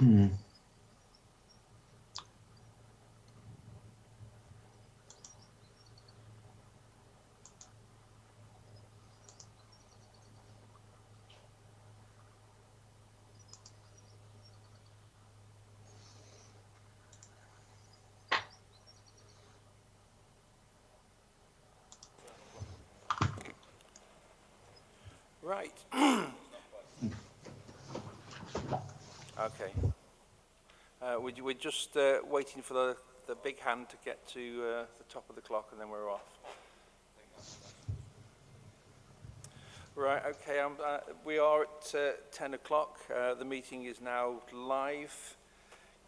Right. Okay. We're just waiting for the big hand to get to the top of the clock, and then we're off. Right, okay, we are at 10 o'clock. The meeting is now live.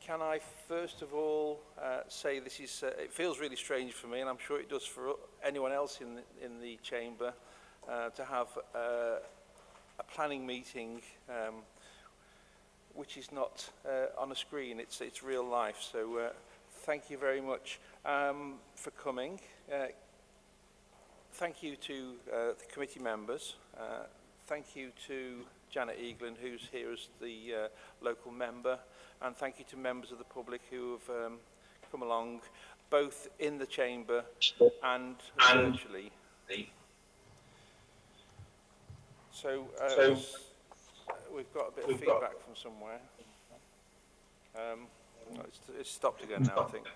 Can I first of all say this is, it feels really strange for me, and I'm sure it does for anyone else in the chamber, to have a planning meeting which is not on a screen, it's real life. So thank you very much for coming. Thank you to the committee members. Thank you to Janet Eaglin, who's here as the local member, and thank you to members of the public who have come along, both in the chamber and virtually. So we've got a bit of feedback from somewhere. It's stopped again now, I think.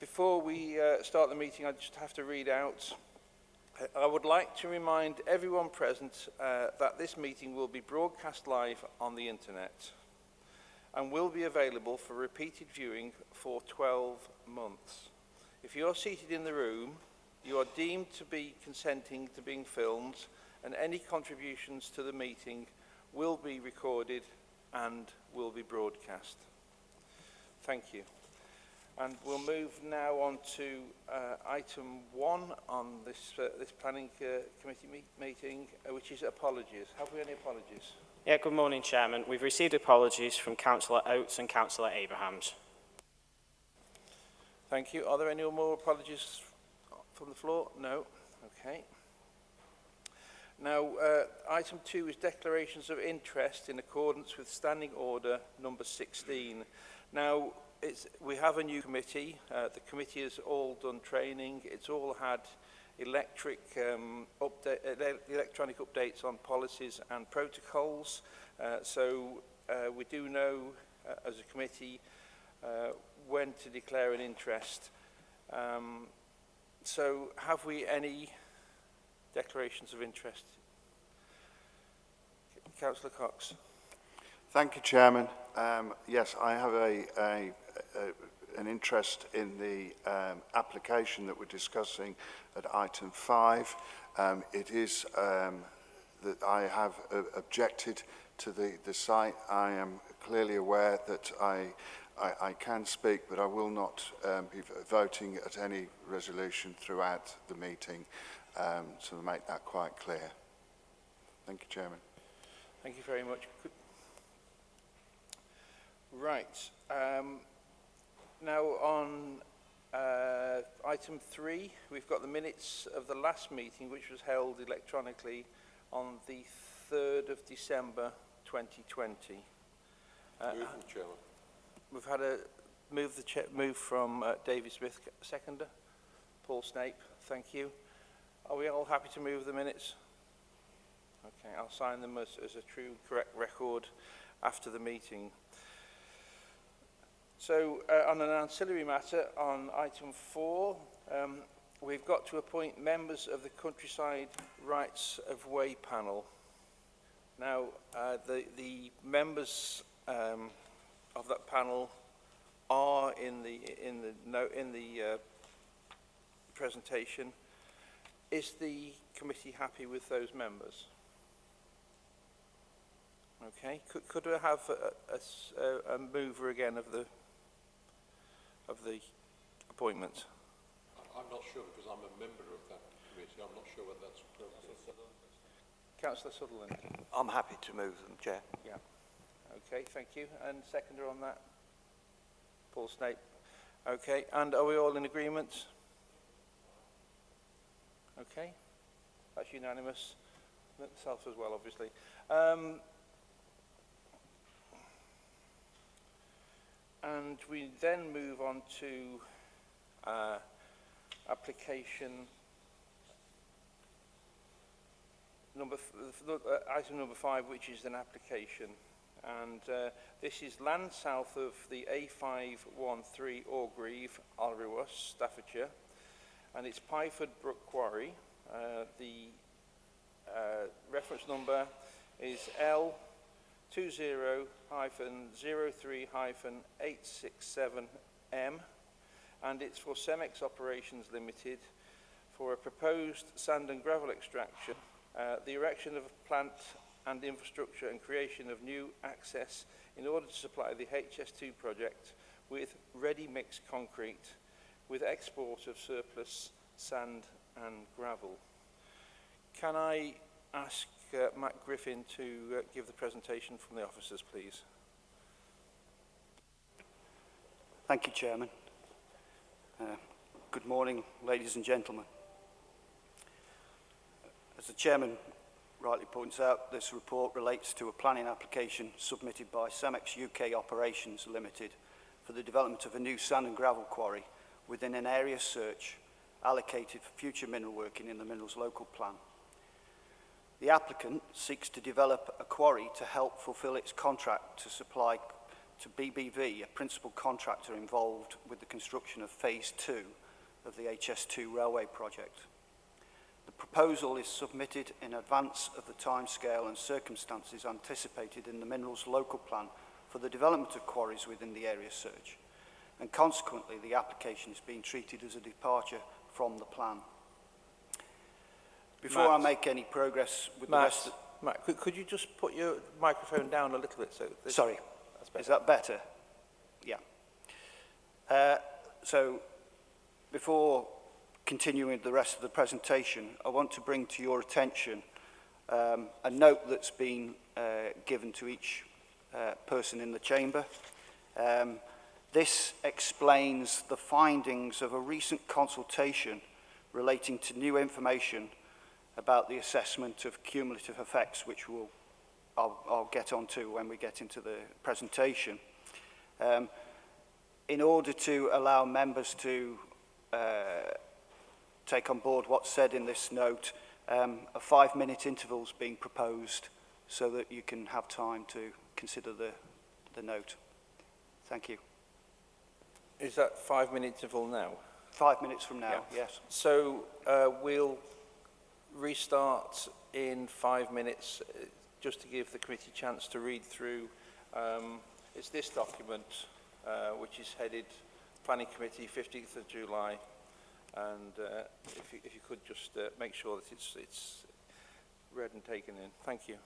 Before we start the meeting, I just have to read out. I would like to remind everyone present that this meeting will be broadcast live on the internet and will be available for repeated viewing for 12 months. If you are seated in the room, you are deemed to be consenting to being filmed, and any contributions to the meeting will be recorded and will be broadcast. Thank you. And we'll move now on to item 1 on this planning committee meeting, which is apologies. Have we any apologies? Yeah, good morning, Chairman. We've received apologies from Councillor Oates and Councillor Abrahams. Thank you. Are there any more apologies from the floor? No. Okay. Now, item 2 is declarations of interest in accordance with Standing Order number 16. Now, we have a new committee. The committee has all done training. It's all had electronic updates on policies and protocols. So we do know, as a committee, when to declare an interest. So have we any declarations of interest? Councillor Cox. Thank you, Chairman. Yes, I have an interest in the application that we're discussing at item 5. It is that I have objected to the site. I am clearly aware that I can speak, but I will not be voting at any resolution throughout the meeting, so to make that quite clear. Thank you, Chairman. Thank you very much. Right. Now on item 3, we've got the minutes of the last meeting, which was held electronically on the 3rd of December 2020. Chairman. We've had a move from David Smith, seconder. Paul Snape, thank you. Are we all happy to move the minutes? Okay, I'll sign them as a true, correct record after the meeting. So, on an ancillary matter, on item 4, we've got to appoint members of the Countryside Rights of Way panel. Now, the members of that panel are in the presentation. Is the committee happy with those members? Okay. Could we have a mover again of the appointment? I'm not sure, because I'm a member of that committee. I'm not sure whether that's appropriate. Councillor Sutherland. I'm happy to move them, Chair. Yeah. Okay, thank you. And seconder on that? Paul Snape. Okay, and are we all in agreement? Okay, that's unanimous. Myself as well, obviously. And we then move on to application item number 5, which is an application. And this is land south of the A513 Orgreave, Alrewas, Staffordshire. And it's Pyford Brook Quarry. The reference number is L20-03-867M, and it's for Cemex Operations Limited for a proposed sand and gravel extraction, the erection of a plant and infrastructure and creation of new access in order to supply the HS2 project with ready mixed concrete with export of surplus sand and gravel. Can I ask Matt Griffin to give the presentation from the officers, please? Thank you, Chairman. Good morning, ladies and gentlemen. As the Chairman rightly points out, this report relates to a planning application submitted by Cemex UK Operations Limited for the development of a new sand and gravel quarry within an area search allocated for future mineral working in the Minerals Local Plan. The applicant seeks to develop a quarry to help fulfil its contract to supply to BBV, a principal contractor involved with the construction of Phase 2 of the HS2 railway project. The proposal is submitted in advance of the timescale and circumstances anticipated in the Minerals Local Plan for the development of quarries within the area search, and consequently the application is being treated as a departure from the plan. Before I make any progress with the rest... Matt, could you just put your microphone down a little bit? Sorry, is that better? Yeah. So, before continuing with the rest of the presentation, I want to bring to your attention a note that's been given to each person in the chamber. This explains the findings of a recent consultation relating to new information about the assessment of cumulative effects, which I'll get onto when we get into the presentation. In order to allow members to take on board what's said in this note, a 5-minute interval is being proposed so that you can have time to consider the note. Thank you. Is that 5-minute interval now? 5 minutes from now, yes. So we'll restart in 5 minutes just to give the committee a chance to read through. It's this document, which is headed Planning Committee, 15th of July. And if you could just make sure that it's read and taken in. Thank you.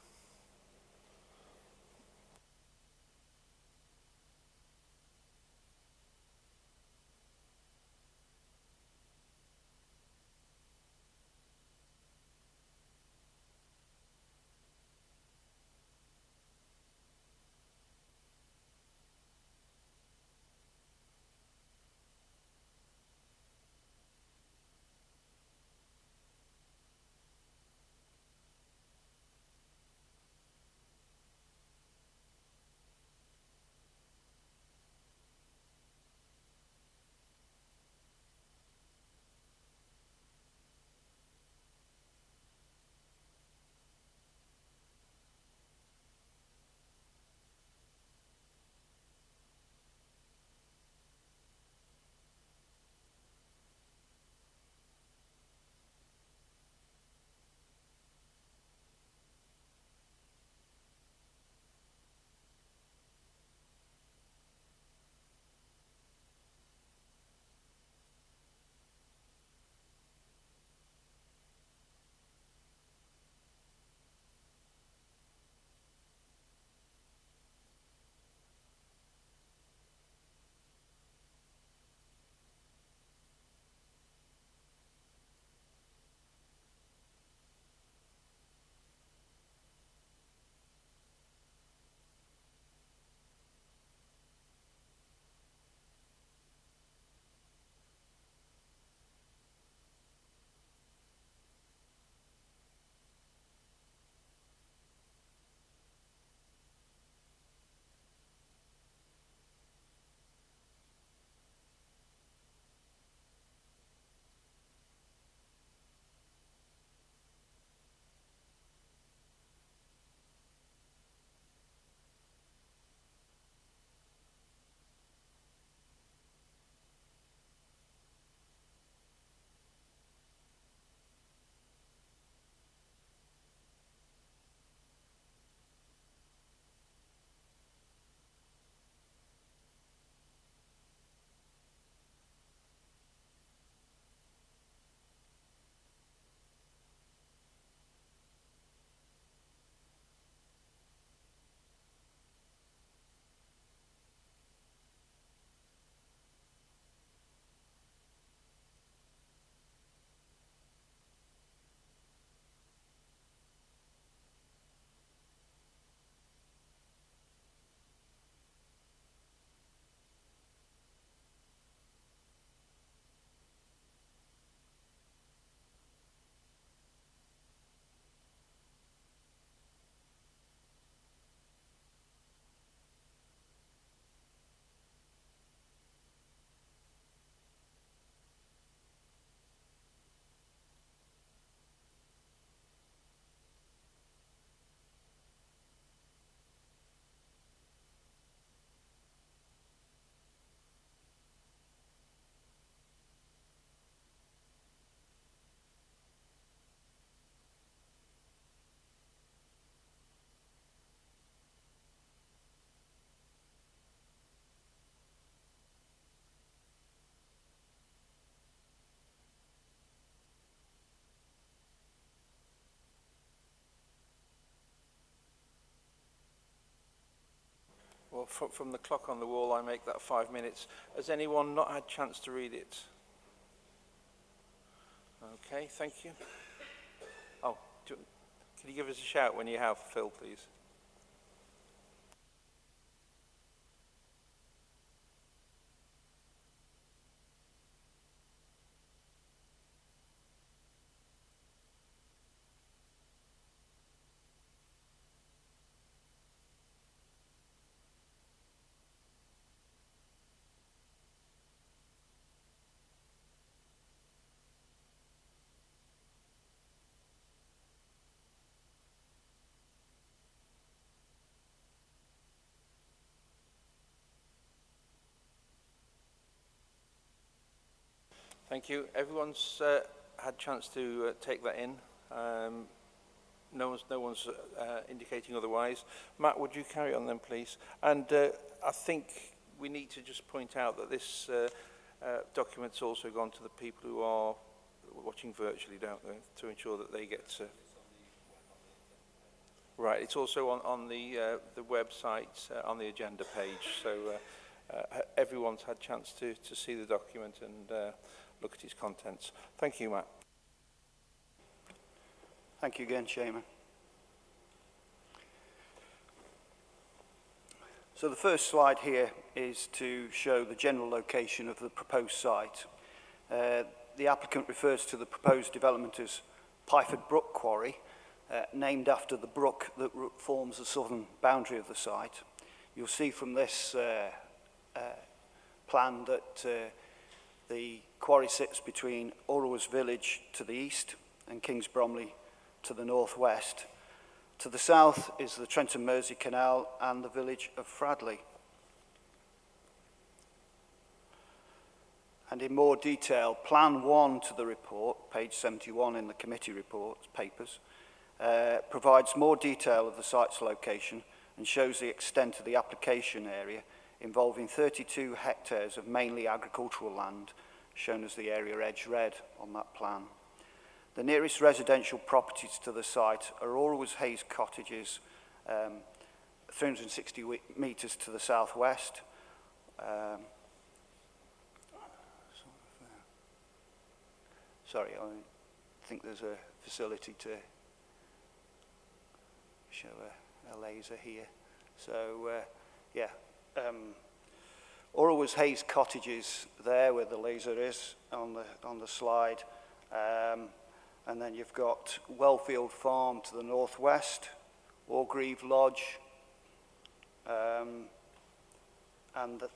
from the clock on the wall, I make that 5 minutes. Has anyone not had a chance to read it? Okay, thank you. Oh, can you give us a shout when you have, Phil, please? Thank you. Everyone's had a chance to take that in. No one's indicating otherwise. Matt, would you carry on then, please? And I think we need to just point out that this document's also gone to the people who are watching virtually, don't they, to ensure that they get to... Right, it's also on the website, on the agenda page, so everyone's had a chance to see the document and look at its contents. Thank you, Matt. Thank you again, Chairman. So the first slide here is to show the general location of the proposed site. The applicant refers to the proposed development as Pyford Brook Quarry, named after the brook that forms the southern boundary of the site. You'll see from this plan that the quarry sits between Orrowers Village to the east and Kings Bromley to the northwest. To the south is the Trenton Mersey Canal and the village of Fradley. And in more detail, Plan 1 to the report, page 71 in the committee report papers, provides more detail of the site's location and shows the extent of the application area involving 32 hectares of mainly agricultural land, shown as the area edge red on that plan. The nearest residential properties to the site are Orrowers Hayes Cottages, 360 metres to the southwest. Sorry, I think there's a facility to show a laser here. So, Orrowers Hayes Cottages there where the laser is on the slide. And then you've got Wellfield Farm to the northwest, Orgreave Lodge, and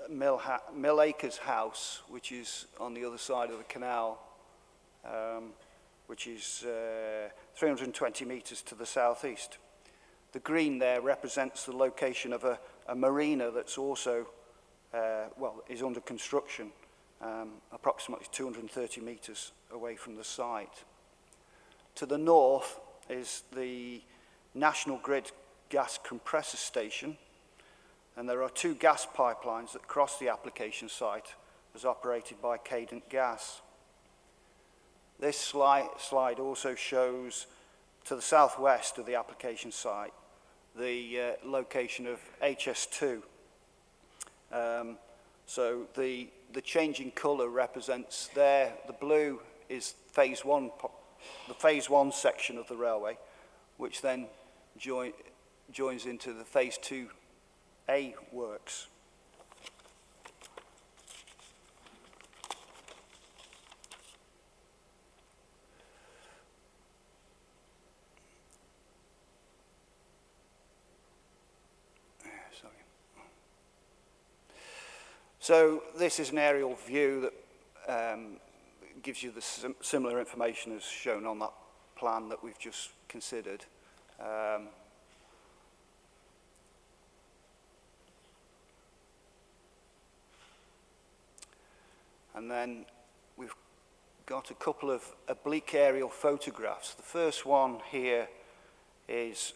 Mill Acres House, which is on the other side of the canal, which is 320 metres to the southeast. The green there represents the location of a marina that's also, is under construction, approximately 230 metres away from the site. To the north is the National Grid gas compressor station, and there are 2 gas pipelines that cross the application site as operated by Cadent Gas. This slide also shows to the southwest of the application site the location of HS2. So the changing colour represents there, the blue is phase 1, the phase 1 section of the railway, which then joins into the phase 2A works. So this is an aerial view that gives you the similar information as shown on that plan that we've just considered. And then we've got a couple of oblique aerial photographs. The first one here is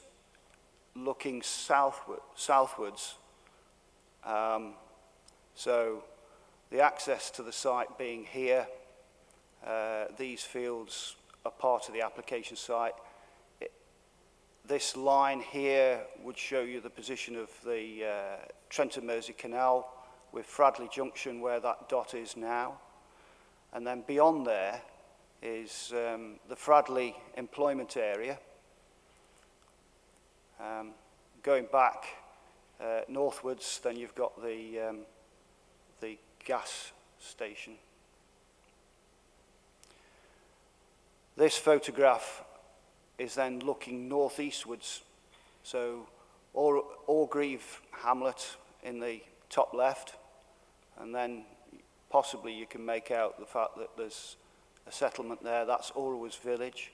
looking southwards. So the access to the site being here, these fields are part of the application site. this line here would show you the position of the Trent and Mersey Canal with Fradley Junction, where that dot is now. And then beyond there is the Fradley employment area. Going back northwards, then you've got the gas station. This photograph is then looking northeastwards. So Orgreave Hamlet in the top left, and then possibly you can make out the fact that there's a settlement there. That's Orwell's village.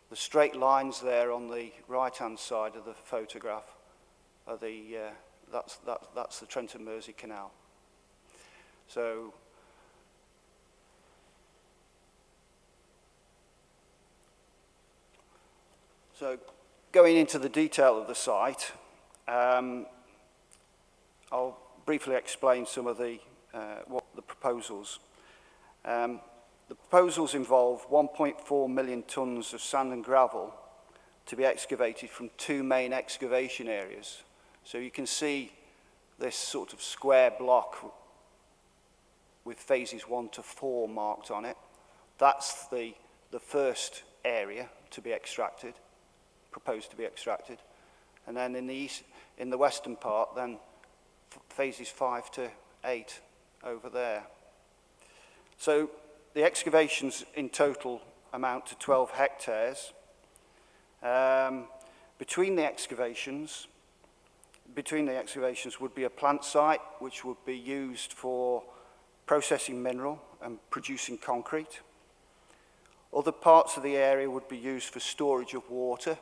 The straight lines there on the right-hand side of the photograph are that's the Trent and Mersey Canal. So going into the detail of the site, I'll briefly explain some of the proposals. The proposals involve 1.4 million tonnes of sand and gravel to be excavated from two main excavation areas. So you can see this sort of square block with phases 1 to 4 marked on it. That's the first area to be extracted, proposed to be extracted. And then in the western part, then phases 5 to 8 over there. So the excavations in total amount to 12 hectares. Between the excavations would be a plant site which would be used for processing mineral and producing concrete. Other parts of the area would be used for storage of water.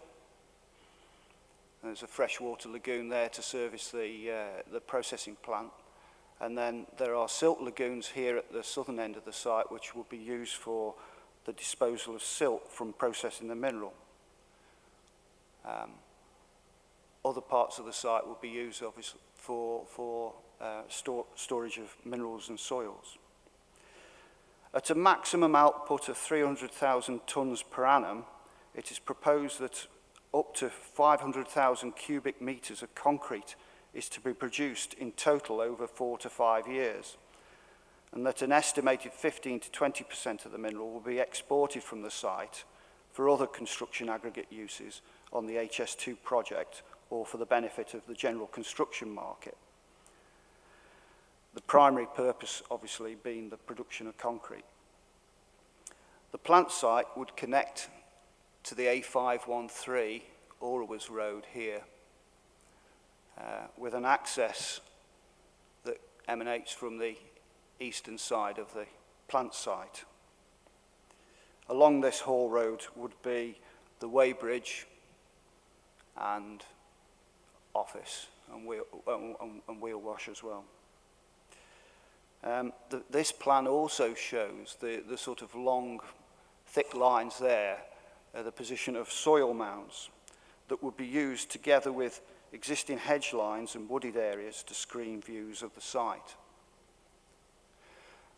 There's a freshwater lagoon there to service the processing plant. And then there are silt lagoons here at the southern end of the site which will be used for the disposal of silt from processing the mineral. Other parts of the site will be used obviously for storage of minerals and soils. At a maximum output of 300,000 tonnes per annum, it is proposed that up to 500,000 cubic metres of concrete is to be produced in total over 4 to 5 years, and that an estimated 15 to 20% of the mineral will be exported from the site for other construction aggregate uses on the HS2 project or for the benefit of the general construction market. The primary purpose, obviously, being the production of concrete. The plant site would connect to the A513 Orwells Road here, with an access that emanates from the eastern side of the plant site. Along this haul road would be the weighbridge and office and wheel wash as well. This plan also shows the sort of long, thick lines there, the position of soil mounds that would be used together with existing hedge lines and wooded areas to screen views of the site.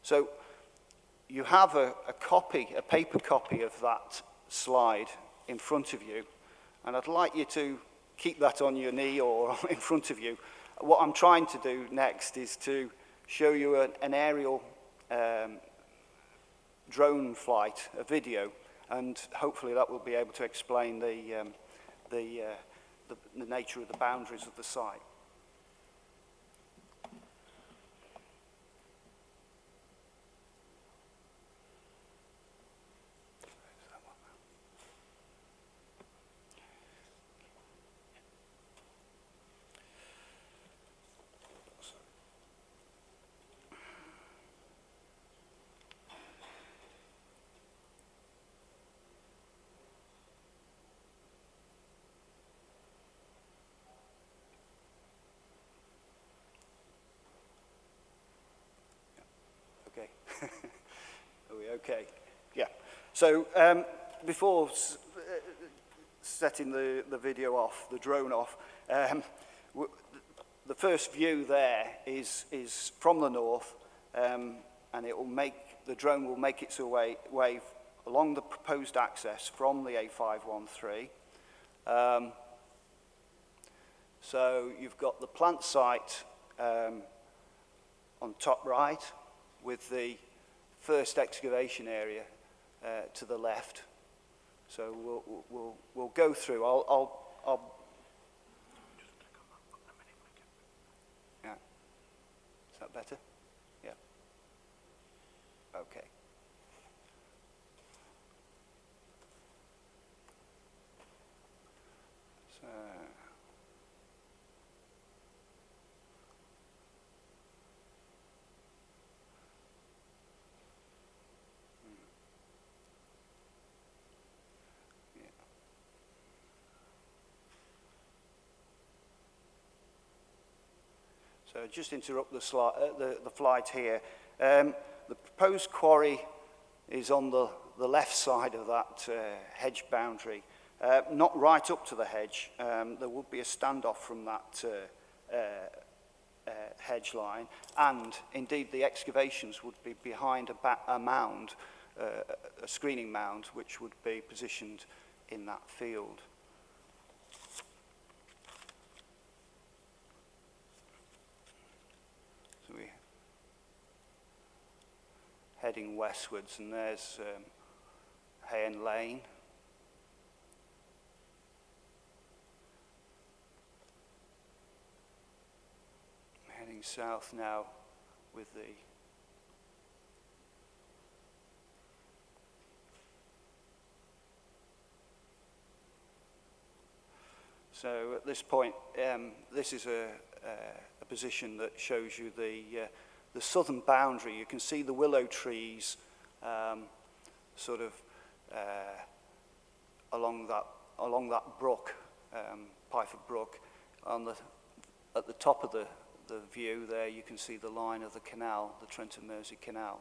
So you have a paper copy of that slide in front of you, and I'd like you to keep that on your knee or in front of you. What I'm trying to do next is to show you an aerial drone flight, a video, and hopefully that will be able to explain the nature of the boundaries of the site. Okay. Are we okay? Yeah. So before setting the video off, the drone off, the first view there is from the north, and the drone will make its way along the proposed access from the A513, So you've got the plant site on top right with the first excavation area to the left. So we'll go through. I'll yeah. Is that better? Yeah. Okay. So. So just interrupt the slide here. The proposed quarry is on the left side of that hedge boundary, not right up to the hedge. There would be a standoff from that hedge line, and indeed the excavations would be behind a mound, a screening mound, which would be positioned in that field. Heading westwards, and there's Hayne Lane. Heading south now with the so at this point, this is a position that shows you the southern boundary. You can see the willow trees sort of along that brook, Pyford Brook. At the top of the view there, you can see the line of the canal, the Trent and Mersey Canal.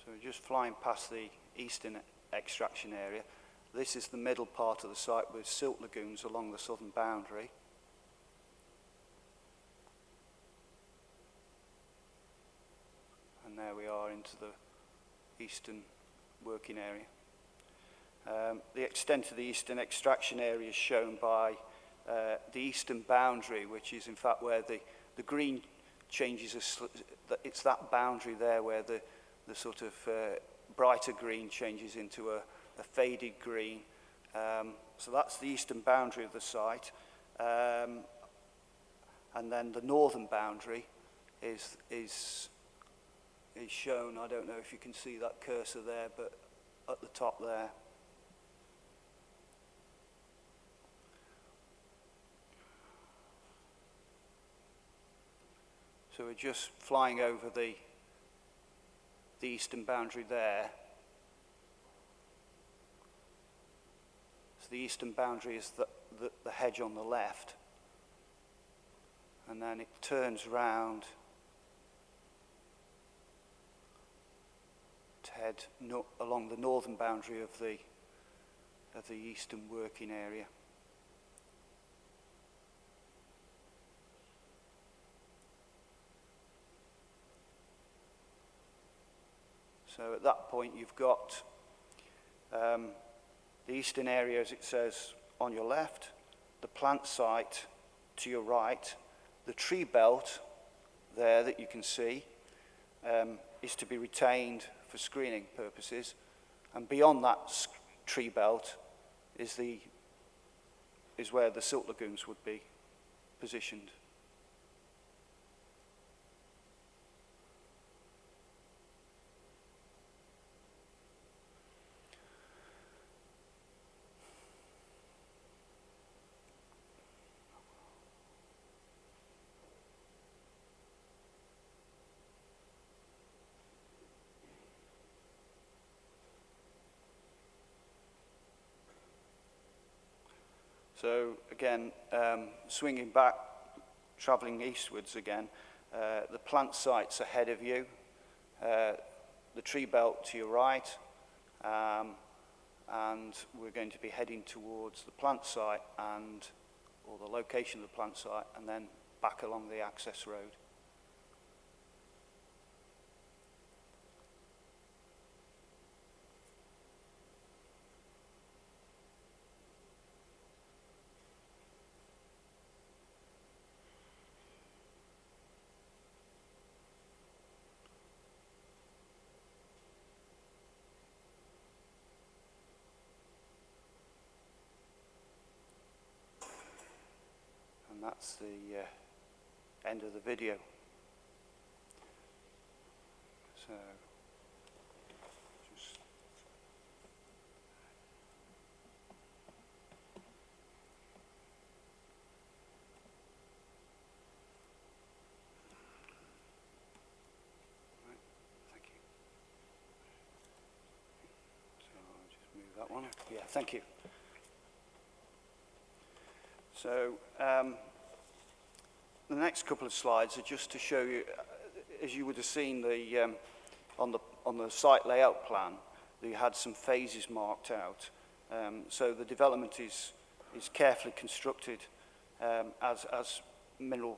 So we're just flying past the eastern extraction area. This is the middle part of the site with silt lagoons along the southern boundary. And there we are into the eastern working area. The extent of the eastern extraction area is shown by the eastern boundary, which is in fact where the green changes. It's that boundary there where the sort of brighter green changes into a faded green. So that's the eastern boundary of the site. And then the northern boundary is shown. I don't know if you can see that cursor there, but at the top there. So we're just flying over the eastern boundary there. So the eastern boundary is the hedge on the left. And then it turns round to head along the northern boundary of the eastern working area. So at that point you've got the eastern area, as it says, on your left, the plant site to your right, the tree belt there that you can see is to be retained for screening purposes, and beyond that tree belt is where the silt lagoons would be positioned. So again, swinging back, travelling eastwards again, the plant site's ahead of you, the tree belt to your right, and we're going to be heading towards the plant site or the location of the plant site, and then back along the access road. And that's the end of the video. So, just right, thank you. So I'll just move that one. Yeah, thank you. So, the next couple of slides are just to show you, as you would have seen on the site layout plan, that you had some phases marked out. So the development is carefully constructed as mineral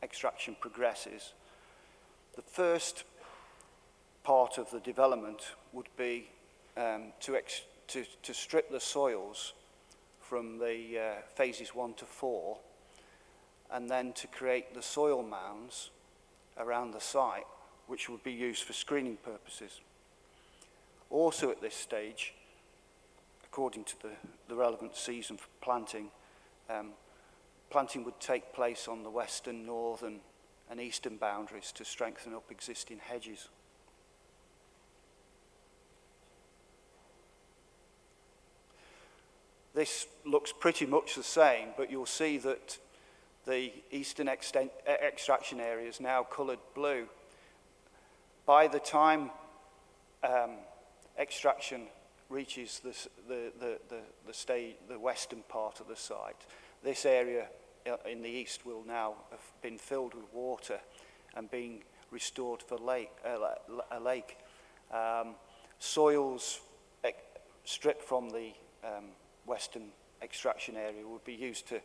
extraction progresses. The first part of the development would be to strip the soils from the phases 1 to 4, and then to create the soil mounds around the site, which would be used for screening purposes. Also at this stage, according to the relevant season for planting, planting would take place on the western, northern and eastern boundaries to strengthen up existing hedges. This looks pretty much the same, but you'll see that the eastern extraction area is now coloured blue. By the time extraction reaches the western part of the site, this area in the east will now have been filled with water and being restored for a lake. Soils stripped from the western extraction area would be used to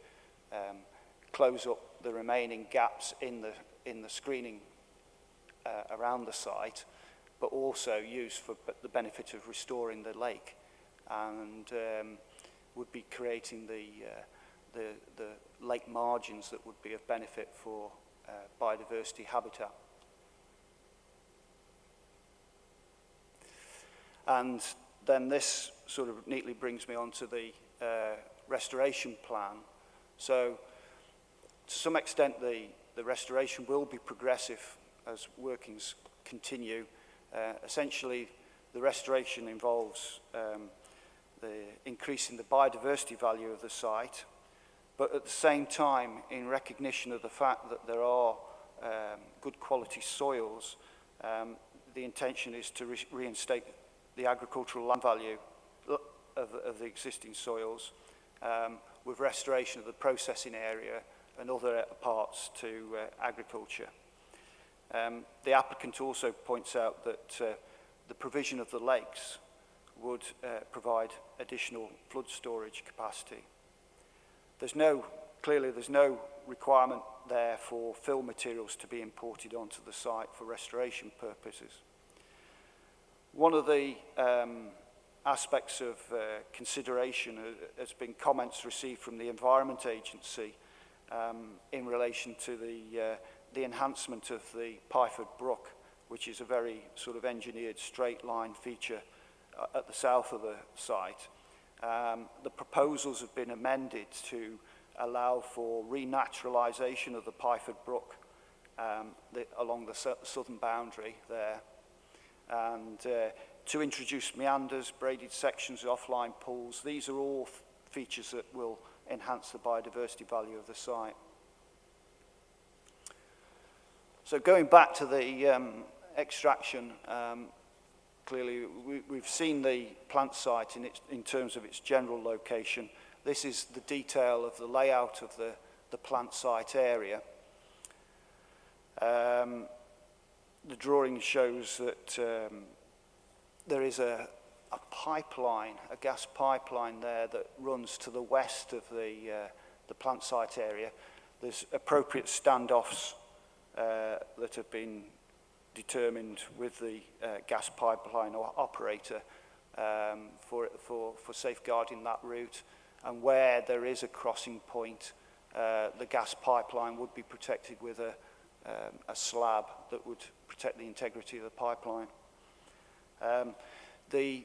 close up the remaining gaps in the screening around the site, but also used for the benefit of restoring the lake, and would be creating the lake margins that would be of benefit for biodiversity habitat. And then this sort of neatly brings me on to the restoration plan. So to some extent the restoration will be progressive as workings continue. Essentially the restoration involves increasing the biodiversity value of the site, but at the same time, in recognition of the fact that there are good quality soils, the intention is to reinstate the agricultural land value of the existing soils with restoration of the processing area and other parts to agriculture. The applicant also points out that the provision of the lakes would provide additional flood storage capacity. Clearly there's no requirement there for fill materials to be imported onto the site for restoration purposes. One of the aspects of consideration has been comments received from the Environment Agency in relation to the enhancement of the Pyford Brook, which is a very sort of engineered straight line feature at the south of the site. The proposals have been amended to allow for renaturalization of the Pyford Brook along the southern boundary there, and to introduce meanders, braided sections, offline pools. These are all features that will enhance the biodiversity value of the site. So going back to the extraction, clearly we've seen the plant site in terms of its general location. This is the detail of the layout of the plant site area. The drawing shows that there is a a pipeline, a gas pipeline there that runs to the west of the plant site area. There's appropriate standoffs that have been determined with the gas pipeline operator for safeguarding that route. And where there is a crossing point, the gas pipeline would be protected with a slab that would protect the integrity of the pipeline. The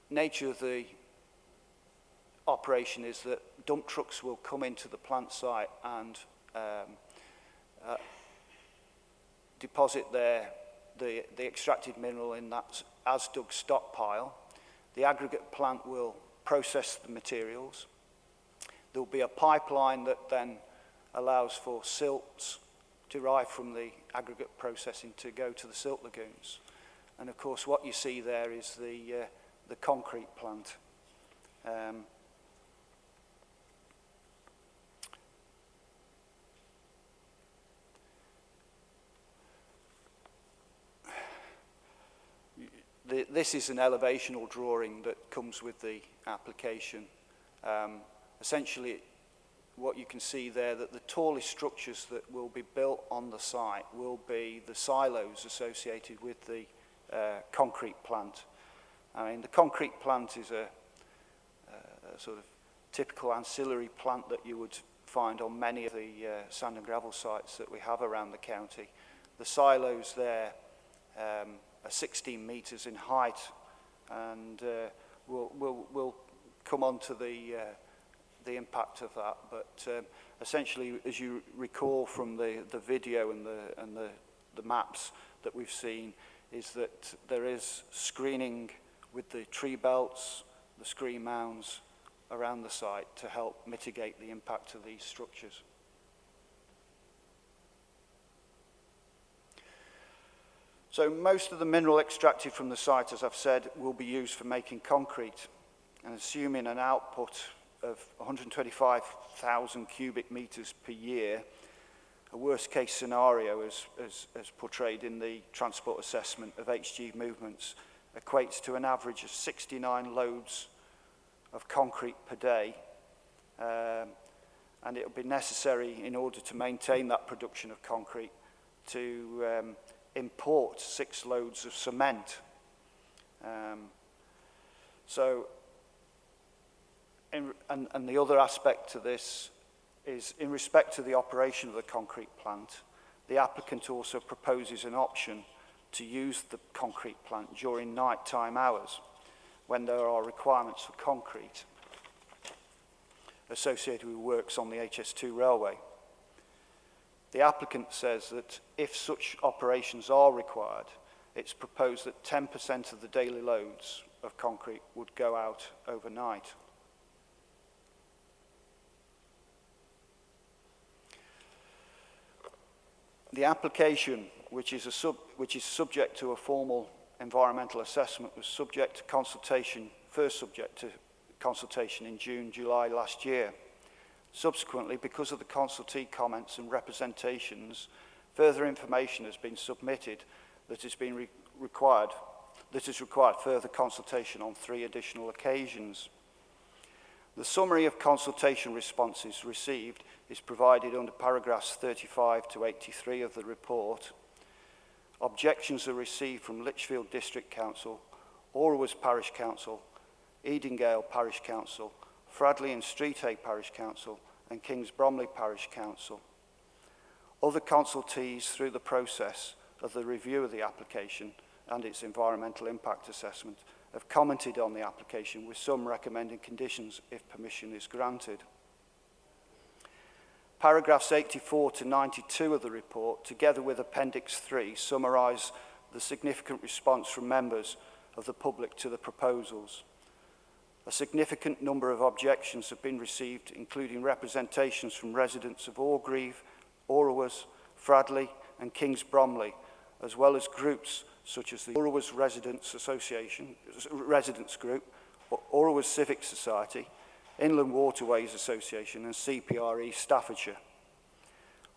nature of the operation is that dump trucks will come into the plant site and deposit the extracted mineral in that as-dug stockpile. The aggregate plant will process the materials. There will be a pipeline that then allows for silts derived from the aggregate processing to go to the silt lagoons. And of course, what you see there is the concrete plant. This is an elevational drawing that comes with the application. Essentially, what you can see there, that the tallest structures that will be built on the site will be the silos associated with the concrete plant. I mean, the concrete plant is a sort of typical ancillary plant that you would find on many of the sand and gravel sites that we have around the county. The silos there are 16 metres in height, and we'll come on to the impact of that. But essentially, as you recall from the video and the maps that we've seen, is that there is screening with the tree belts, the screen mounds around the site to help mitigate the impact of these structures. So most of the mineral extracted from the site, as I've said, will be used for making concrete. And assuming an output of 125,000 cubic metres per year, a worst-case scenario, as portrayed in the transport assessment of HG movements, equates to an average of 69 loads of concrete per day. And it will be necessary, in order to maintain that production of concrete, to import 6 loads of cement. And the other aspect to this is, in respect to the operation of the concrete plant, the applicant also proposes an option to use the concrete plant during nighttime hours when there are requirements for concrete associated with works on the HS2 railway. The applicant says that if such operations are required, it's proposed that 10% of the daily loads of concrete would go out overnight. The application, which is subject to a formal environmental assessment, was subject to consultation, first subject to consultation in June, July last year. Subsequently, because of the consultee comments and representations, further information has been submitted that has required further consultation on 3 additional occasions. The summary of consultation responses received is provided under paragraphs 35 to 83 of the report. Objections are received from Lichfield District Council, Orwas Parish Council, Edingale Parish Council, Fradley and Streathey Parish Council, and Kings Bromley Parish Council. Other consultees through the process of the review of the application and its environmental impact assessment have commented on the application, with some recommending conditions if permission is granted. Paragraphs 84 to 92 of the report, together with Appendix 3, summarise the significant response from members of the public to the proposals. A significant number of objections have been received, including representations from residents of Orgreave, Orwas, Fradley and Kings Bromley, as well as groups such as the Orwas Residents Group, Orwas Civic Society, Inland Waterways Association and CPRE Staffordshire.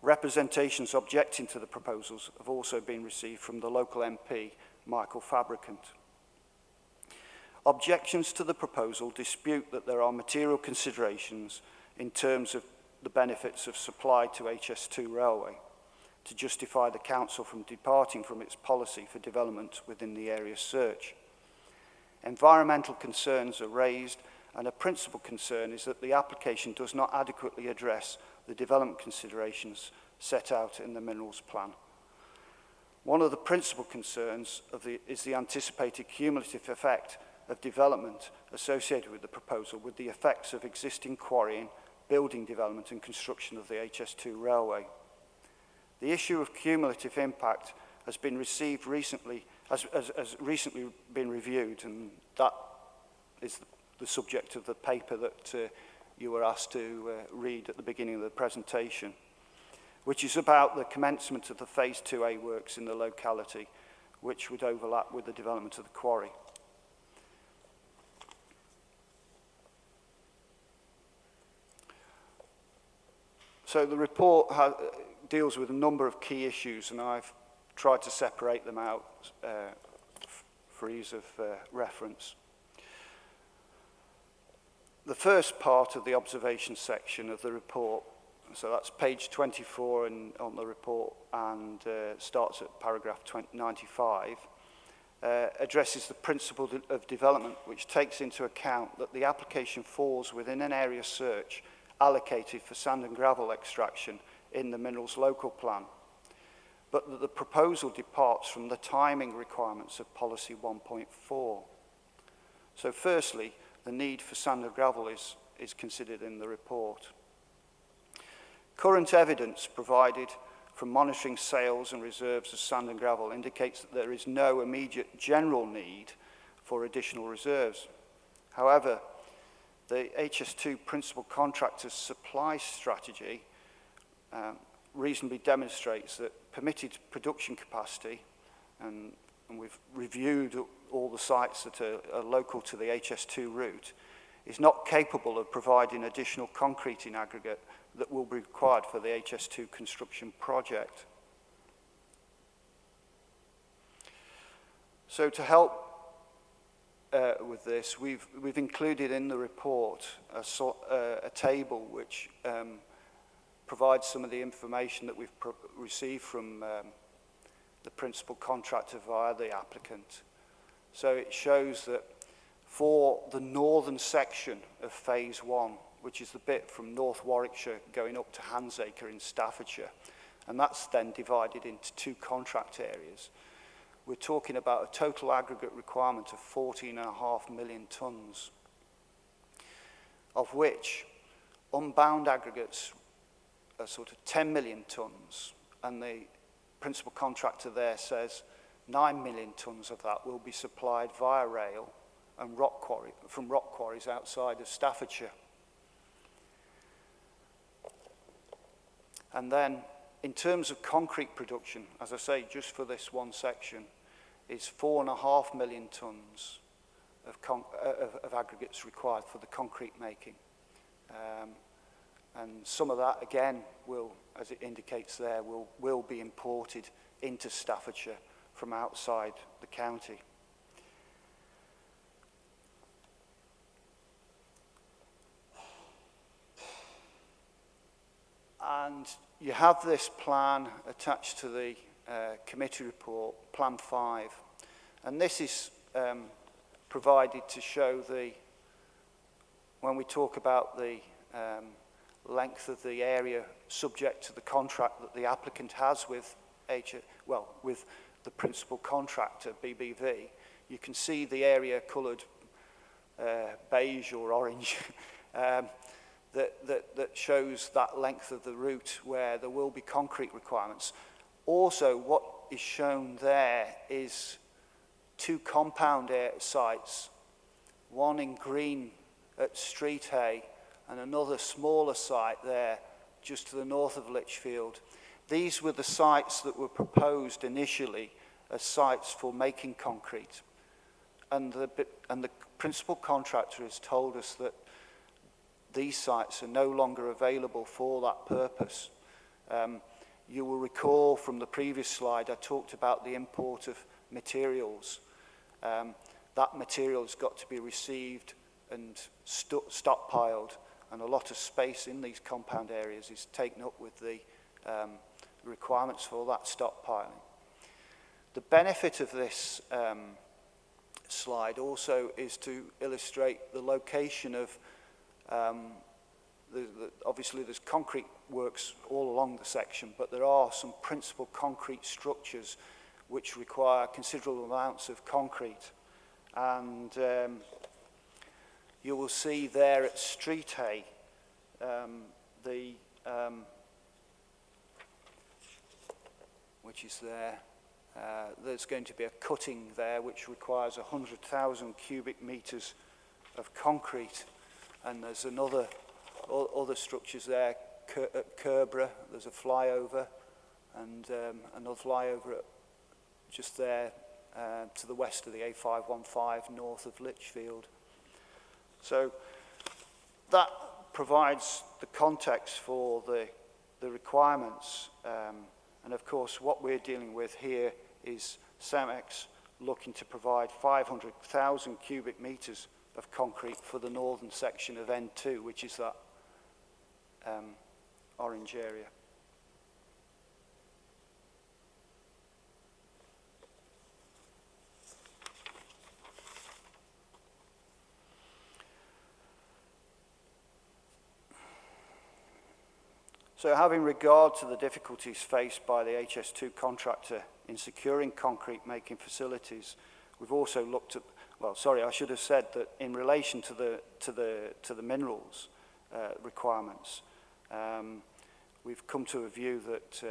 Representations objecting to the proposals have also been received from the local MP, Michael Fabricant. Objections to the proposal dispute that there are material considerations in terms of the benefits of supply to HS2 Railway to justify the Council from departing from its policy for development within the area search. Environmental concerns are raised, and a principal concern is that the application does not adequately address the development considerations set out in the minerals plan. One of the principal concerns is the anticipated cumulative effect of development associated with the proposal, with the effects of existing quarrying, building development and construction of the HS2 railway. The issue of cumulative impact has been received recently, has recently been reviewed, and that is the subject of the paper that you were asked to read at the beginning of the presentation, which is about the commencement of the Phase 2A works in the locality, which would overlap with the development of the quarry. So the report deals with a number of key issues, and I've tried to separate them out for ease of reference. The first part of the observation section of the report, so that's page 24 on the report and starts at paragraph 95, addresses the principle of development, which takes into account that the application falls within an area search allocated for sand and gravel extraction in the minerals local plan, but that the proposal departs from the timing requirements of policy 1.4. So firstly, the need for sand and gravel is considered in the report. Current evidence provided from monitoring sales and reserves of sand and gravel indicates that there is no immediate general need for additional reserves. However, the HS2 principal contractor's supply strategy reasonably demonstrates that permitted production capacity, and we've reviewed all the sites that are local to the HS2 route, is not capable of providing additional concrete in aggregate that will be required for the HS2 construction project. So to help with this, we've included in the report a table which provides some of the information that we've received from the principal contractor via the applicant. So it shows that for the northern section of Phase 1, which is the bit from North Warwickshire going up to Handsacre in Staffordshire, and that's then divided into two contract areas, we're talking about a total aggregate requirement of 14.5 million tonnes, of which unbound aggregates are sort of 10 million tonnes, and the principal contractor there says 9 million tonnes of that will be supplied via rail and from rock quarries outside of Staffordshire. And then, in terms of concrete production, as I say, just for this one section, is 4.5 million tonnes of aggregates required for the concrete making. And some of that, again, will, as it indicates there, will be imported into Staffordshire from outside the county. And you have this plan attached to the committee report, Plan 5. And this is provided to show when we talk about the length of the area subject to the contract that the applicant has with the principal contractor, BBV, you can see the area coloured beige or orange that shows that length of the route where there will be concrete requirements. Also, what is shown there is two compound sites, one in green at Streethay and another smaller site there just to the north of Lichfield. These were the sites that were proposed initially as sites for making concrete. And the principal contractor has told us that these sites are no longer available for that purpose. You will recall from the previous slide I talked about the import of materials. that material has got to be received and stockpiled, and a lot of space in these compound areas is taken up with the requirements for that stockpiling. The benefit of this slide also is to illustrate the location of, obviously there's concrete works all along the section, but there are some principal concrete structures which require considerable amounts of concrete. And you will see there at Street Hay, which is there, there's going to be a cutting there which requires 100,000 cubic meters of concrete, and there's other structures there. At Kerbra, there's a flyover, and another flyover just there to the west of the A515, north of Lichfield. So that provides the context for the requirements. And of course, what we're dealing with here is CEMEX looking to provide 500,000 cubic meters of concrete for the northern section of N2, which is that orange area. So having regard to the difficulties faced by the HS2 contractor in securing concrete making facilities, we've also looked at, well, sorry, I should have said that in relation to the minerals requirements, we've come to a view that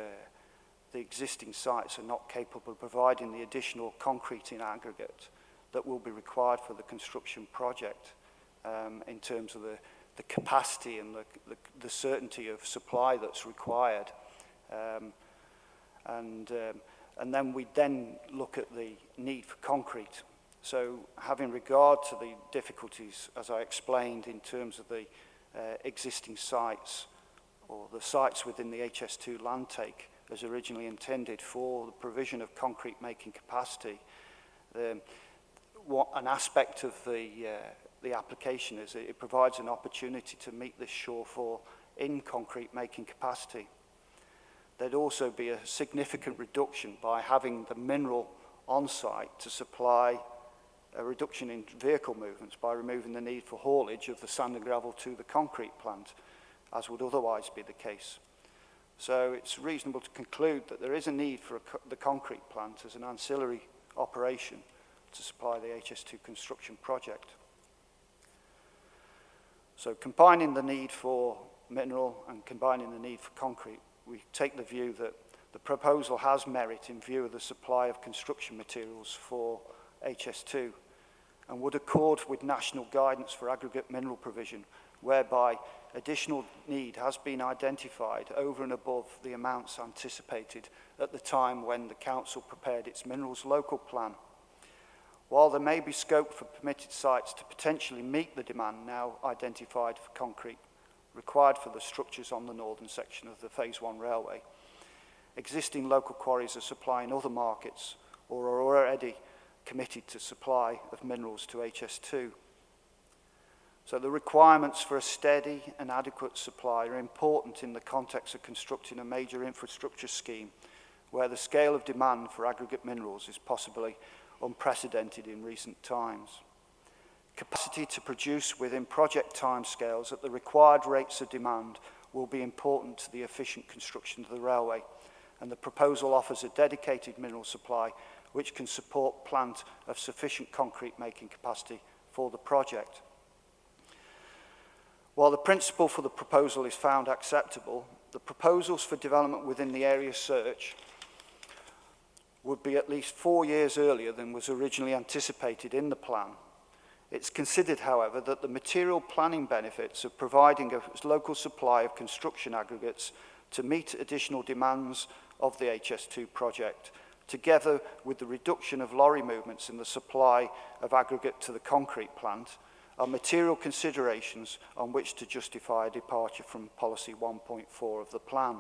the existing sites are not capable of providing the additional concrete in aggregate that will be required for the construction project in terms of the capacity and the certainty of supply that's required. And then we then look at the need for concrete. So having regard to the difficulties, as I explained, in terms of the existing sites, or the sites within the HS2 land take as originally intended for the provision of concrete making capacity, what an aspect of the application is it provides an opportunity to meet this shortfall in concrete making capacity. There'd also be a significant reduction by having the mineral on site to supply a reduction in vehicle movements by removing the need for haulage of the sand and gravel to the concrete plant, as would otherwise be the case. So it's reasonable to conclude that there is a need for the concrete plant as an ancillary operation to supply the HS2 construction project. So combining the need for mineral and combining the need for concrete, we take the view that the proposal has merit in view of the supply of construction materials for HS2 and would accord with national guidance for aggregate mineral provision, whereby additional need has been identified over and above the amounts anticipated at the time when the council prepared its minerals local plan. While there may be scope for permitted sites to potentially meet the demand now identified for concrete required for the structures on the northern section of the Phase 1 railway, existing local quarries are supplying other markets or are already committed to supply of minerals to HS2. So the requirements for a steady and adequate supply are important in the context of constructing a major infrastructure scheme where the scale of demand for aggregate minerals is possibly unprecedented in recent times. Capacity to produce within project timescales at the required rates of demand will be important to the efficient construction of the railway, and the proposal offers a dedicated mineral supply which can support plant of sufficient concrete making capacity for the project. While the principle for the proposal is found acceptable, the proposals for development within the area search would be at least 4 years earlier than was originally anticipated in the plan. It's considered, however, that the material planning benefits of providing a local supply of construction aggregates to meet additional demands of the HS2 project, together with the reduction of lorry movements in the supply of aggregate to the concrete plant, are material considerations on which to justify a departure from policy 1.4 of the plan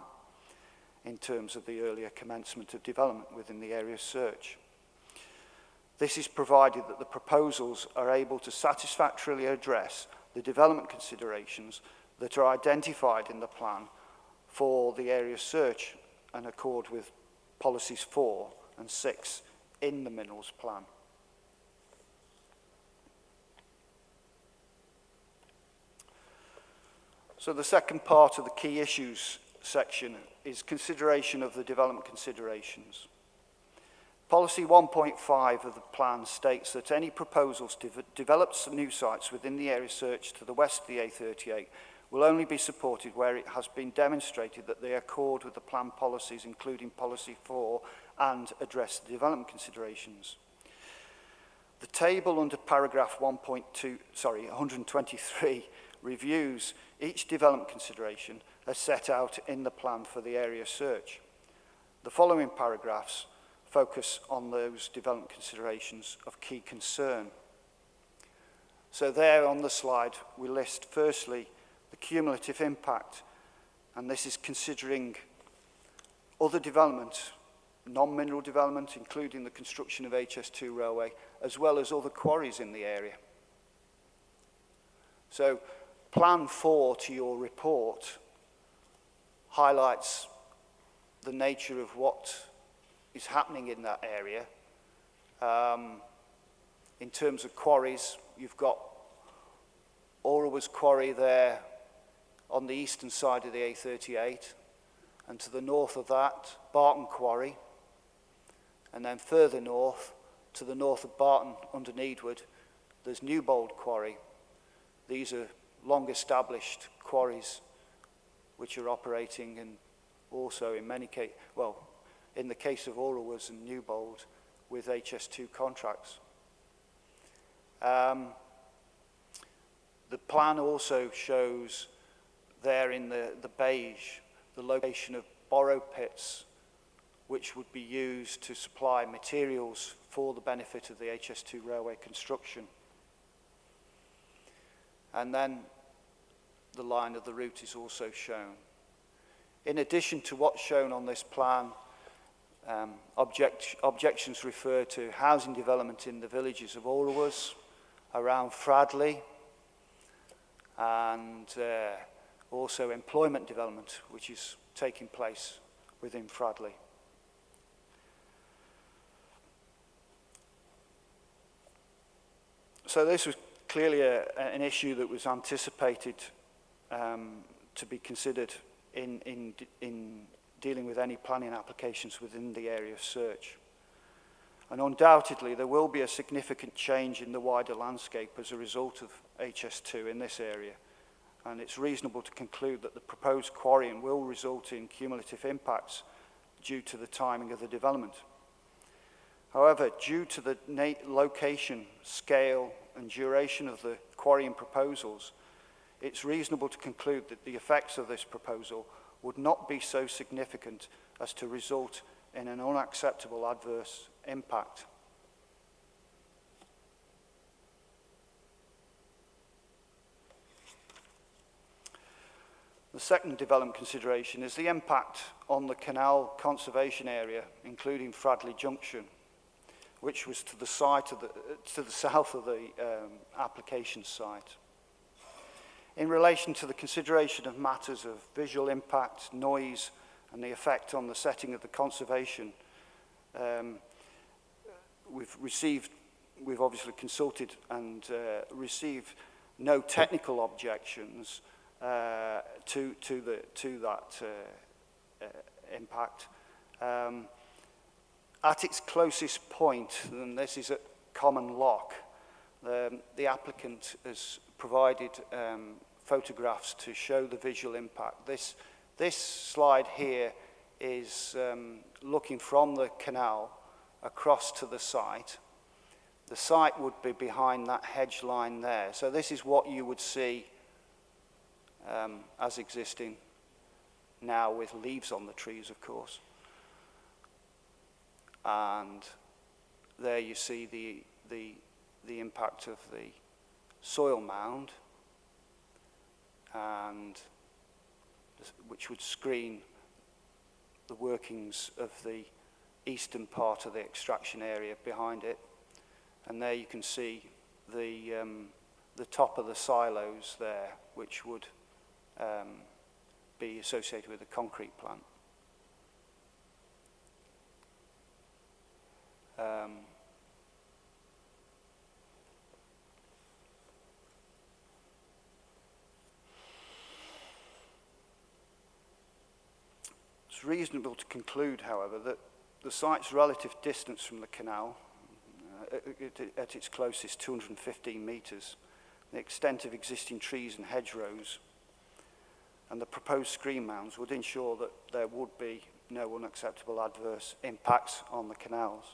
in terms of the earlier commencement of development within the area search. This is provided that the proposals are able to satisfactorily address the development considerations that are identified in the plan for the area search and accord with policies 4 and 6 in the minerals plan. So the second part of the key issues section is consideration of the development considerations. Policy 1.5 of the plan states that any proposals to develop new sites within the area search to the west of the A38 will only be supported where it has been demonstrated that they accord with the plan policies, including policy 4, and address the development considerations. The table under paragraph 123 reviews each development consideration as set out in the plan for the area search. The following paragraphs focus on those development considerations of key concern. So there on the slide, we list firstly the cumulative impact, and this is considering other development, non-mineral development, including the construction of HS2 railway, as well as other quarries in the area. So Plan 4 to your report highlights the nature of what is happening in that area. In terms of quarries, you've got Orwas Quarry there on the eastern side of the A38, and to the north of that, Barton Quarry, and then further north, to the north of Barton under Needwood, there's Newbold Quarry. These are long-established quarries which are operating, and also in many cases, well, in the case of Orwas and Newbold, with HS2 contracts. The plan also shows there in the beige the location of borrow pits which would be used to supply materials for the benefit of the HS2 railway construction. And then the line of the route is also shown. In addition to what's shown on this plan, objections refer to housing development in the villages of Orwas, around Fradley, and also employment development, which is taking place within Fradley. So this was clearly an issue that was anticipated to be considered in dealing with any planning applications within the area of search. And undoubtedly, there will be a significant change in the wider landscape as a result of HS2 in this area. And it's reasonable to conclude that the proposed quarrying will result in cumulative impacts due to the timing of the development. However, due to the location, scale, and duration of the quarrying proposals, it's reasonable to conclude that the effects of this proposal would not be so significant as to result in an unacceptable adverse impact. The second development consideration is the impact on the canal conservation area, including Fradley Junction, which was to the south of the application site. In relation to the consideration of matters of visual impact, noise, and the effect on the setting of the conservation, we've obviously consulted and received no technical objections to that impact. At its closest point, and this is at Common Lock, the applicant has provided photographs to show the visual impact. This slide here is looking from the canal across to the site. The site would be behind that hedge line there. So this is what you would see as existing now, with leaves on the trees, of course. And there you see the impact of the soil mound, and which would screen the workings of the eastern part of the extraction area behind it. And there you can see the top of the silos there, which would be associated with a concrete plant. It's reasonable to conclude, however, that the site's relative distance from the canal, at its closest 215 metres, the extent of existing trees and hedgerows, and the proposed screen mounds would ensure that there would be no unacceptable adverse impacts on the canals.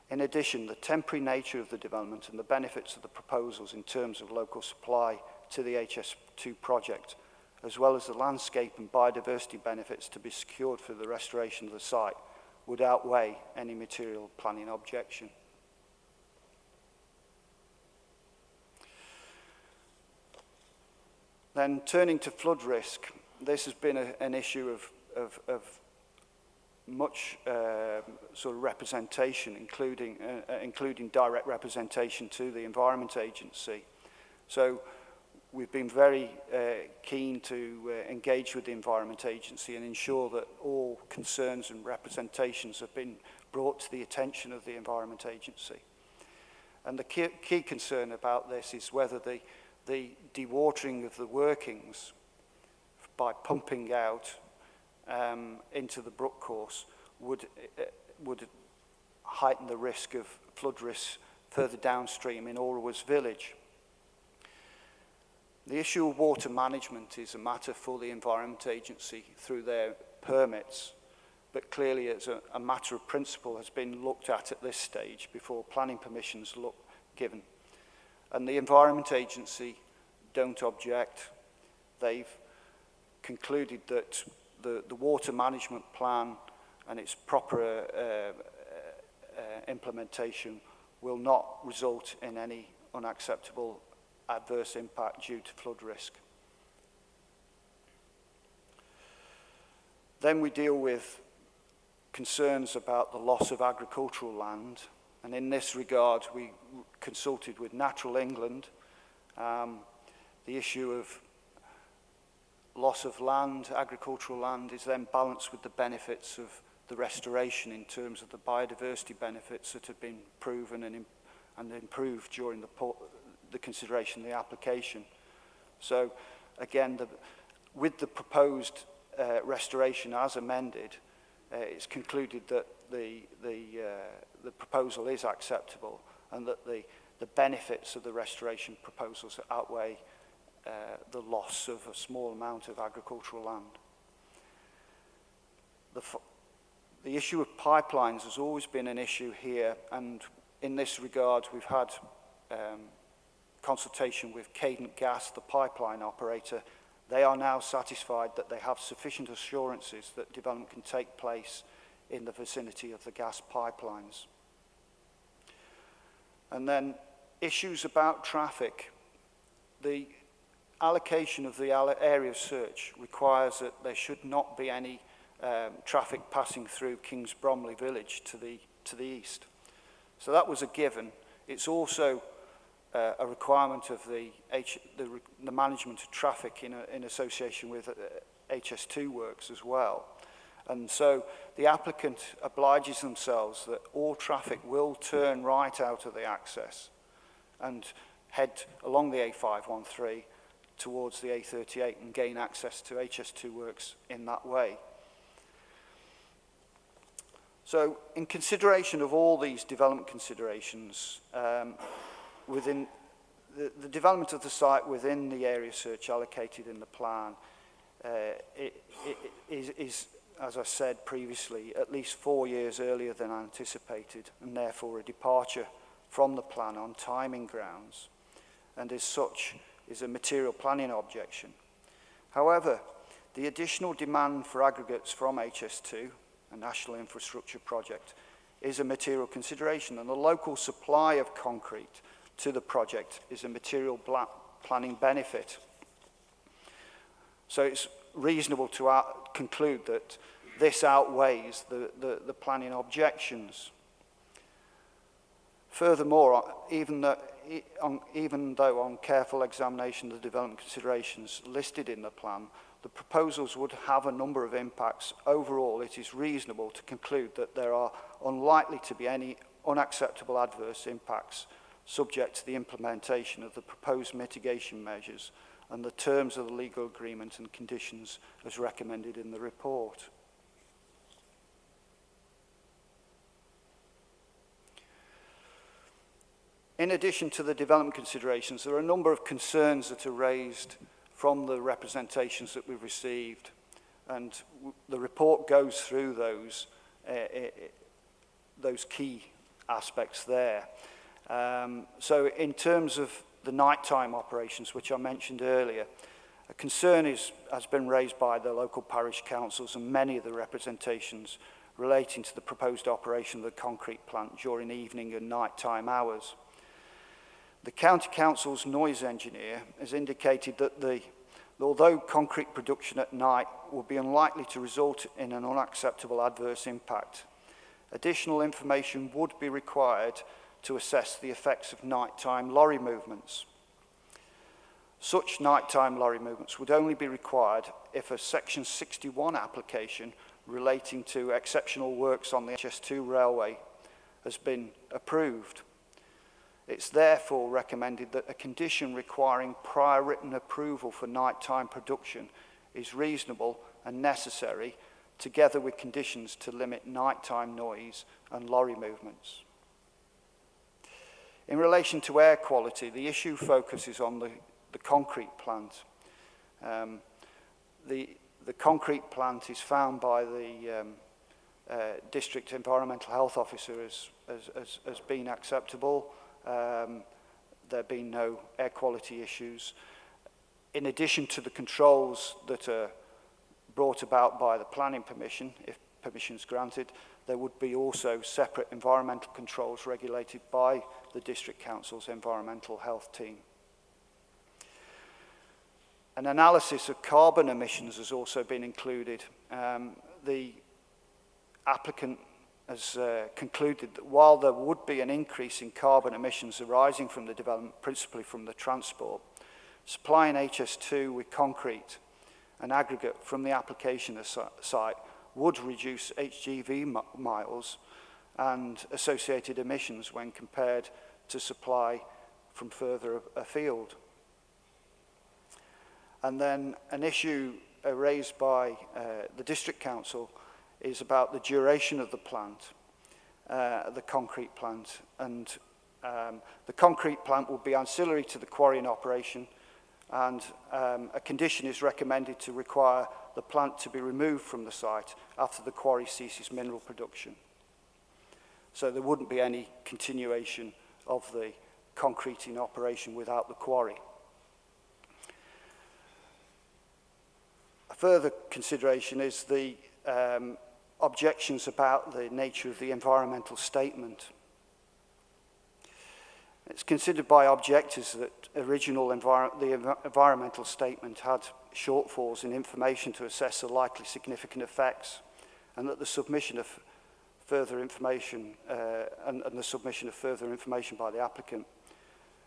In addition, the temporary nature of the development and the benefits of the proposals in terms of local supply to the HS2 project, as well as the landscape and biodiversity benefits to be secured for the restoration of the site, would outweigh any material planning objection. Then turning to flood risk, this has been an issue of much sort of representation, including direct representation to the Environment Agency. So we've been very keen to engage with the Environment Agency and ensure that all concerns and representations have been brought to the attention of the Environment Agency. And the key concern about this is whether the dewatering of the workings by pumping out into the brook course would heighten the risk of flood risks further downstream in Orwas Village. The issue of water management is a matter for the Environment Agency through their permits, but clearly as a matter of principle has been looked at this stage before planning permissions given. And the Environment Agency don't object. They've concluded that the water management plan and its proper implementation will not result in any unacceptable adverse impact due to flood risk. Then we deal with concerns about the loss of agricultural land, and in this regard we consulted with Natural England. The issue of loss of land, agricultural land, is then balanced with the benefits of the restoration in terms of the biodiversity benefits that have been proven and improved during the consideration of the application. So again, with the proposed restoration as amended, it's concluded that the proposal is acceptable and that the benefits of the restoration proposals outweigh the loss of a small amount of agricultural land. The issue of pipelines has always been an issue here, and in this regard we've had consultation with Cadent Gas, the pipeline operator. They are now satisfied that they have sufficient assurances that development can take place in the vicinity of the gas pipelines. And then issues about traffic. The allocation of the area of search requires that there should not be any traffic passing through Kings Bromley Village to the east. So that was a given. It's also a requirement of the management of traffic in association with HS2 works as well. And so the applicant obliges themselves that all traffic will turn right out of the access and head along the A513 towards the A38 and gain access to HS2 works in that way. So in consideration of all these development considerations, within the development of the site within the area search allocated in the plan is, as I said previously, at least 4 years earlier than anticipated, and therefore a departure from the plan on timing grounds, and as such is a material planning objection. However, the additional demand for aggregates from HS2, a national infrastructure project, is a material consideration, and the local supply of concrete to the project is a material planning benefit. So it's reasonable to conclude that this outweighs the planning objections. Furthermore, even though on careful examination of the development considerations listed in the plan, the proposals would have a number of impacts, overall it is reasonable to conclude that there are unlikely to be any unacceptable adverse impacts subject to the implementation of the proposed mitigation measures and the terms of the legal agreement and conditions as recommended in the report. In addition to the development considerations, there are a number of concerns that are raised from the representations that we've received, and the report goes through those key aspects there. So in terms of the nighttime operations, which I mentioned earlier, a concern has been raised by the local parish councils and many of the representations relating to the proposed operation of the concrete plant during evening and nighttime hours. The County Council's noise engineer has indicated that although concrete production at night would be unlikely to result in an unacceptable adverse impact, additional information would be required to assess the effects of nighttime lorry movements. Such nighttime lorry movements would only be required if a Section 61 application relating to exceptional works on the HS2 railway has been approved. It's therefore recommended that a condition requiring prior written approval for nighttime production is reasonable and necessary, together with conditions to limit nighttime noise and lorry movements. In relation to air quality, the issue focuses on the concrete plant. The concrete plant is found by the District Environmental Health Officer as being acceptable. There have been no air quality issues. In addition to the controls that are brought about by the planning permission, if permission is granted, there would be also separate environmental controls regulated by the District Council's environmental health team. An analysis of carbon emissions has also been included. The applicant has concluded that while there would be an increase in carbon emissions arising from the development, principally from the transport, supplying HS2 with concrete and aggregate from the application site would reduce HGV miles and associated emissions when compared to supply from further afield. And then an issue raised by the District Council is about the duration of the plant, the concrete plant. And the concrete plant will be ancillary to the quarrying operation, and a condition is recommended to require the plant to be removed from the site after the quarry ceases mineral production. So there wouldn't be any continuation of the concreting operation without the quarry. A further consideration is the objections about the nature of the environmental statement. It's considered by objectors that the environmental statement had shortfalls in information to assess the likely significant effects, and that the submission of further information and the submission of further information by the applicant.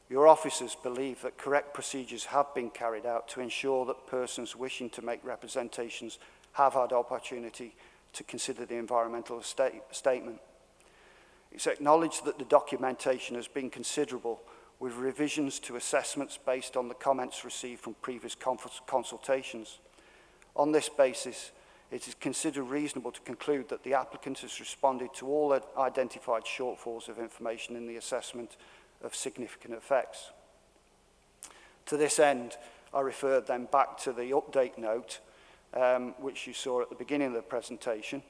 Your officers believe that correct procedures have been carried out to ensure that persons wishing to make representations have had opportunity to consider the environmental statement. It's acknowledged that the documentation has been considerable, with revisions to assessments based on the comments received from previous consultations. On this basis, it is considered reasonable to conclude that the applicant has responded to all identified shortfalls of information in the assessment of significant effects. To this end, I referred then back to the update note, which you saw at the beginning of the presentation,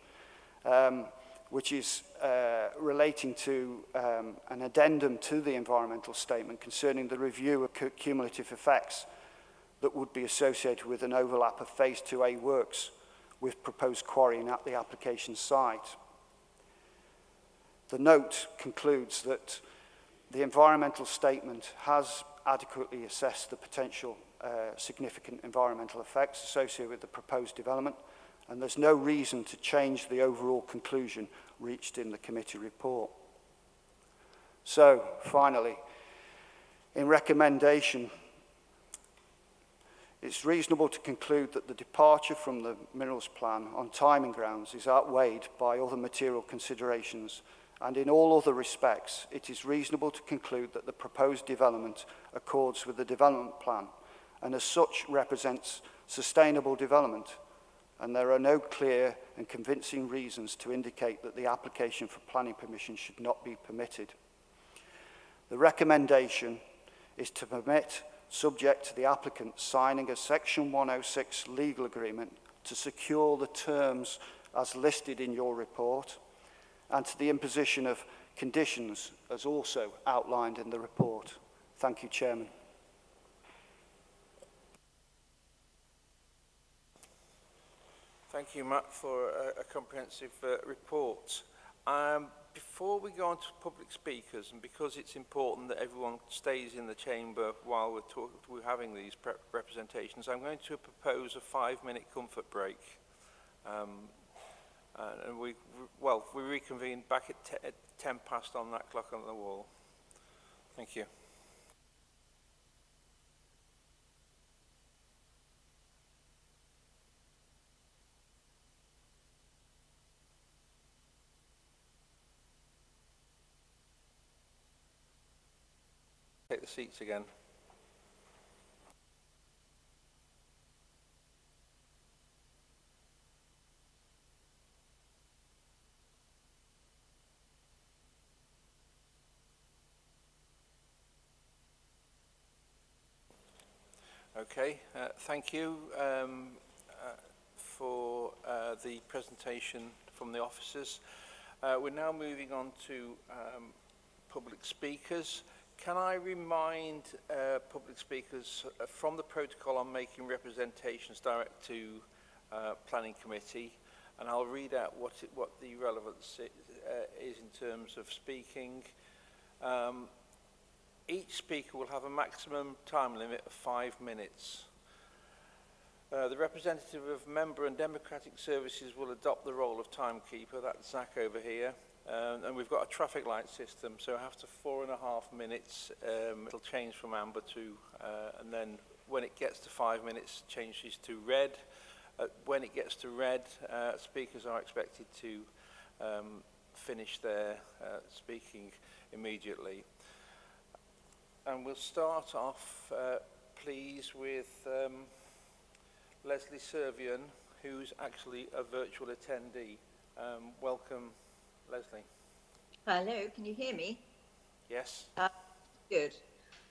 which is relating to an addendum to the environmental statement concerning the review of cumulative effects that would be associated with an overlap of Phase 2A works with proposed quarrying at the application site. The note concludes that the environmental statement has adequately assessed the potential significant environmental effects associated with the proposed development, and there's no reason to change the overall conclusion reached in the committee report. So, finally, in recommendation, it's reasonable to conclude that the departure from the minerals plan on timing grounds is outweighed by other material considerations, and in all other respects, it is reasonable to conclude that the proposed development accords with the development plan, and as such represents sustainable development, and there are no clear and convincing reasons to indicate that the application for planning permission should not be permitted. The recommendation is to permit, subject to the applicant signing a Section 106 legal agreement to secure the terms as listed in your report, and to the imposition of conditions as also outlined in the report. Thank you, Chairman. Thank you, Matt, for a comprehensive report. Before we go on to public speakers, and because it's important that everyone stays in the chamber while we're having these representations, I'm going to propose a 5-minute comfort break. And we reconvene back at 10 past on that clock on the wall. Thank you. Take the seats again. Okay, thank you for the presentation from the officers. We're now moving on to public speakers. Can I remind public speakers from the protocol on making representations direct to Planning Committee, and I'll read out what the relevance is in terms of speaking. Each speaker will have a maximum time limit of 5 minutes. The representative of Member and Democratic Services will adopt the role of timekeeper. That's Zach over here. And we've got a traffic light system, so after 4.5 minutes, it'll change from amber to, and then when it gets to 5 minutes, changes to red. When it gets to red, speakers are expected to finish their speaking immediately. And we'll start off, please, with Leslie Servian, who's actually a virtual attendee. Welcome, Leslie. Hello, can you hear me? Yes. Good.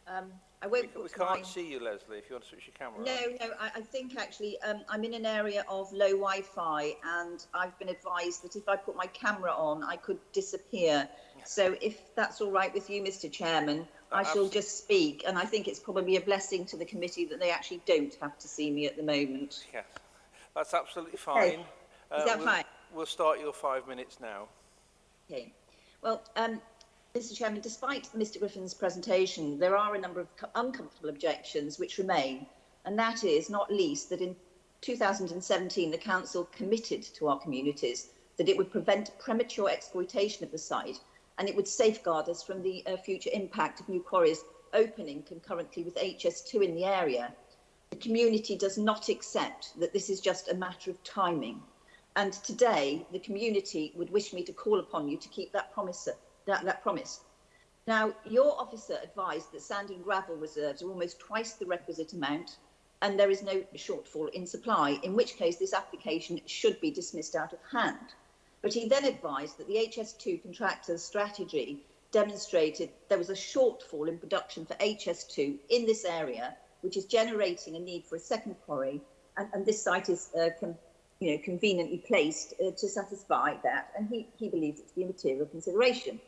I won't We put can't see you, Leslie, if you want to switch your camera on. No, I think actually I'm in an area of low Wi-Fi, and I've been advised that if I put my camera on, I could disappear. So if that's all right with you, Mr. Chairman, I shall just speak, and I think it's probably a blessing to the committee that they actually don't have to see me at the moment. Yeah, that's absolutely fine. Is that fine? We'll start your 5 minutes now. Okay. Well, Mr. Chairman, despite Mr. Griffin's presentation, there are a number of uncomfortable objections which remain, and that is not least that in 2017 the Council committed to our communities that it would prevent premature exploitation of the site, and it would safeguard us from the future impact of new quarries opening concurrently with HS2 in the area. The community does not accept that this is just a matter of timing. And today, the community would wish me to call upon you to keep that promise. Now, your officer advised that sand and gravel reserves are almost twice the requisite amount, and there is no shortfall in supply, in which case this application should be dismissed out of hand. But he then advised that the HS2 contractor's strategy demonstrated there was a shortfall in production for HS2 in this area, which is generating a need for a second quarry, and this site is conveniently placed to satisfy that, and he believes it to be a material consideration.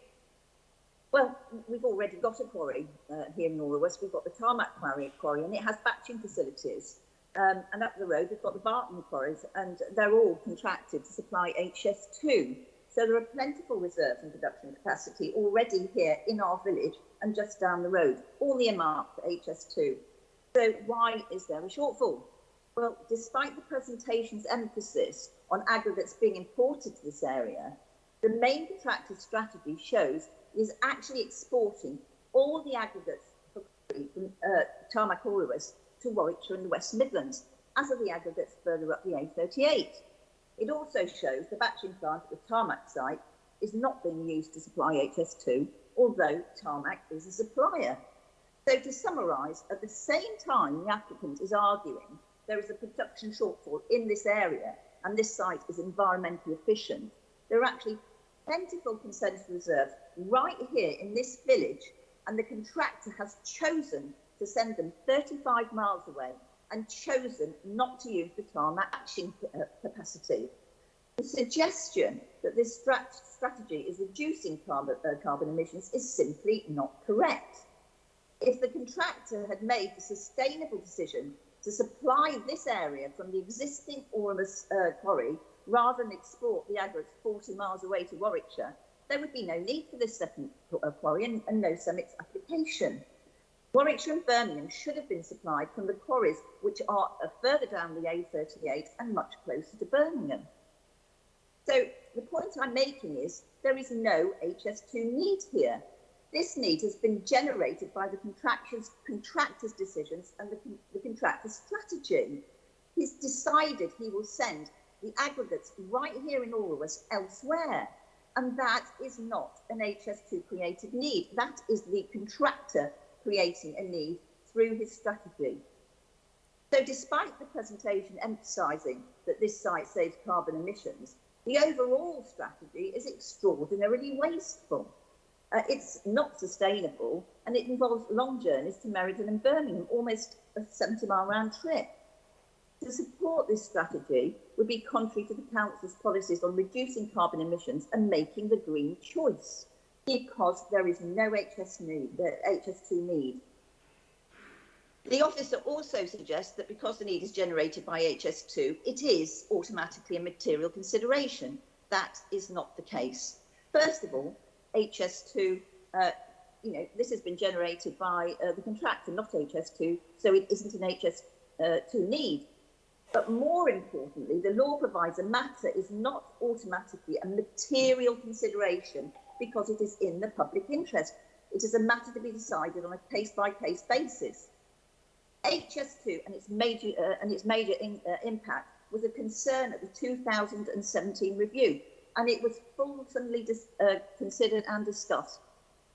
Well, we've already got a quarry here in Norwest. We've got the Tarmac quarry, and it has batching facilities. And up the road, we've got the Barton quarries, and they're all contracted to supply HS2. So there are plentiful reserves and production capacity already here in our village and just down the road, all earmarked for HS2. So why is there a shortfall? Well, despite the presentation's emphasis on aggregates being imported to this area, The main contractor's strategy shows he is actually exporting all the aggregates from Tarmac Orwis to Warwickshire and the West Midlands, as are the aggregates further up the A38. It also shows the batching plant at the Tarmac site is not being used to supply HS2, although Tarmac is a supplier. So to summarise, at the same time the applicant is arguing there is a production shortfall in this area and this site is environmentally efficient, there are actually plentiful consent reserves right here in this village, and the contractor has chosen to send them 35 miles away and chosen not to use the tarmac batching capacity. The suggestion that this strategy is reducing carbon emissions is simply not correct. If the contractor had made the sustainable decision to supply this area from the existing Ormus quarry rather than export the aggregates 40 miles away to Warwickshire, there would be no need for this second quarry and no CEMEX application. Warwickshire and Birmingham should have been supplied from the quarries which are further down the A38 and much closer to Birmingham. So the point I'm making is there is no HS2 need here. This need has been generated by the contractor's decisions and the contractor's strategy. He's decided he will send the aggregates right here in Orwis elsewhere. And that is not an HS2 created need. That is the contractor creating a need through his strategy. So despite the presentation emphasising that this site saves carbon emissions, the overall strategy is extraordinarily wasteful. It's not sustainable, and it involves long journeys to Meriden and Birmingham, almost a 70-mile round trip. To support this strategy would be contrary to the Council's policies on reducing carbon emissions and making the green choice, because there is no HS2 need. The officer also suggests that because the need is generated by HS2, it is automatically a material consideration. That is not the case. First of all, HS2, this has been generated by the contractor, not HS2, so it isn't an HS2 need. But more importantly, the law provides a matter is not automatically a material consideration because it is in the public interest. It is a matter to be decided on a case-by-case basis. HS2 and its major impact was a concern at the 2017 review, and it was fulsomely considered and discussed.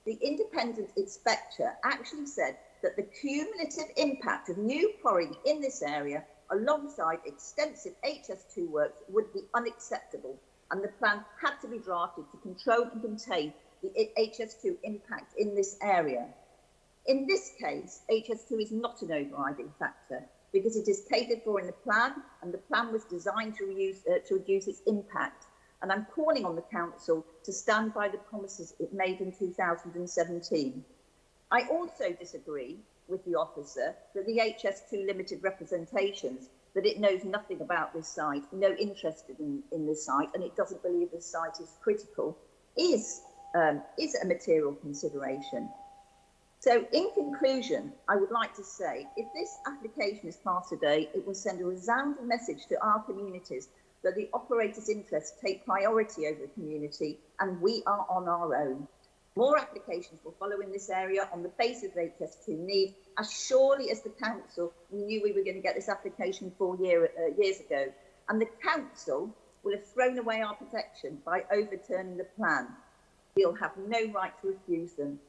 The independent inspector actually said that the cumulative impact of new quarrying in this area alongside extensive HS2 works would be unacceptable, and the plan had to be drafted to control and contain the HS2 impact in this area. In this case, HS2 is not an overriding factor because it is catered for in the plan, and the plan was designed to reduce its impact. And I'm calling on the Council to stand by the promises it made in 2017. I also disagree with the officer that the HS2 limited representations that it knows nothing about this site, no interest in this site, and it doesn't believe this site is critical, is a material consideration. So in conclusion, I would like to say, if this application is passed today, it will send a resounding message to our communities that the operator's interests take priority over the community, and we are on our own. More applications will follow in this area on the basis of HS2 need, as surely as the Council, we knew we were going to get this application 4 years ago. And the Council will have thrown away our protection by overturning the plan. We'll have no right to refuse them.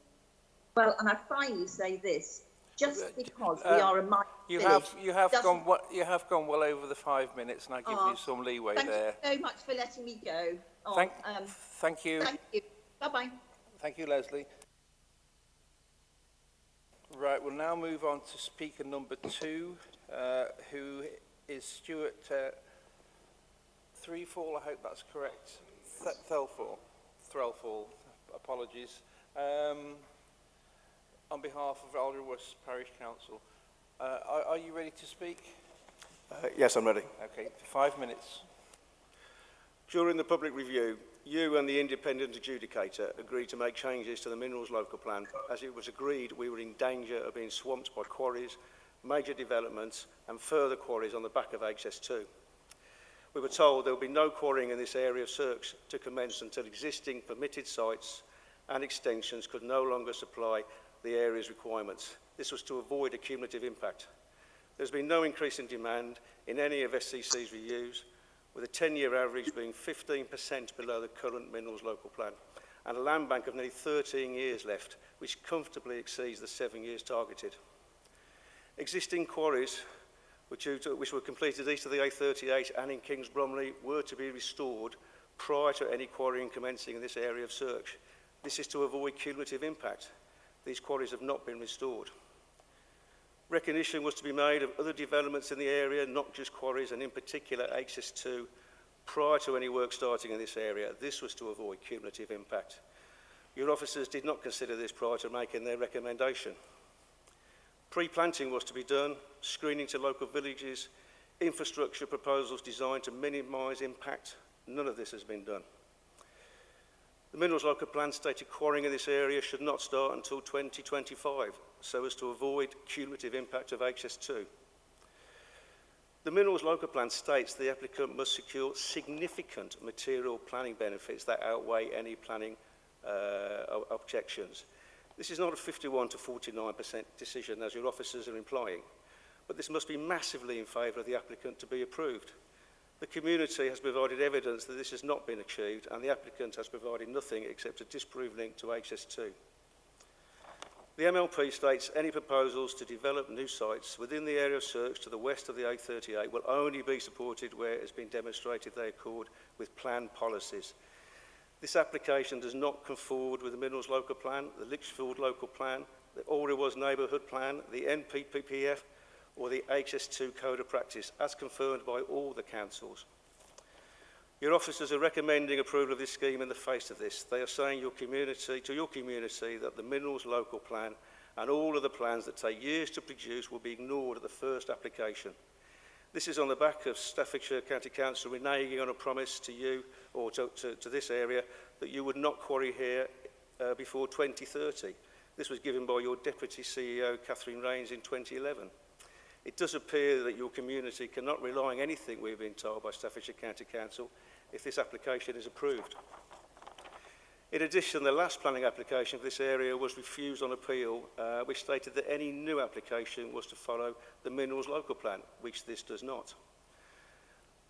Well, and I finally say this, just because we are a mining village... You have gone well over the 5 minutes, and I give you some leeway there. Thank you so much for letting me go. Thank you. Thank you. Bye-bye. Thank you, Leslie. Right, we'll now move on to speaker number 2, who is Stuart Threlfall, I hope that's correct. Threlfall, apologies. On behalf of Alderworth Parish Council. Are you ready to speak? Yes, I'm ready. Okay, 5 minutes. During the public review, you and the independent adjudicator agreed to make changes to the Minerals Local Plan, as it was agreed we were in danger of being swamped by quarries, major developments and further quarries on the back of HS2. We were told there would be no quarrying in this area of search to commence until existing permitted sites and extensions could no longer supply the area's requirements. This was to avoid a cumulative impact. There's been no increase in demand in any of SCC's reviews, with a 10-year average being 15% below the current Minerals Local Plan, and a land bank of nearly 13 years left, which comfortably exceeds the 7 years targeted. Existing quarries, which were completed east of the A38 and in Kings Bromley, were to be restored prior to any quarrying commencing in this area of search. This is to avoid cumulative impact. These quarries have not been restored. Recognition was to be made of other developments in the area, not just quarries, and in particular HS2, prior to any work starting in this area. This was to avoid cumulative impact. Your officers did not consider this prior to making their recommendation. Pre-planting was to be done, screening to local villages, infrastructure proposals designed to minimise impact. None of this has been done. The Minerals Local Plan stated quarrying in this area should not start until 2025, so as to avoid cumulative impact of HS2. The Minerals Local Plan states the applicant must secure significant material planning benefits that outweigh any planning objections. This is not a 51 to 49% decision, as your officers are implying, but this must be massively in favour of the applicant to be approved. The community has provided evidence that this has not been achieved, and the applicant has provided nothing except a disproved link to HS2. The MLP states any proposals to develop new sites within the area of search to the west of the A38 will only be supported where it has been demonstrated they accord with plan policies. This application does not conform with the Minerals Local Plan, the Lichfield Local Plan, the Alderwas Neighbourhood Plan, the NPPF, or the HS2 Code of Practice, as confirmed by all the councils. Your officers are recommending approval of this scheme in the face of this. They are saying to your community that the Minerals Local Plan and all of the plans that take years to produce will be ignored at the first application. This is on the back of Staffordshire County Council reneging on a promise to you, or to this area, that you would not quarry here before 2030. This was given by your Deputy CEO, Catherine Rains, in 2011. It does appear that your community cannot rely on anything we've been told by Staffordshire County Council if this application is approved. In addition, the last planning application for this area was refused on appeal, which stated that any new application was to follow the Minerals Local Plan, which this does not.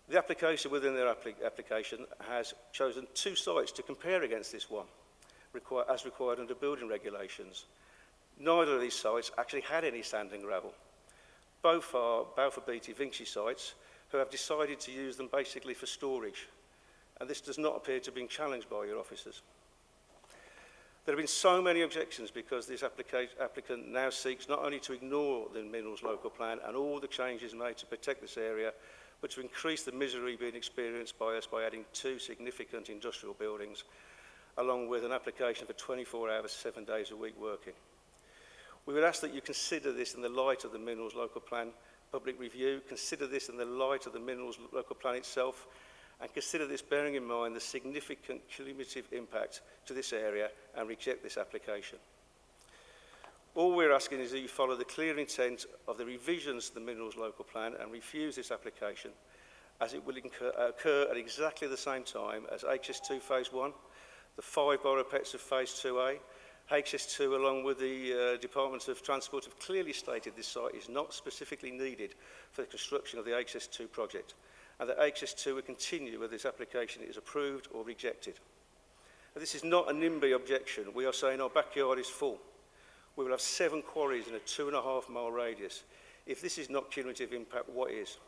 The application within their application has chosen 2 sites to compare against this one, as required under building regulations. Neither of these sites actually had any sand and gravel. Both are Balfour Beatty Vinci sites who have decided to use them basically for storage, and this does not appear to have been challenged by your officers. There have been so many objections because this applicant now seeks not only to ignore the Minerals Local Plan and all the changes made to protect this area, but to increase the misery being experienced by us by adding 2 significant industrial buildings, along with an application for 24 hours, 7 days a week working. We would ask that you consider this in the light of the Minerals Local Plan public review, consider this in the light of the Minerals Local Plan itself, and consider this bearing in mind the significant cumulative impact to this area and reject this application. All we're asking is that you follow the clear intent of the revisions to the Minerals Local Plan and refuse this application, as it will occur at exactly the same time as HS2 Phase 1, the 5 borough pets of Phase 2A, HS2, along with the Department of Transport, have clearly stated this site is not specifically needed for the construction of the HS2 project, and that HS2 will continue whether this application is approved or rejected. But this is not a NIMBY objection. We are saying our backyard is full. We will have 7 quarries in a 2.5-mile radius. If this is not cumulative impact, what is?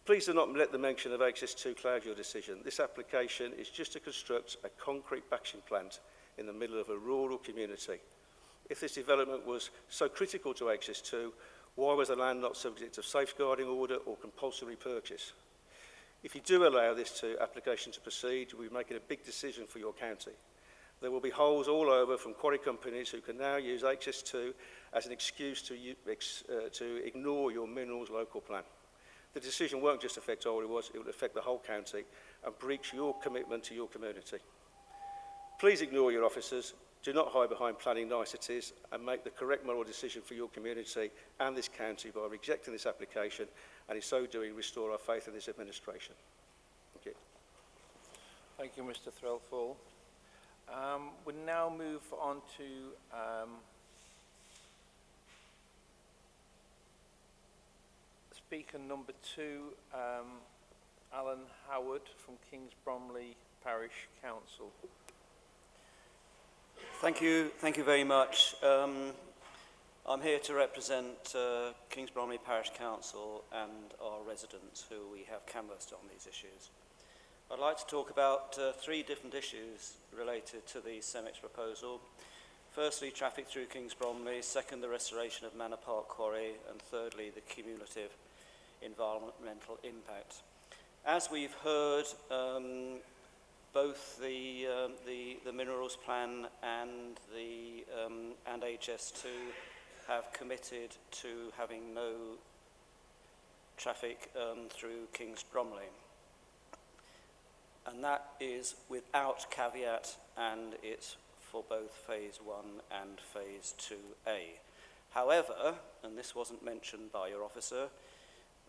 Please do not let the mention of HS2 cloud your decision. This application is just to construct a concrete batching plant in the middle of a rural community. If this development was so critical to HS2, why was the land not subject to safeguarding order or compulsory purchase? If you do allow this application to proceed, you'll be making a big decision for your county. There will be holes all over from quarry companies who can now use HS2 as an excuse to ignore your Minerals Local Plan. The decision won't just affect Alderwas, it will affect the whole county and breach your commitment to your community. Please ignore your officers, Do not hide behind planning niceties and make the correct moral decision for your community and this county by rejecting this application, and in so doing restore our faith in this administration. Thank you. Thank you, Mr. Threlfall. We'll now move on to speaker number 2, Alan Howard from Kings Bromley Parish Council. Thank you very much. I'm here to represent Kings Bromley Parish Council and our residents who we have canvassed on these issues. I'd like to talk about 3 different issues related to the CEMEX proposal. Firstly, traffic through Kings Bromley. Second, the restoration of Manor Park Quarry. And thirdly, the cumulative environmental impact. As we've heard, both the minerals plan and HS2 have committed to having no traffic through Kings Bromley. And that is without caveat, and it's for both Phase 1 and Phase 2A. However, and this wasn't mentioned by your officer,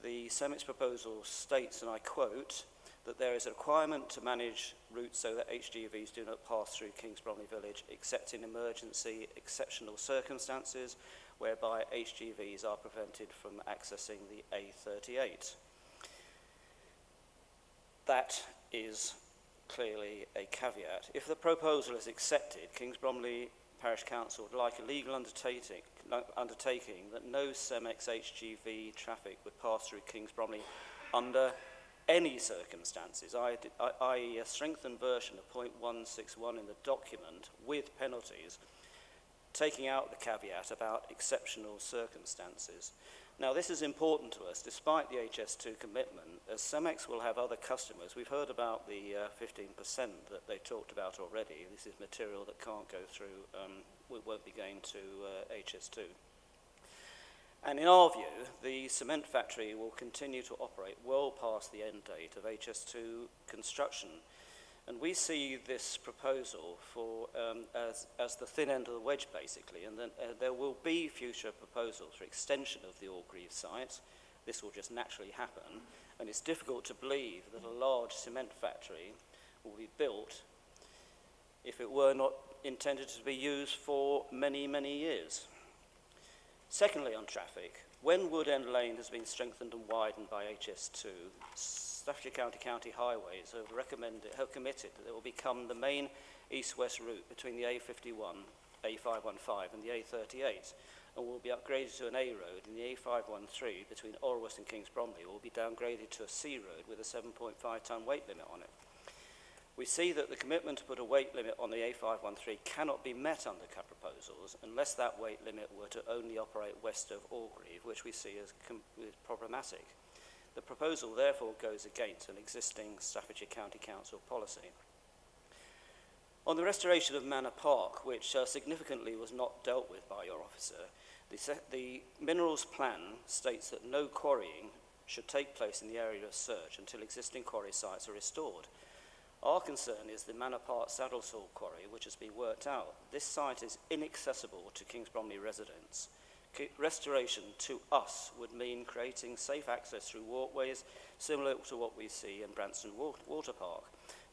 the CEMEX proposal states, and I quote, that there is a requirement to manage routes so that HGVs do not pass through Kings Bromley Village except in emergency exceptional circumstances whereby HGVs are prevented from accessing the A38. That is clearly a caveat. If the proposal is accepted, Kings Bromley Parish Council would like a legal undertaking that no CEMEX HGV traffic would pass through Kings Bromley under any circumstances, i.e. a strengthened version of point 161 in the document with penalties, taking out the caveat about exceptional circumstances. Now, this is important to us, despite the HS2 commitment, as CEMEX will have other customers. We've heard about the 15% that they talked about already. This is material that can't go through, won't be going to HS2. And in our view, the cement factory will continue to operate well past the end date of HS2 construction. And we see this proposal for, as the thin end of the wedge, basically, and then there will be future proposals for extension of the Orgreave site. This will just naturally happen, and it's difficult to believe that a large cement factory will be built if it were not intended to be used for many, many years. Secondly, on traffic, when Wood End Lane has been strengthened and widened by HS2, Staffordshire County Highways have committed that it will become the main east-west route between the A51, A515 and the A38, and will be upgraded to an A road, and the A513 between Orwest and Kings Bromley will be downgraded to a C road with a 7.5-tonne weight limit on it. We see that the commitment to put a weight limit on the A513 cannot be met under CAP proposals unless that weight limit were to only operate west of Orgreave, which we see as problematic. The proposal therefore goes against an existing Staffordshire County Council policy. On the restoration of Manor Park, which significantly was not dealt with by your officer, the minerals plan states that no quarrying should take place in the area of search until existing quarry sites are restored. Our concern is the Manor Park Saddle Saw Quarry, which has been worked out. This site is inaccessible to Kings Bromley residents. Restoration to us would mean creating safe access through walkways similar to what we see in Branston Water Park.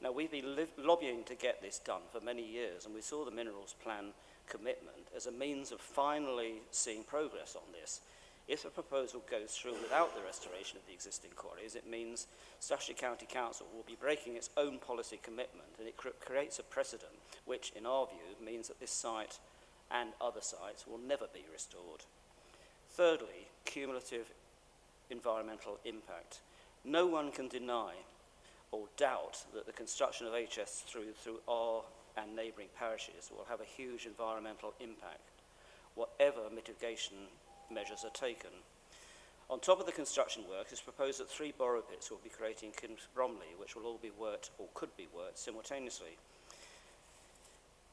Now, we've been lobbying to get this done for many years, and we saw the minerals plan commitment as a means of finally seeing progress on this. If the proposal goes through without the restoration of the existing quarries, it means Staffordshire County Council will be breaking its own policy commitment, and it creates a precedent, which in our view means that this site and other sites will never be restored. Thirdly, cumulative environmental impact. No one can deny or doubt that the construction of HS through our and neighbouring parishes will have a huge environmental impact, whatever mitigation measures are taken. On top of the construction work, it's proposed that 3 borrow pits will be created in Kings Bromley, which will all be worked, or could be worked, simultaneously.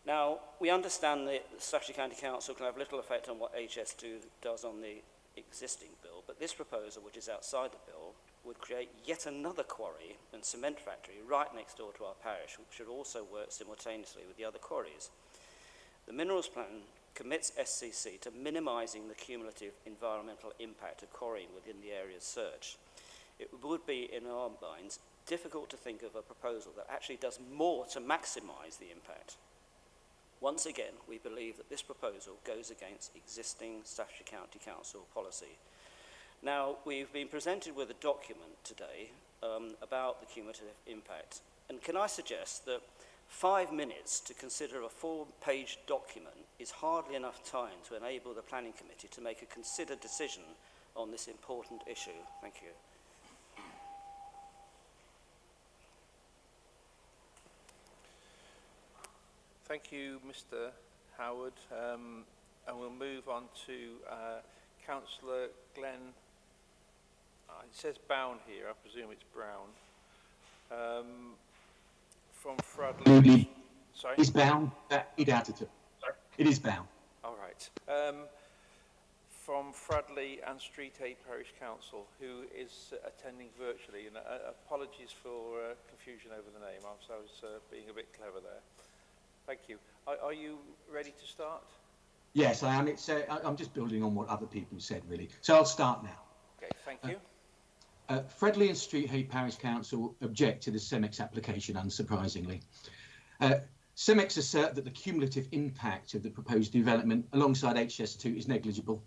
Now, we understand that the Staffordshire County Council can have little effect on what HS2 does on the existing bill, but this proposal, which is outside the bill, would create yet another quarry and cement factory right next door to our parish, which should also work simultaneously with the other quarries. The Minerals Plan commits SCC to minimising the cumulative environmental impact of quarrying within the areas searched. It would be, in our minds, difficult to think of a proposal that actually does more to maximise the impact. Once again, we believe that this proposal goes against existing Staffordshire County Council policy. Now, we've been presented with a document today about the cumulative impact. And can I suggest that 5 minutes to consider a 4-page document is hardly enough time to enable the Planning Committee to make a considered decision on this important issue. Thank you. Thank you, Mr. Howard. And we'll move on to Councillor Glenn. It says Bown here, I presume it's Brown. From Fradley. Absolutely. Sorry? It's Bown. He doubted it. It is Bown. All right. From Fradley and Street Hay Parish Council, who is attending virtually. And apologies for confusion over the name. I was being a bit clever there. Thank you. Are you ready to start? Yes, I am. I'm just building on what other people said, really. So I'll start now. Okay, thank you. Fradley and Street Hay Parish Council object to the CEMEX application, unsurprisingly. CEMEX assert that the cumulative impact of the proposed development alongside HS2 is negligible.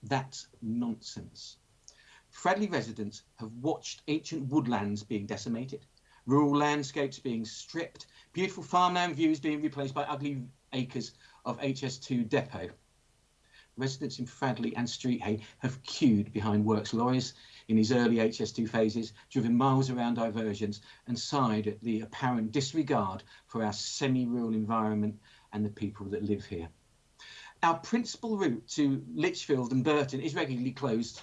That's nonsense. Fradley residents have watched ancient woodlands being decimated, rural landscapes being stripped, beautiful farmland views being replaced by ugly acres of HS2 depot. Residents in Fradley and Street Hay have queued behind works lorries in his early HS2 phases, driven miles around diversions and sighed at the apparent disregard for our semi-rural environment and the people that live here. Our principal route to Lichfield and Burton is regularly closed.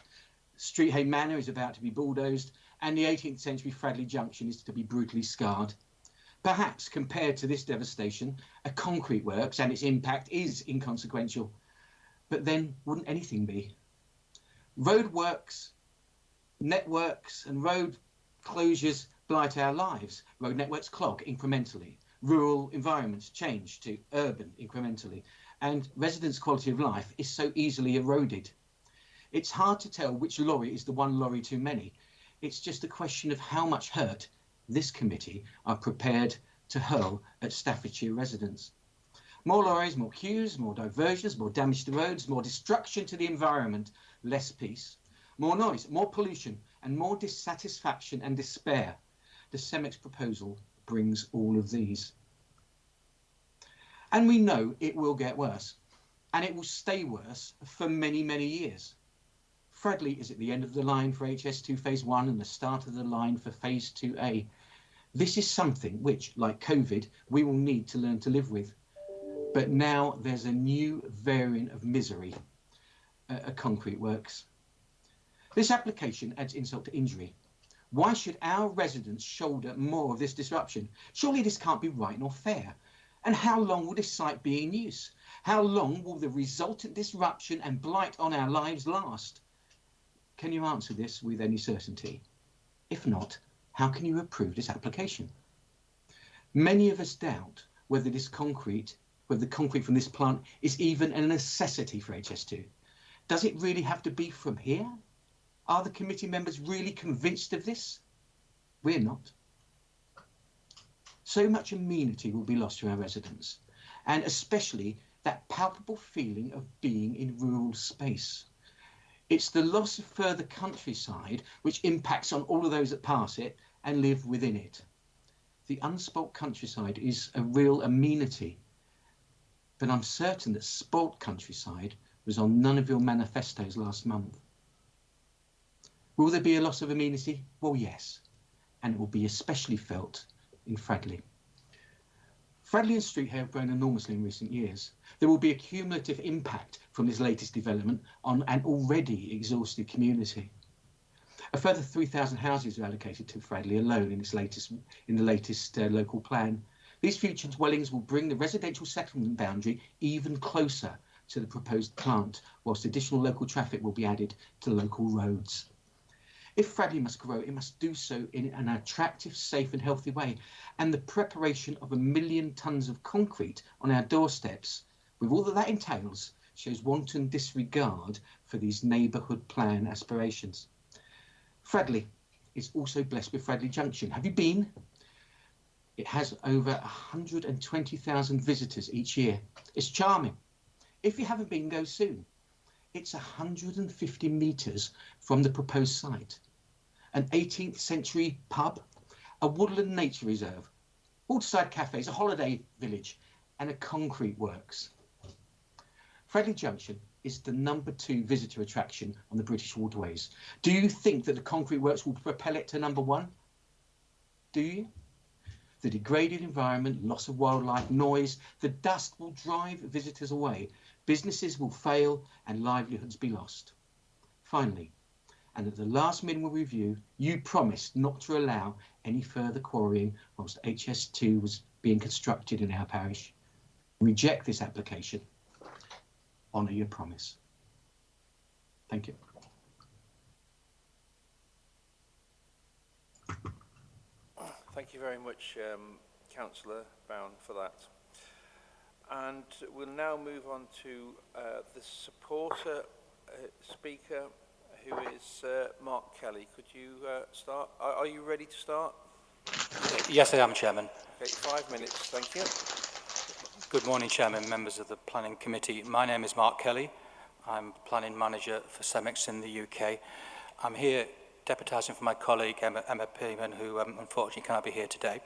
Street Hay Manor is about to be bulldozed and the 18th century Fradley Junction is to be brutally scarred. Perhaps compared to this devastation, a concrete works and its impact is inconsequential. But then wouldn't anything be? Road works, networks and road closures blight our lives. Road networks clog incrementally. Rural environments change to urban incrementally. And residents' quality of life is so easily eroded. It's hard to tell which lorry is the one lorry too many. It's just a question of how much hurt this committee are prepared to hurl at Staffordshire residents. More lorries, more queues, more diversions, more damage to roads, more destruction to the environment, less peace, more noise, more pollution, and more dissatisfaction and despair. The CEMEX proposal brings all of these. And we know it will get worse, and it will stay worse for many, many years. Fradley is at the end of the line for HS2 Phase 1 and the start of the line for Phase 2A. This is something which, like COVID, we will need to learn to live with. But now there's a new variant of misery, concrete works. This application adds insult to injury. Why should our residents shoulder more of this disruption? Surely this can't be right nor fair. And how long will this site be in use? How long will the resultant disruption and blight on our lives last? Can you answer this with any certainty? If not, how can you approve this application? Many of us doubt whether the concrete from this plant is even a necessity for HS2. Does it really have to be from here? Are the committee members really convinced of this? We're not. So much amenity will be lost to our residents, and especially that palpable feeling of being in rural space. It's the loss of further countryside which impacts on all of those that pass it and live within it. The unspoilt countryside is a real amenity, but I'm certain that spoilt countryside was on none of your manifestos last month. Will there be a loss of amenity? Well, yes, and it will be especially felt in Fradley. Fradley and Street Hay have grown enormously in recent years. There will be a cumulative impact from this latest development on an already exhausted community. A further 3,000 houses are allocated to Fradley alone in the latest local plan. These future dwellings will bring the residential settlement boundary even closer to the proposed plant, whilst additional local traffic will be added to local roads. If Fradley must grow, it must do so in an attractive, safe and healthy way. And the preparation of 1 million tonnes of concrete on our doorsteps with all that entails, shows wanton disregard for these neighbourhood plan aspirations. Fradley is also blessed with Fradley Junction. Have you been? It has over 120,000 visitors each year. It's charming. If you haven't been, go soon. It's 150 metres from the proposed site. An 18th century pub, a woodland nature reserve, waterside cafes, a holiday village, and a concrete works. Fradley Junction is the #2 visitor attraction on the British waterways. Do you think that the concrete works will propel it to #1? Do you? The degraded environment, loss of wildlife, noise, the dust will drive visitors away. Businesses will fail and livelihoods be lost. Finally, and at the last minimal review, you promised not to allow any further quarrying whilst HS2 was being constructed in our parish. Reject this application. Honour your promise. Thank you. Thank you very much, Councillor Bown, for that. And we'll now move on to the supporter speaker, who is Mark Kelly. Could you start? Are you ready to start? Yes, I am, Chairman. Okay, 5 minutes, thank you. Good morning, Chairman, members of the Planning Committee. My name is Mark Kelly. I'm Planning Manager for CEMEX in the UK. I'm here deputising for my colleague Emma Peeman, who unfortunately cannot be here today.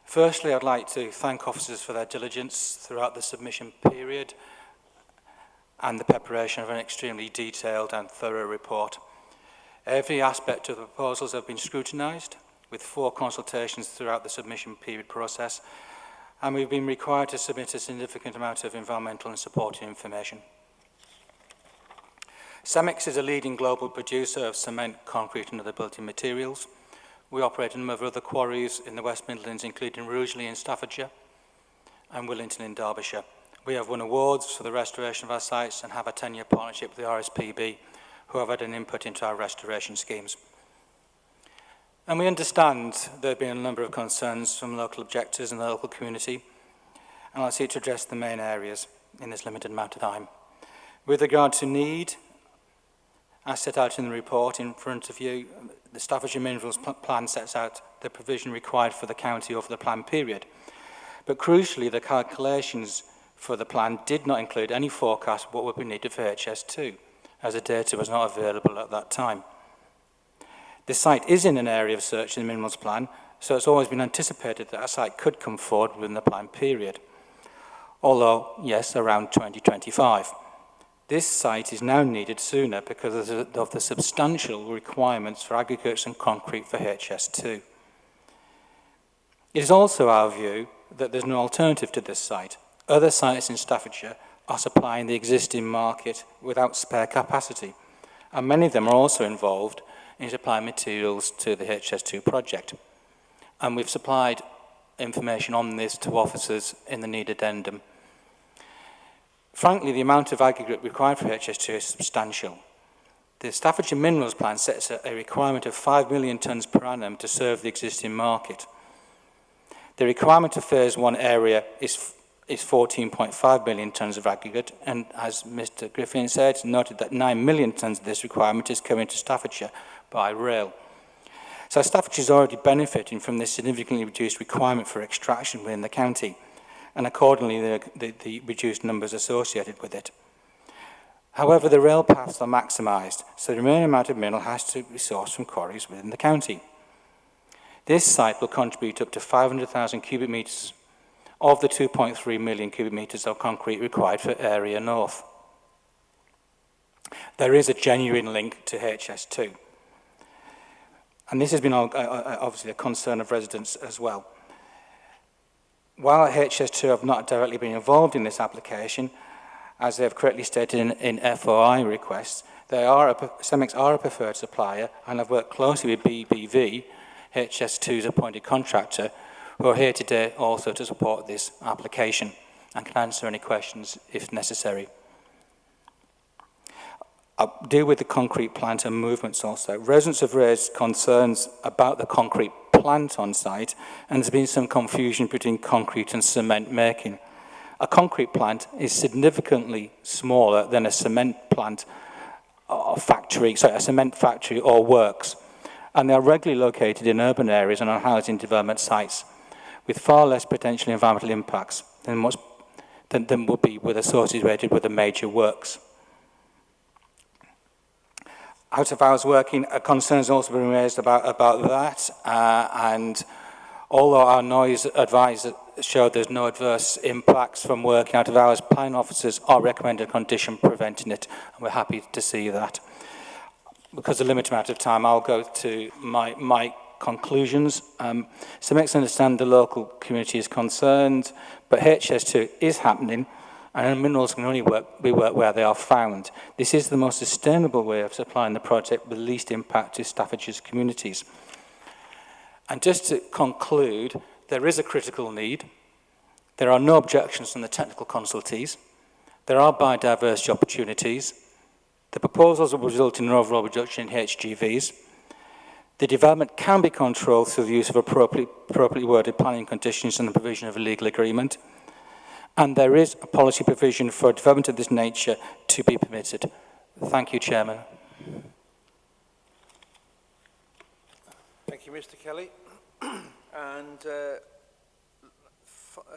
Firstly, I'd like to thank officers for their diligence throughout the submission period and the preparation of an extremely detailed and thorough report. Every aspect of the proposals have been scrutinised, with 4 consultations throughout the submission period process, and we've been required to submit a significant amount of environmental and supporting information. CEMEX is a leading global producer of cement, concrete and other building materials. We operate a number of other quarries in the West Midlands, including Rugeley in Staffordshire and Willington in Derbyshire. We have won awards for the restoration of our sites and have a 10-year partnership with the RSPB, who have had an input into our restoration schemes. And we understand there have been a number of concerns from local objectors and the local community, and I'll seek to address the main areas in this limited amount of time. With regard to need, as set out in the report in front of you, the Staffordshire Minerals Plan sets out the provision required for the county over the plan period. But crucially, the calculations for the plan did not include any forecast of what would be needed for HS2, as the data was not available at that time. The site is in an area of search in the Minerals Plan, so it's always been anticipated that a site could come forward within the plan period. Although, yes, around 2025. This site is now needed sooner because of the substantial requirements for aggregates and concrete for HS2. It is also our view that there's no alternative to this site. Other sites in Staffordshire are supplying the existing market without spare capacity, and many of them are also involved in supplying materials to the HS2 project. And we've supplied information on this to officers in the need addendum. Frankly, the amount of aggregate required for HS2 is substantial. The Staffordshire Minerals Plan sets a requirement of 5 million tonnes per annum to serve the existing market. The requirement of Phase 1 area is 14.5 million tonnes of aggregate, and as Mr Griffin said, noted that 9 million tonnes of this requirement is coming to Staffordshire by rail. So Staffordshire is already benefiting from this significantly reduced requirement for extraction within the county, and accordingly the reduced numbers associated with it. However, the rail paths are maximised, so the remaining amount of mineral has to be sourced from quarries within the county. This site will contribute up to 500,000 cubic metres of the 2.3 million cubic metres of concrete required for Area North. There is a genuine link to HS2, and this has been obviously a concern of residents as well. While HS2 have not directly been involved in this application, as they have correctly stated in FOI requests, CEMEX are a preferred supplier and have worked closely with BBV, HS2's appointed contractor, who are here today also to support this application and can answer any questions if necessary. I'll deal with the concrete plant and movements also. Residents have raised concerns about the concrete plant on site, and there's been some confusion between concrete and cement making. A concrete plant is significantly smaller than a cement plant or factory, sorry, a cement factory or works, and they are regularly located in urban areas and on housing development sites, with far less potential environmental impacts than would be with a site situated with a major works. Out of hours working, concerns also been raised about that, and although our noise advisor showed there's no adverse impacts from working out of hours, planning officers are recommended a condition preventing it, and we're happy to see that. Because of the limited amount of time, I'll go to my conclusions. CEMEX understand the local community is concerned, but HS2 is happening, and minerals can only be worked where they are found. This is the most sustainable way of supplying the project with least impact to Staffordshire's communities. And just to conclude, there is a critical need. There are no objections from the technical consultees. There are biodiversity opportunities. The proposals will result in an overall reduction in HGVs. The development can be controlled through the use of appropriately worded planning conditions and the provision of a legal agreement. And there is a policy provision for a development of this nature to be permitted. Thank you, Chairman. Thank you, Mr. Kelly. And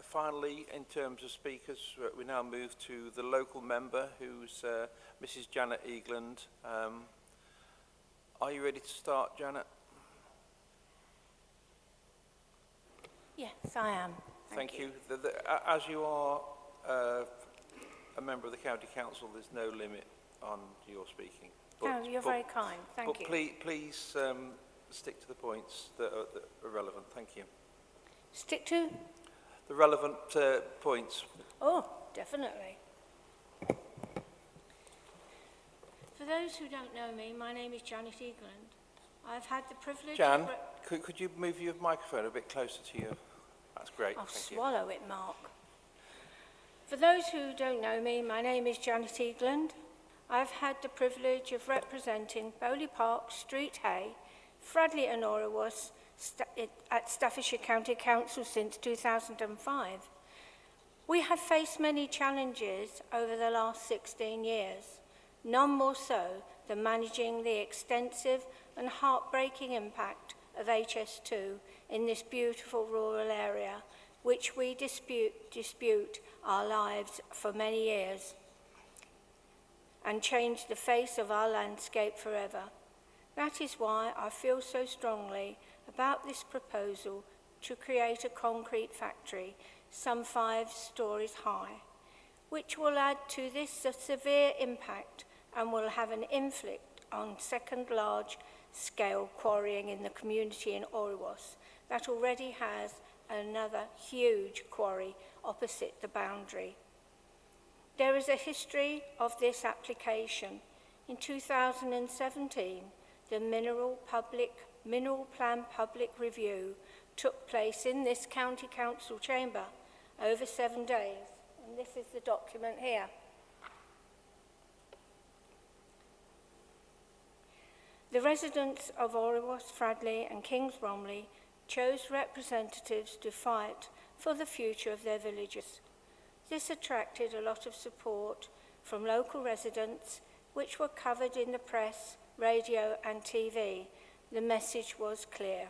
finally, in terms of speakers, we now move to the local member, who's Mrs. Janet Eagland. Are you ready to start, Janet? Yes, I am. Thank you. As you are a member of the County Council, there's no limit on your speaking. You're very kind. Thank you. Please stick to the points that are relevant. Thank you. Stick to? The relevant points. Oh, definitely. For those who don't know me, my name is Janet Eagland. I've had the privilege Jan, of... could you move your microphone a bit closer to you? That's great. I'll Thank swallow it, Mark. For those who don't know me, my name is Janet Eagland. I've had the privilege of representing Bowley Park, Street Hay, Fradley and Orrewas at Staffordshire County Council since 2005. We have faced many challenges over the last 16 years, none more so than managing the extensive and heartbreaking impact of HS2 in this beautiful rural area, which we dispute our lives for many years and change the face of our landscape forever. That is why I feel so strongly about this proposal to create a concrete factory some 5 stories high, which will add to this a severe impact and will have an inflict on second large-scale quarrying in the community in Orrewas that already has another huge quarry opposite the boundary. There is a history of this application. In 2017, the Mineral Plan Public Review took place in this County Council chamber over 7 days, and this is the document here. The residents of Orrewas, Fradley and Kings Bromley chose representatives to fight for the future of their villages. This attracted a lot of support from local residents, which were covered in the press, radio and TV. The message was clear.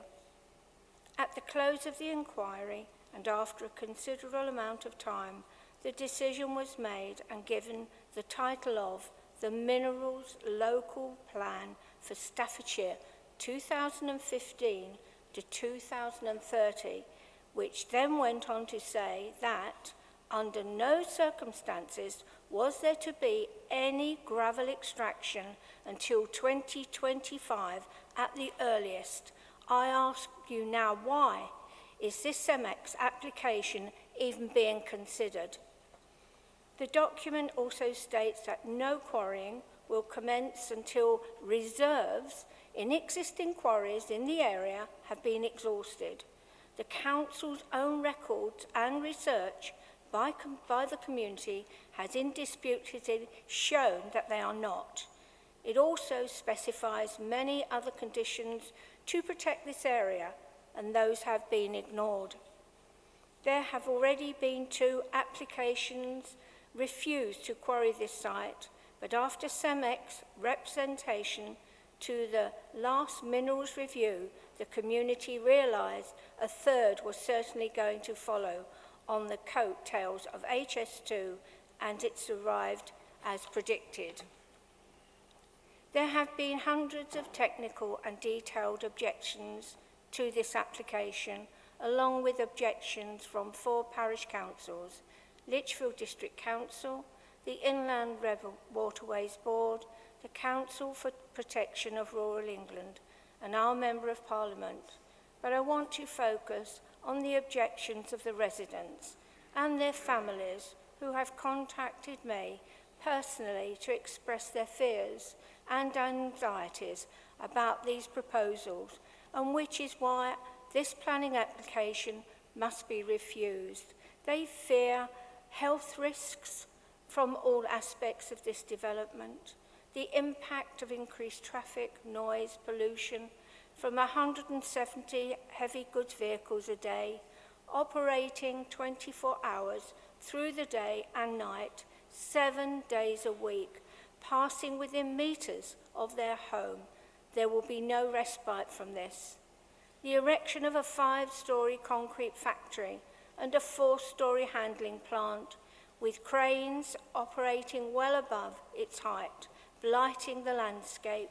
At the close of the inquiry, and after a considerable amount of time, the decision was made and given the title of the Minerals Local Plan for Staffordshire 2015 to 2030, which then went on to say that under no circumstances was there to be any gravel extraction until 2025 at the earliest. I ask you now, why is this CEMEX application even being considered? The document also states that no quarrying will commence until reserves in existing quarries in the area have been exhausted. The Council's own records and research by the community has indisputably shown that they are not. It also specifies many other conditions to protect this area, and those have been ignored. There have already been 2 applications refused to quarry this site, but after CEMEX representation to the last minerals review, the community realised a 3rd was certainly going to follow on the coattails of HS2, and it's arrived as predicted. There have been hundreds of technical and detailed objections to this application, along with objections from 4 parish councils, Lichfield District Council, the Inland Waterways Board, the Council for Protection of Rural England, and our Member of Parliament. But I want to focus on the objections of the residents and their families who have contacted me personally to express their fears and anxieties about these proposals, and which is why this planning application must be refused. They fear health risks from all aspects of this development, the impact of increased traffic, noise, pollution from 170 heavy goods vehicles a day, operating 24 hours through the day and night, 7 days a week, passing within meters of their home. There will be no respite from this. The erection of a 5-storey concrete factory and a 4-storey handling plant with cranes operating well above its height, blighting the landscape,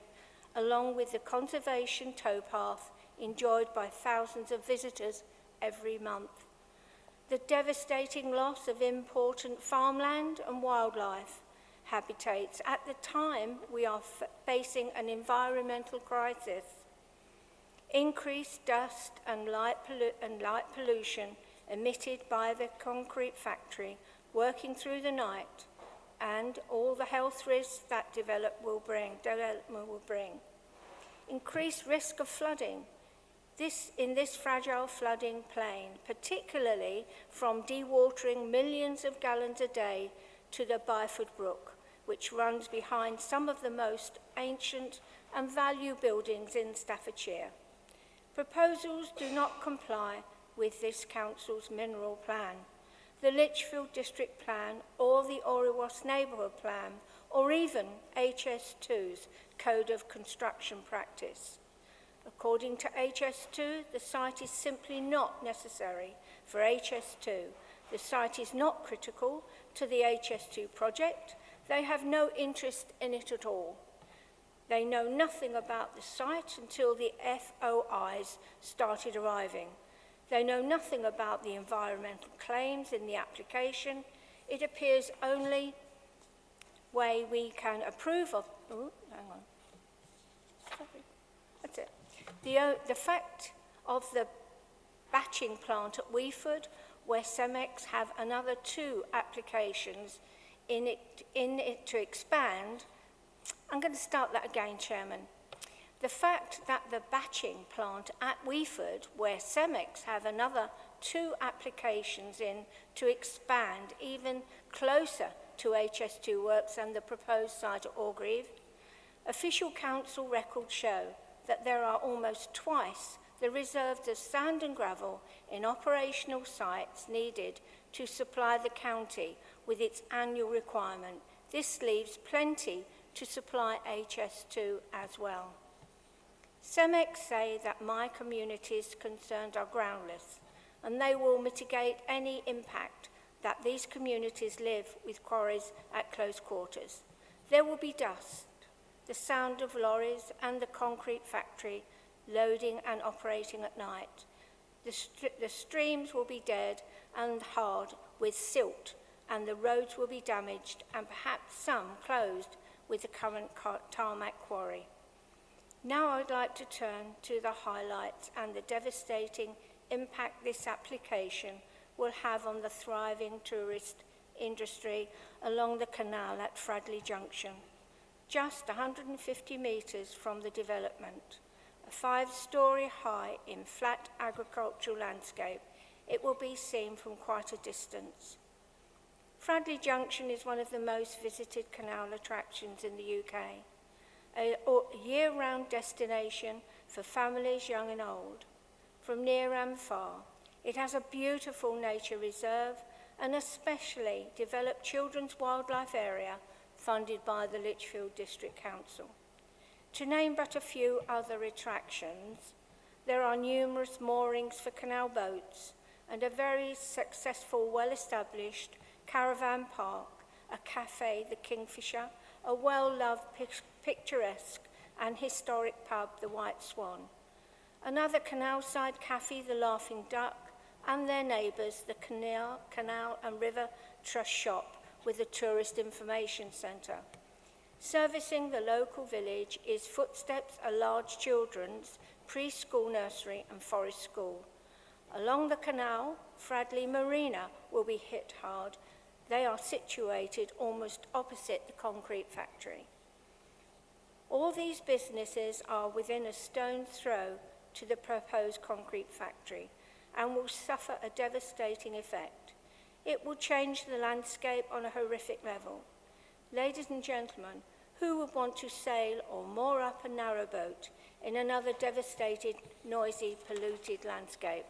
along with the conservation towpath enjoyed by thousands of visitors every month. The devastating loss of important farmland and wildlife habitats at the time we are facing an environmental crisis. Increased dust and light pollution emitted by the concrete factory working through the night, and all the health risks that development will bring. Increased risk of flooding. In this fragile flooding plain, particularly from dewatering millions of gallons a day to the Byford Brook, which runs behind some of the most ancient and valued buildings in Staffordshire. Proposals do not comply with this council's mineral plan, the Lichfield District Plan, or the Oriwas Neighbourhood Plan, or even HS2's Code of Construction Practice. According to HS2, the site is simply not necessary for HS2. The site is not critical to the HS2 project. They have no interest in it at all. They know nothing about the site until the FOIs started arriving. They know nothing about the environmental claims in the application. It appears only way we can approve of... Oh, hang on. Sorry. That's it. The fact of the batching plant at Weeford, where CEMEX have another 2 applications in it to expand. I'm going to start that again, Chairman. The fact that the batching plant at Weeford, where CEMEX have another 2 applications in to expand even closer to HS2 works than the proposed site at Orgreave, official council records show that there are almost twice the reserves of sand and gravel in operational sites needed to supply the county with its annual requirement. This leaves plenty to supply HS2 as well. CEMEX say that my community's concerns are groundless, and they will mitigate any impact that these communities live with quarries at close quarters. There will be dust, the sound of lorries and the concrete factory loading and operating at night. The streams will be dead and hard with silt, and the roads will be damaged and perhaps some closed with the current tarmac quarry. Now I'd like to turn to the highlights and the devastating impact this application will have on the thriving tourist industry along the canal at Fradley Junction. Just 150 metres from the development, a 5-storey high in flat agricultural landscape, it will be seen from quite a distance. Fradley Junction is one of the most visited canal attractions in the UK, a year-round destination for families young and old, from near and far. It has a beautiful nature reserve and a specially developed children's wildlife area funded by the Lichfield District Council. To name but a few other attractions, there are numerous moorings for canal boats and a very successful, well-established caravan park, a cafe, the Kingfisher, a well-loved, picturesque and historic pub, the White Swan, another canal-side cafe, the Laughing Duck, and their neighbours, the Canal and River Trust Shop with a tourist information centre. Servicing the local village is Footsteps, a large children's preschool nursery and forest school. Along the canal, Fradley Marina will be hit hard. They are situated almost opposite the concrete factory. All these businesses are within a stone's throw to the proposed concrete factory and will suffer a devastating effect. It will change the landscape on a horrific level. Ladies and gentlemen, who would want to sail or moor up a narrowboat in another devastated, noisy, polluted landscape?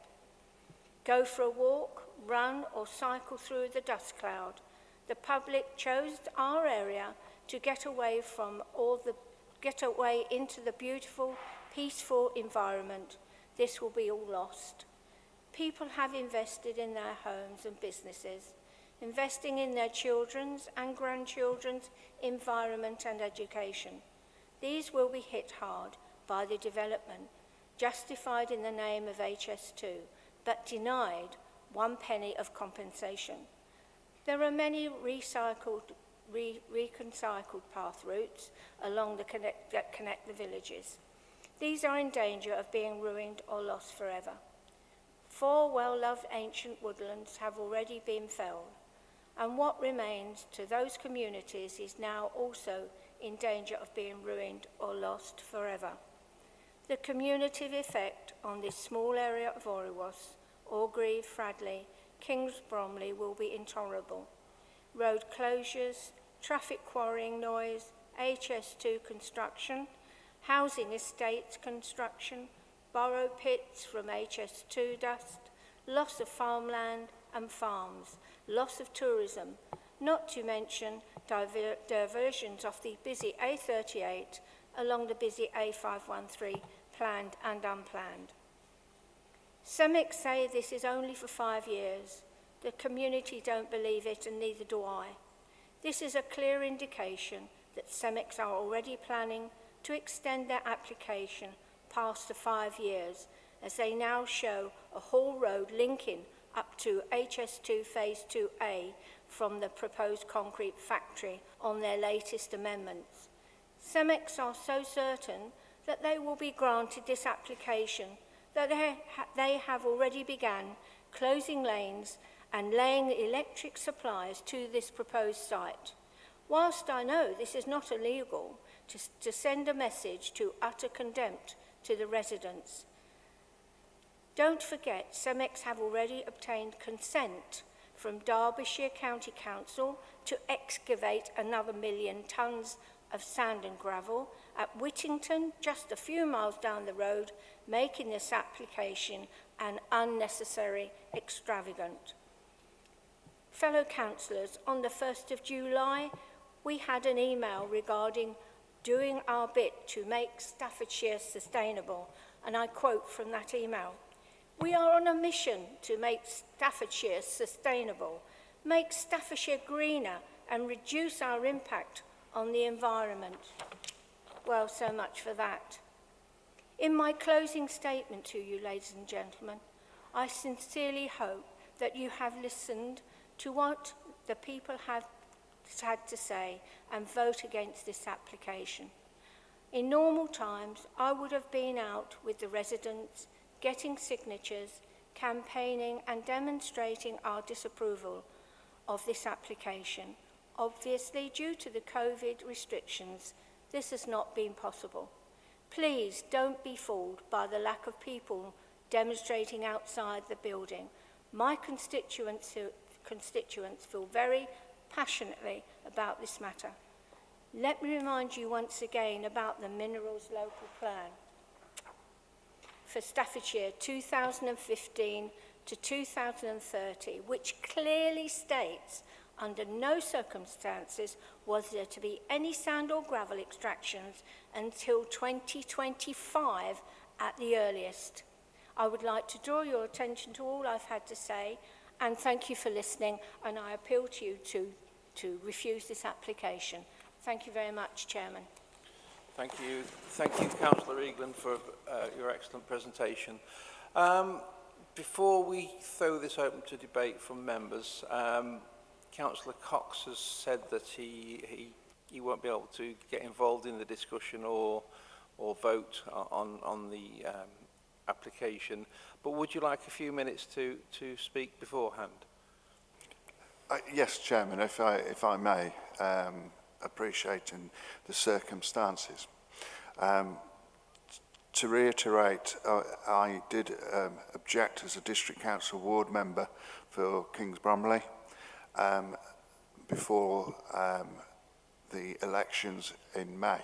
Go for a walk, run or cycle through the dust cloud. The public chose our area to get away into the beautiful, peaceful environment. This will be all lost. People have invested in their homes and businesses, investing in their children's and grandchildren's environment and education. These will be hit hard by the development, justified in the name of HS2, but denied 1 penny of compensation. There are many reconciled path routes along that connect the villages. These are in danger of being ruined or lost forever. 4 well-loved ancient woodlands have already been felled, and what remains to those communities is now also in danger of being ruined or lost forever. The cumulative effect on this small area of Orrewas, Orgreave, Fradley, Kings Bromley will be intolerable. Road closures, traffic quarrying noise, HS2 construction, housing estates construction, borrow pits from HS2 dust, loss of farmland and farms, loss of tourism, not to mention diversions off the busy A38 along the busy A513, planned and unplanned. CEMEX say this is only for 5 years. The community don't believe it, and neither do I. This is a clear indication that CEMEX are already planning to extend their application past the 5 years, as they now show a haul road linking up to HS2 Phase 2A from the proposed concrete factory on their latest amendments. CEMEX are so certain that they will be granted this application that they have already begun closing lanes and laying electric supplies to this proposed site. Whilst I know this is not illegal, to send a message to utter contempt to the residents. Don't forget, CEMEX have already obtained consent from Derbyshire County Council to excavate another 1 million tonnes of sand and gravel at Whittington, just a few miles down the road, making this application an unnecessary extravagant. Fellow councillors, on the 1st of July, we had an email regarding doing our bit to make Staffordshire sustainable, and I quote from that email: "We are on a mission to make Staffordshire sustainable, make Staffordshire greener and reduce our impact on the environment." Well, so much for that. In my closing statement to you, ladies and gentlemen, I sincerely hope that you have listened to what the people have had to say and vote against this application. In normal times, I would have been out with the residents, getting signatures, campaigning and demonstrating our disapproval of this application. Obviously, due to the COVID restrictions, this has not been possible. Please don't be fooled by the lack of people demonstrating outside the building. My constituents feel very passionately about this matter. Let me remind you once again about the Minerals Local Plan for Staffordshire 2015 to 2030, which clearly states under no circumstances was there to be any sand or gravel extractions until 2025 at the earliest. I would like to draw your attention to all I've had to say, and thank you for listening, and I appeal to you to refuse this application. Thank you very much, Chairman. Thank you, Councillor Eagland, for your excellent presentation. Before we throw this open to debate from members, Councillor Cox has said that he won't be able to get involved in the discussion or vote on the application. But would you like a few minutes to speak beforehand? Yes, Chairman, if I may, appreciating the circumstances. To reiterate, I did object as a District Council ward member for Kings Bromley before the elections in May.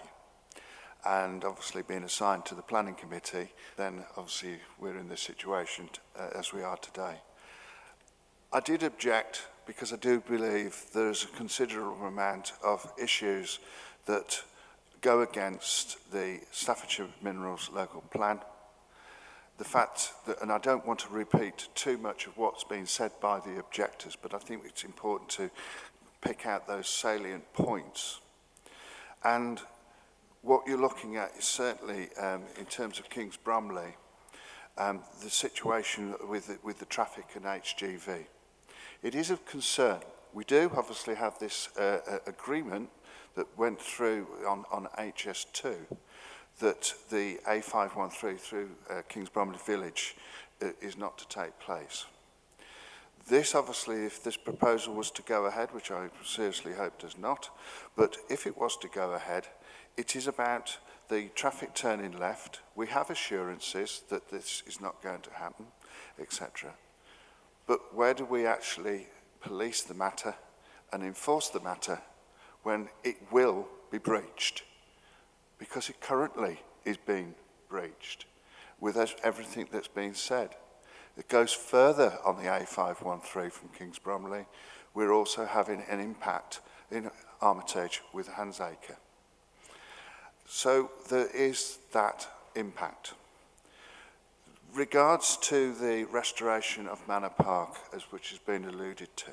And obviously being assigned to the planning committee, then obviously we're in this situation as we are today. I did object because I do believe there's a considerable amount of issues that go against the Staffordshire Minerals local plan. The fact that, and I don't want to repeat too much of what's been said by the objectors, but I think it's important to pick out those salient points. And what you're looking at is certainly, in terms of Kings Bromley, the situation with the traffic and HGV. It is of concern. We do obviously have this agreement that went through on HS2, that the A513 through Kings Bromley Village is not to take place. This obviously, if this proposal was to go ahead, which I seriously hope does not, but if it was to go ahead, it is about the traffic turning left. We have assurances that this is not going to happen, etc. But where do we actually police the matter and enforce the matter when it will be breached? Because it currently is being breached with everything that's been said. It goes further on the A513 from Kings Bromley. We're also having an impact in Armitage with Hansacre. So there is that impact. Regards to the restoration of Manor Park, which has been alluded to,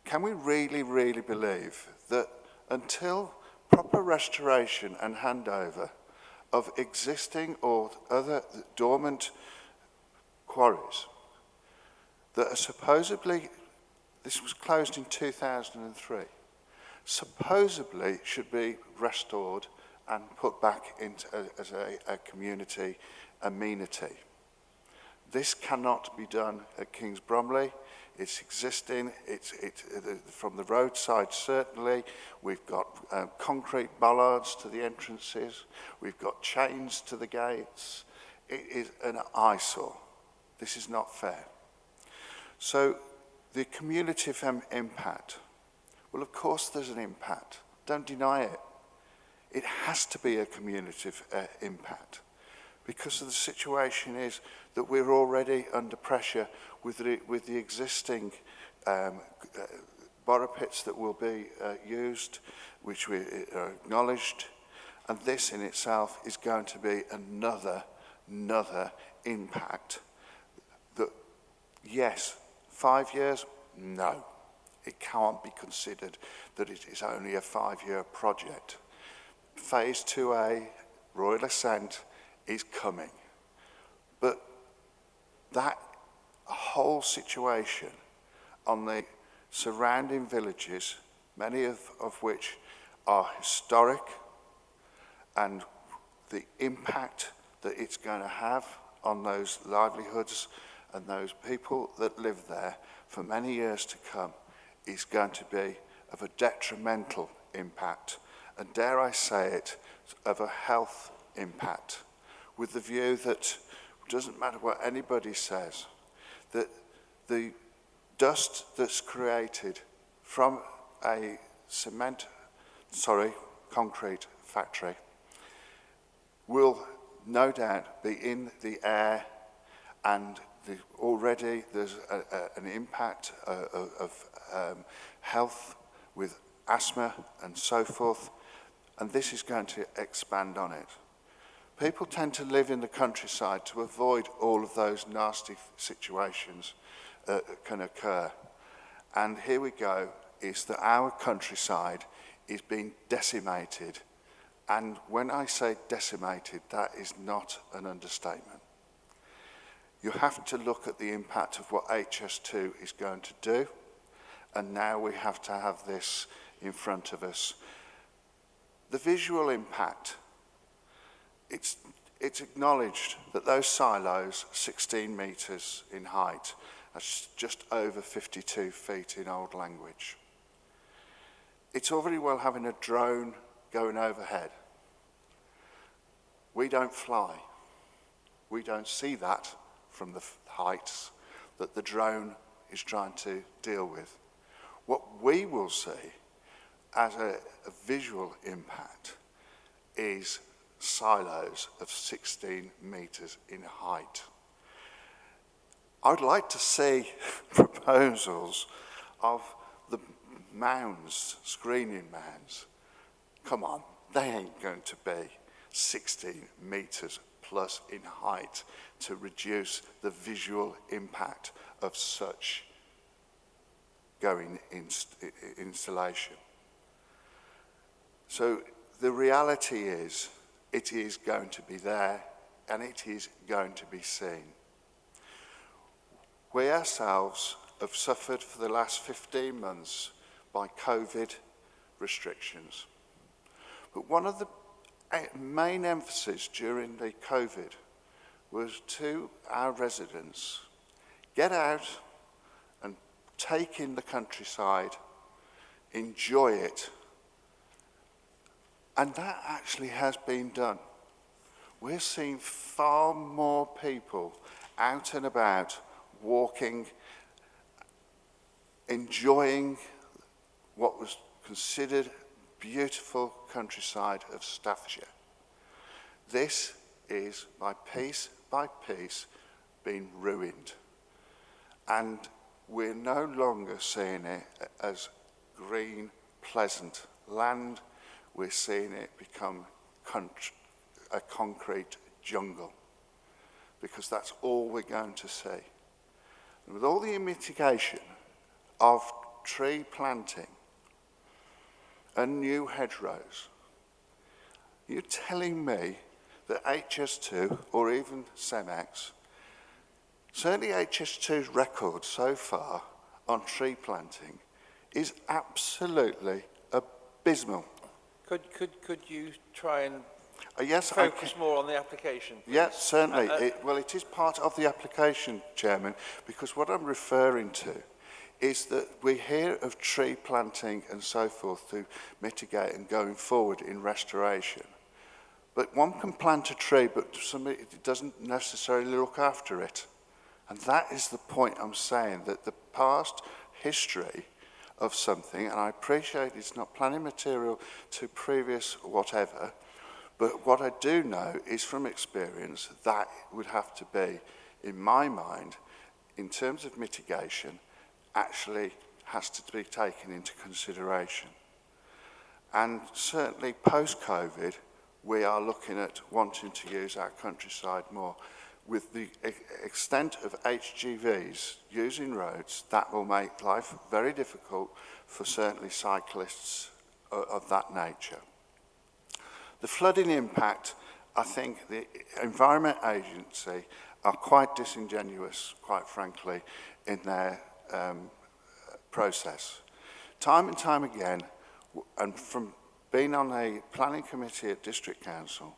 can we really believe that until proper restoration and handover of existing or other dormant quarries that are supposedly, this was closed in 2003, supposedly should be restored and put back into as a community amenity. This cannot be done at Kings Bromley. It's existing, it's from the roadside certainly. We've got concrete bollards to the entrances. We've got chains to the gates. It is an eyesore. This is not fair. So the cumulative impact, well, of course there's an impact. Don't deny it. It has to be a cumulative impact, because of the situation is that we're already under pressure with the existing borough pits that will be used, which we acknowledged, and this in itself is going to be another impact. That, yes, 5 years, no, it can't be considered that it is only a 5-year project. Phase 2A, Royal Ascent, is coming. But that whole situation on the surrounding villages, many of which are historic, and the impact that it's going to have on those livelihoods and those people that live there for many years to come is going to be of a detrimental impact, and dare I say it, of a health impact, with the view that it doesn't matter what anybody says, that the dust that's created from a concrete factory will no doubt be in the air, and already there's an impact of health with asthma and so forth, and this is going to expand on it. People tend to live in the countryside to avoid all of those nasty situations that can occur. And here we go, is that our countryside is being decimated. And when I say decimated, that is not an understatement. You have to look at the impact of what HS2 is going to do, and now we have to have this in front of us. The visual impact, it's acknowledged that those silos, 16 metres in height, that's just over 52 feet in old language. It's all very well having a drone going overhead. We don't fly. We don't see that from the heights that the drone is trying to deal with. What we will see as a visual impact is silos of 16 metres in height. I'd like to see proposals of the mounds, screening mounds. Come on, they ain't going to be 16 metres plus in height to reduce the visual impact of such going installation. So the reality is, it is going to be there and it is going to be seen. We ourselves have suffered for the last 15 months by COVID restrictions. But one of the main emphasis during the COVID was to our residents, get out and take in the countryside, enjoy it. And that actually has been done. We're seeing far more people out and about, walking, enjoying what was considered beautiful countryside of Staffordshire. This is by piece being ruined. And we're no longer seeing it as green, pleasant land. We're seeing it become a concrete jungle, because that's all we're going to see. And with all the mitigation of tree planting and new hedgerows, you're telling me that HS2 or even CEMEX, certainly HS2's record so far on tree planting is absolutely abysmal. Could you try and yes, focus more on the application, please? Yes, certainly. Well, it is part of the application, Chairman, because what I'm referring to is that we hear of tree planting and so forth to mitigate and going forward in restoration. But one can plant a tree, but somebody doesn't necessarily look after it. And that is the point I'm saying, that the past history of something, and I appreciate it's not planning material to previous whatever, but what I do know is from experience that would have to be, in my mind, in terms of mitigation, actually has to be taken into consideration. And certainly post-COVID, we are looking at wanting to use our countryside more. With the extent of HGVs using roads, that will make life very difficult for certainly cyclists of that nature. The flooding impact, I think the Environment Agency are quite disingenuous, quite frankly, in their process. Time and time again, and from being on a planning committee at District Council,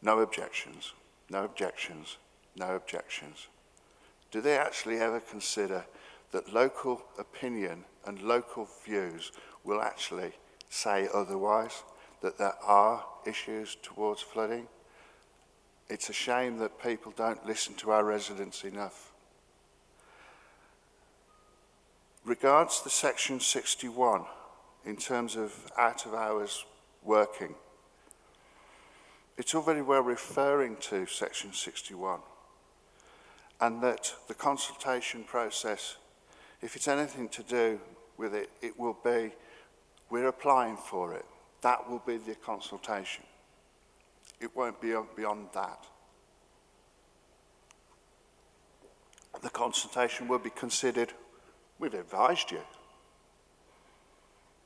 no objections, no objections, no objections. Do they actually ever consider that local opinion and local views will actually say otherwise, that there are issues towards flooding? It's a shame that people don't listen to our residents enough. Regards to Section 61, in terms of out of hours working, it's all very well referring to Section 61. and that the consultation process, if it's anything to do with it, it will be, we're applying for it. That will be the consultation. It won't be beyond that. The consultation will be considered, we've advised you.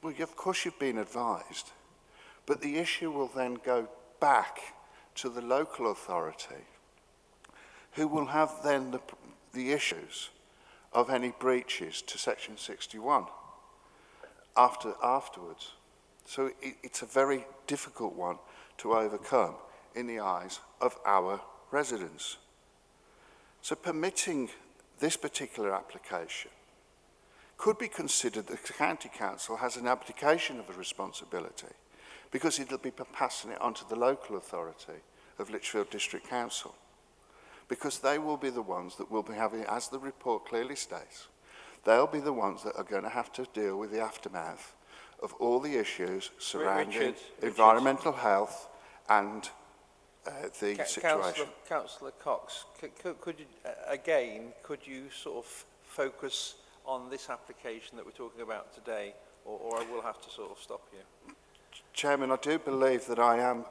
Well, of course you've been advised, but the issue will then go back to the local authority, who will have then the issues of any breaches to Section 61 afterwards. So it's a very difficult one to overcome in the eyes of our residents. So permitting this particular application could be considered that the County Council has an abdication of a responsibility, because it'll be passing it on to the local authority of Lichfield District Council, because they will be the ones that will be having, as the report clearly states, they'll be the ones that are going to have to deal with the aftermath of all the issues surrounding environmental health and the situation. Councillor Cox, could you, again, could you sort of focus on this application that we're talking about today, or I will have to sort of stop you? Chairman, I do believe that I am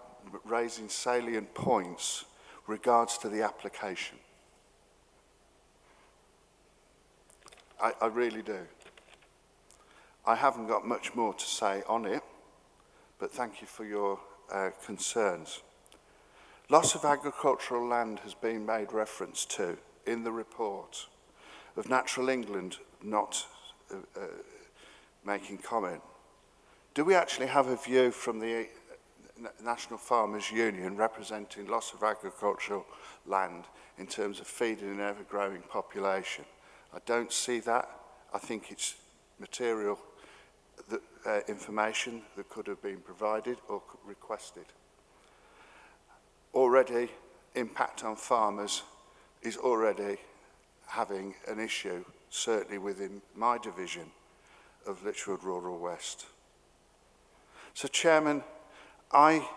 raising salient points regards to the application. I really do. I haven't got much more to say on it, but thank you for your concerns. Loss of agricultural land has been made reference to in the report of Natural England not making comment. Do we actually have a view from the National Farmers Union representing loss of agricultural land in terms of feeding an ever-growing population? I don't see that. I think it's material that, information that could have been provided or requested. Already, impact on farmers is already having an issue, certainly within my division of Lichfield Rural West. So, Chairman, I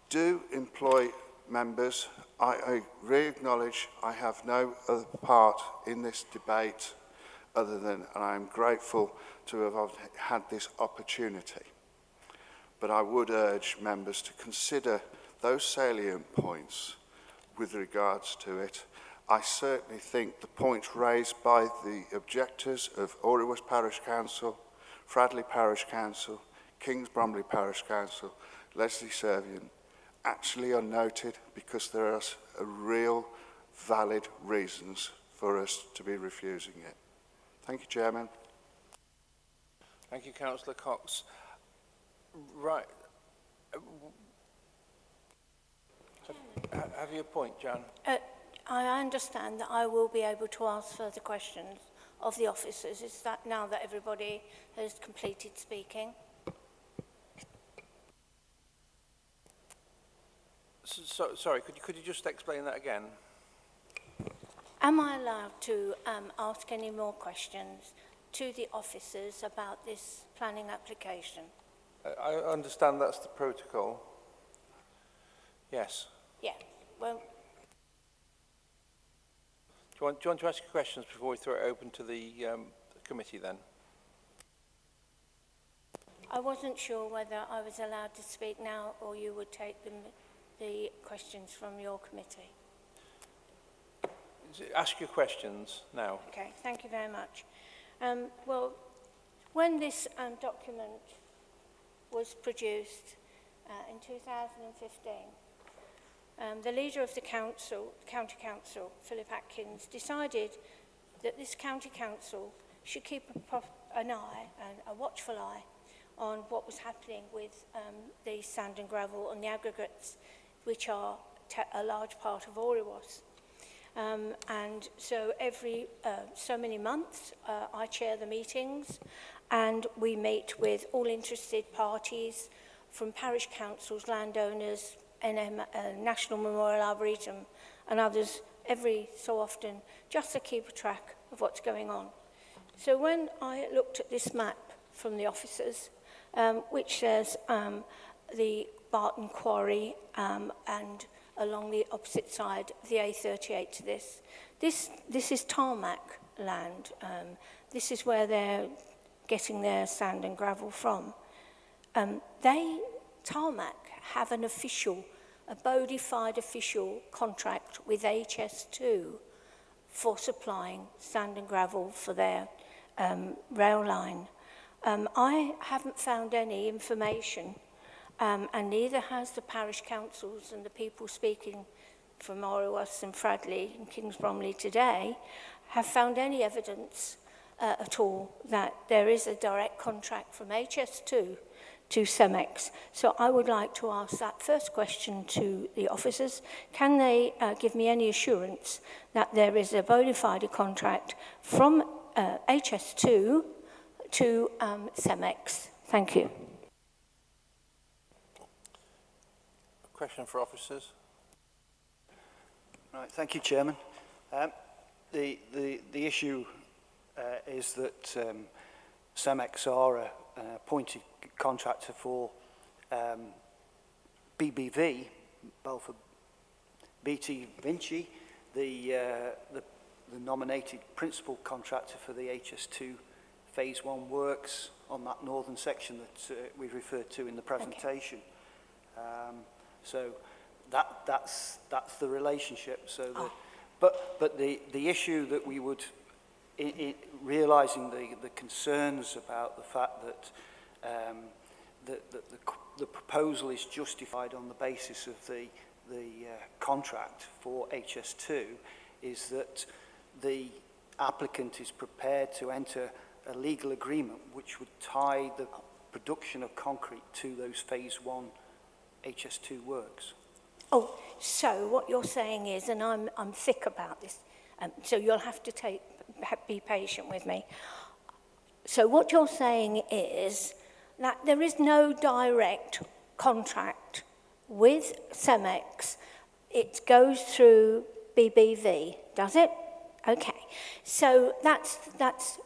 do employ members. I really acknowledge I have no other part in this debate other than, and I am grateful to have had this opportunity. But I would urge members to consider those salient points with regards to it. I certainly think the points raised by the objectors of Orihusk Parish Council, Fradley Parish Council, Kings Bromley Parish Council, Leslie Servian, actually are noted because there are real valid reasons for us to be refusing it. Thank you, Chairman. Thank you, Councillor Cox. Right. Have you a point, Jan? I understand that I will be able to ask further questions of the officers. Is that now that everybody has completed speaking? Sorry, could you just explain that again? Am I allowed to ask any more questions to the officers about this planning application? I understand that's the protocol. Yes. Yeah, well... Do you want to ask your questions before we throw it open to the committee then? I wasn't sure whether I was allowed to speak now or you would take the questions from your committee. Ask your questions now. Okay, thank you very much. Well, when this document was produced in 2015, the leader of the council, County Council, Philip Atkins, decided that this County Council should keep an eye, a watchful eye, on what was happening with the sand and gravel and the aggregates, which are a large part of Orihusk. And so every so many months, I chair the meetings, and we meet with all interested parties from parish councils, landowners, National Memorial Arboretum and others every so often, just to keep a track of what's going on. So when I looked at this map from the officers, which says the Barton Quarry and along the opposite side of the A38 to this, This is tarmac land. This is where they're getting their sand and gravel from. Tarmac have an official, a bona fide official contract with HS2 for supplying sand and gravel for their rail line. I haven't found any information, and neither has the parish councils and the people speaking from Oriwas and Fradley and Kings Bromley today have found any evidence at all that there is a direct contract from HS2 to CEMEX. So I would like to ask that first question to the officers. Can they give me any assurance that there is a bona fide contract from HS2 to CEMEX? Thank you. A question for officers. Right, thank you, Chairman. The issue is that CEMEX are an appointed contractor for BBV, Balfour BT Vinci, the nominated principal contractor for the HS2 Phase 1 works on that northern section that we referred to in the presentation. Okay. So that's the relationship. So but the issue that we would, realising the concerns about the fact that the proposal is justified on the basis of the contract for HS2, is that the applicant is prepared to enter a legal agreement which would tie the production of concrete to those Phase 1 HS2 works. Oh, so what you're saying is, and I'm thick about this, so you'll have to be patient with me. So what you're saying is that there is no direct contract with CEMEX. It goes through BBV, does it? Okay. So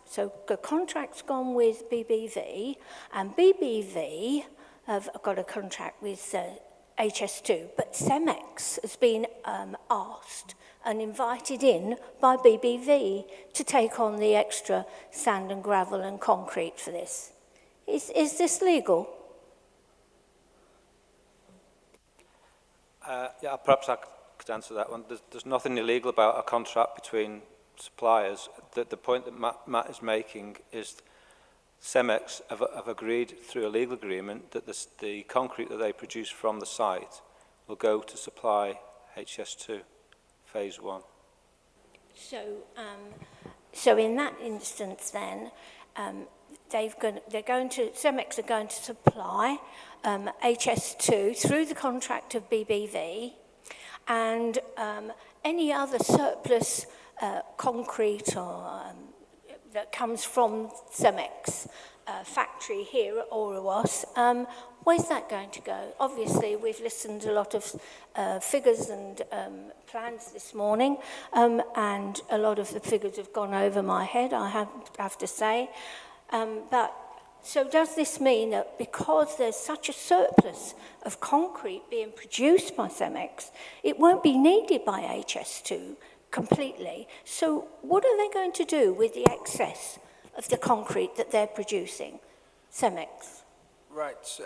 so the contract's gone with BBV, and BBV have got a contract with HS2, but CEMEX has been asked and invited in by BBV to take on the extra sand and gravel and concrete for this. Is this legal? Yeah, perhaps I could answer that one. There's nothing illegal about a contract between suppliers. The point that Matt is making is CEMEX have agreed through a legal agreement that the concrete that they produce from the site will go to supply HS2 Phase 1. So in that instance then, CEMEX are going to supply HS2 through the contract of BBV, and any other surplus concrete or that comes from CEMEX factory here at Oriwas, where's that going to go? Obviously, we've listened to a lot of figures and plans this morning, and a lot of the figures have gone over my head, I have to say. But so does this mean that because there's such a surplus of concrete being produced by CEMEX, it won't be needed by HS2 completely? So what are they going to do with the excess of the concrete that they're producing, CEMEX? Right.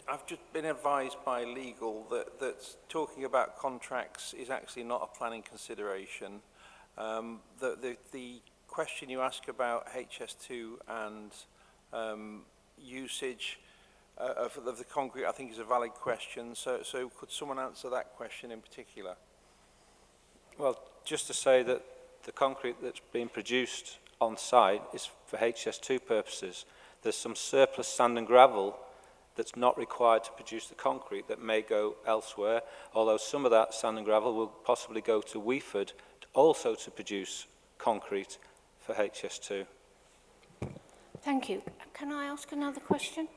I've just been advised by legal that talking about contracts is actually not a planning consideration. The question you ask about HS2 and usage of the concrete, I think, is a valid question. So could someone answer that question in particular? Well, just to say that the concrete that's being produced on site is for HS2 purposes. There's some surplus sand and gravel that's not required to produce the concrete that may go elsewhere, although some of that sand and gravel will possibly go to Weeford also to produce concrete for HS2. Thank you. Can I ask another question?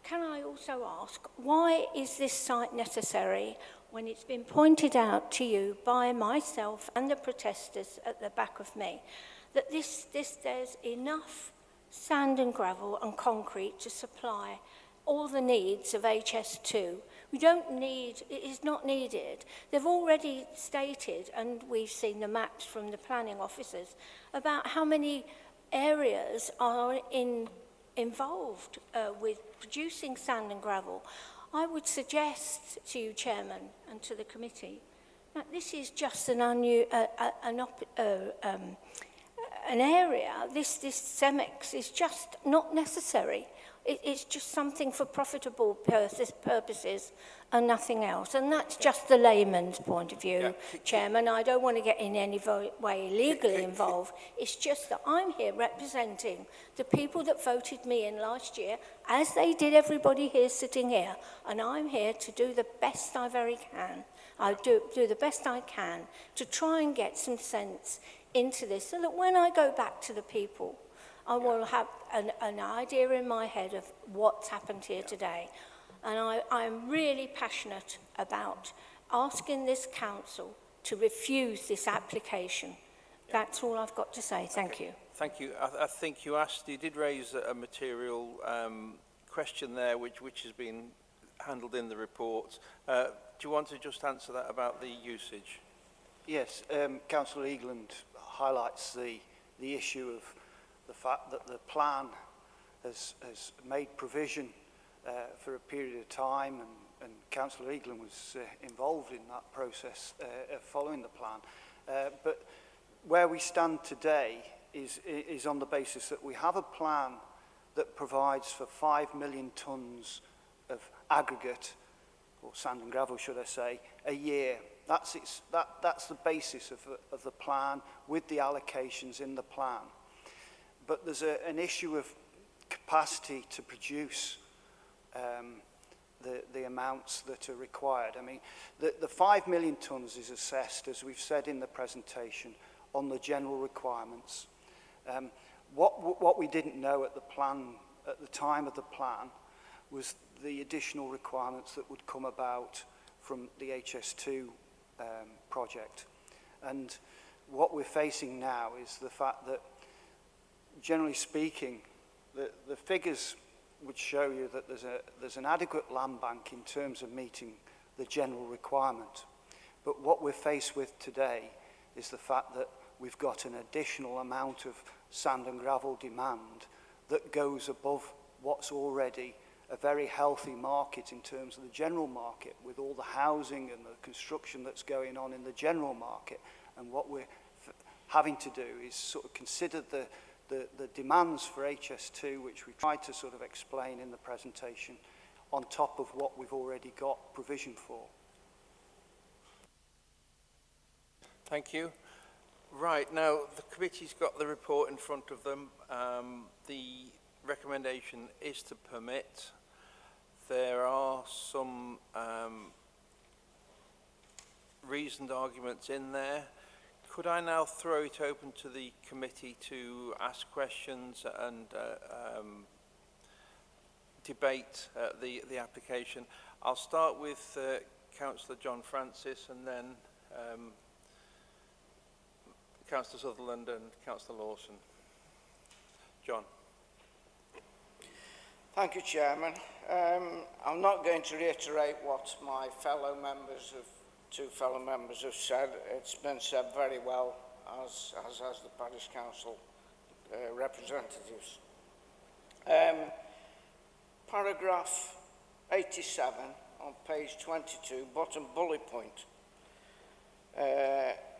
Can I also ask, why is this site necessary when it's been pointed out to you by myself and the protesters at the back of me that there's enough sand and gravel and concrete to supply all the needs of HS2. We don't need, it is not needed. They've already stated, and we've seen the maps from the planning officers, about how many areas are involved with producing sand and gravel. I would suggest to you, Chairman, and to the committee, that this is just an area, this CEMEX is just not necessary. It's just something for profitable purposes and nothing else. And that's just the layman's point of view, Chairman. I don't want to get in any way legally involved. It's just that I'm here representing the people that voted me in last year, as they did everybody here sitting here. And I'm here to do the best I very can. I do the best I can to try and get some sense into this, so that when I go back to the people, I will have an idea in my head of what's happened here today. And I'm really passionate about asking this council to refuse this application. That's all I've got to say. Thank you. Thank you. I think you did raise a material question there, which has been handled in the report. Do you want to just answer that about the usage? Yes, Councillor Eagland highlights the issue of the fact that the plan has made provision for a period of time, and Councillor Eagland was involved in that process following the plan. But where we stand today is on the basis that we have a plan that provides for 5 million tonnes of aggregate, or sand and gravel should I say, a year. That's the basis of the plan, with the allocations in the plan. But there's an issue of capacity to produce the amounts that are required. I mean, the 5 million tonnes is assessed, as we've said in the presentation, on the general requirements. What we didn't know at the time of the plan was the additional requirements that would come about from the HS2 project. And what we're facing now is the fact that, generally speaking, the figures would show you that there's an adequate land bank in terms of meeting the general requirement. But what we're faced with today is the fact that we've got an additional amount of sand and gravel demand that goes above what's already a very healthy market in terms of the general market, with all the housing and the construction that's going on in the general market. And what we're having to do is sort of consider the demands for HS2, which we tried to sort of explain in the presentation, on top of what we've already got provision for. Thank you. Right, now the committee's got the report in front of them. The recommendation is to permit. There are some reasoned arguments in there. Could I now throw it open to the committee to ask questions and debate the application? I'll start with Councillor John Francis, and then Councillor Sutherland and Councillor Lawson. John. Thank you, Chairman. I'm not going to reiterate what my two fellow members have said. It's been said very well, as the Parish Council representatives. Paragraph 87 on page 22, bottom bullet point.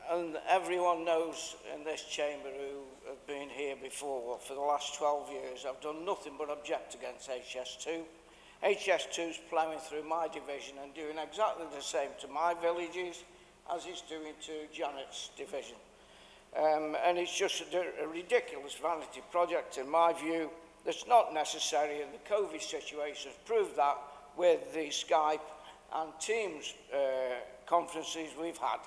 And everyone knows in this chamber who have been here before, for the last 12 years, I've done nothing but object against HS2. HS2's ploughing through my division and doing exactly the same to my villages as it's doing to Janet's division. And it's just a ridiculous vanity project, in my view, that's not necessary, and the COVID situation has proved that with the Skype and Teams conferences we've had.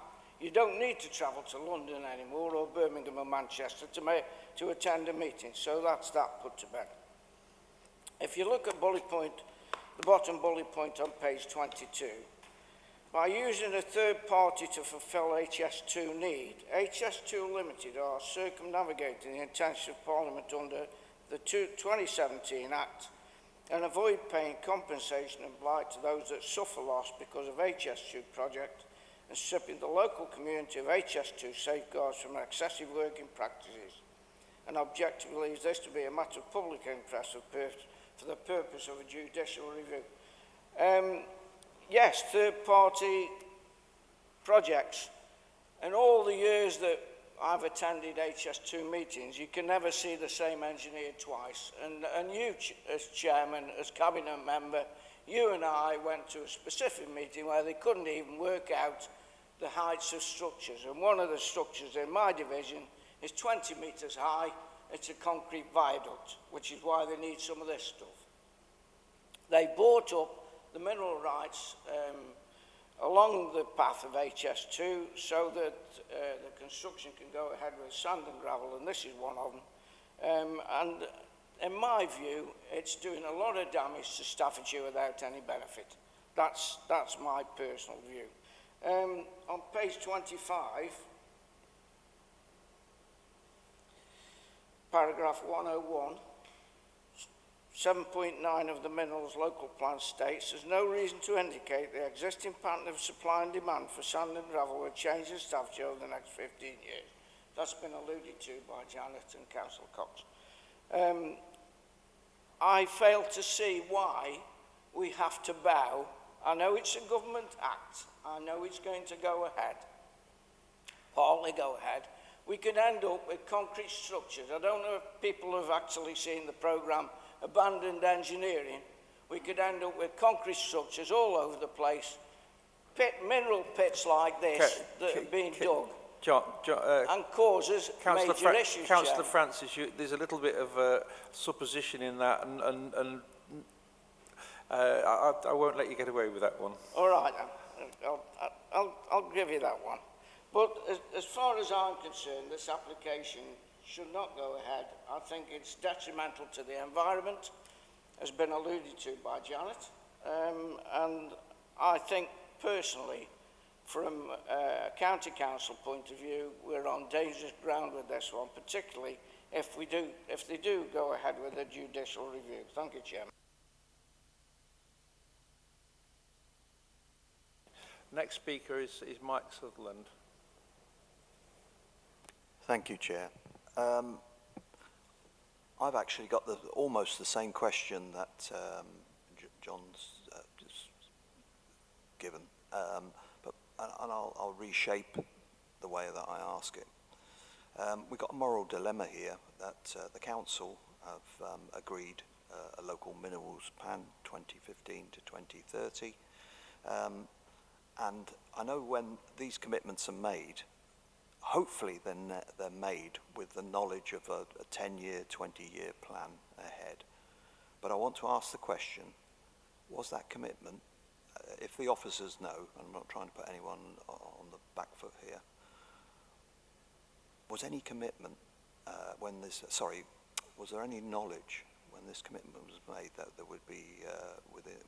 You don't need to travel to London anymore, or Birmingham or Manchester to attend a meeting. So that's that put to bed. If you look at bullet point, the bottom bullet point on page 22, by using a third party to fulfil HS2 need, HS2 Limited are circumnavigating the intention of Parliament under the 2017 Act and avoid paying compensation and blight to those that suffer loss because of HS2 project and stripping the local community of HS2 safeguards from excessive working practices, and objectively believes this to be a matter of public interest for the purpose of a judicial review. Yes, third-party projects. In all the years that I've attended HS2 meetings, you can never see the same engineer twice. And you, as chairman, as cabinet member, you and I went to a specific meeting where they couldn't even work out the heights of structures. And one of the structures in my division is 20 metres high. It's a concrete viaduct, which is why they need some of this stuff. They bought up the mineral rights along the path of HS2 so that the construction can go ahead with sand and gravel, and this is one of them. And in my view, it's doing a lot of damage to Staffordshire without any benefit. That's my personal view. On page 25, paragraph 101, 7.9 of the Minerals Local Plan states there's no reason to indicate the existing pattern of supply and demand for sand and gravel will change in Staffordshire over the next 15 years. That's been alluded to by Janet and Councillor Cox. I fail to see why we have to bow. I know it's a government act. I know it's going to go ahead, partly go ahead. We could end up with concrete structures. I don't know if people have actually seen the programme Abandoned Engineering. We could end up with concrete structures all over the place, mineral pits like this that are being dug. And causes major issues. Councillor Francis, there's a little bit of supposition in that, and I won't let you get away with that one. All right, I'll give you that one. But as far as I'm concerned, this application should not go ahead. I think it's detrimental to the environment, has been alluded to by Janet, and I think personally, from a county council point of view, we're on dangerous ground with this one, particularly if they do go ahead with a judicial review. Thank you, Chairman. Next speaker is Mike Sutherland. Thank you, Chair. I've actually got almost the same question that John's just given, but I'll reshape the way that I ask it. We've got a moral dilemma here that the council have agreed a local minerals plan 2015 to 2030, and I know when these commitments are made, hopefully then they're made with the knowledge of a 10-year, 20-year plan ahead. But I want to ask the question, was that commitment, if the officers know, and I'm not trying to put anyone on the back foot here, was any commitment was there any knowledge when this commitment was made that there would be,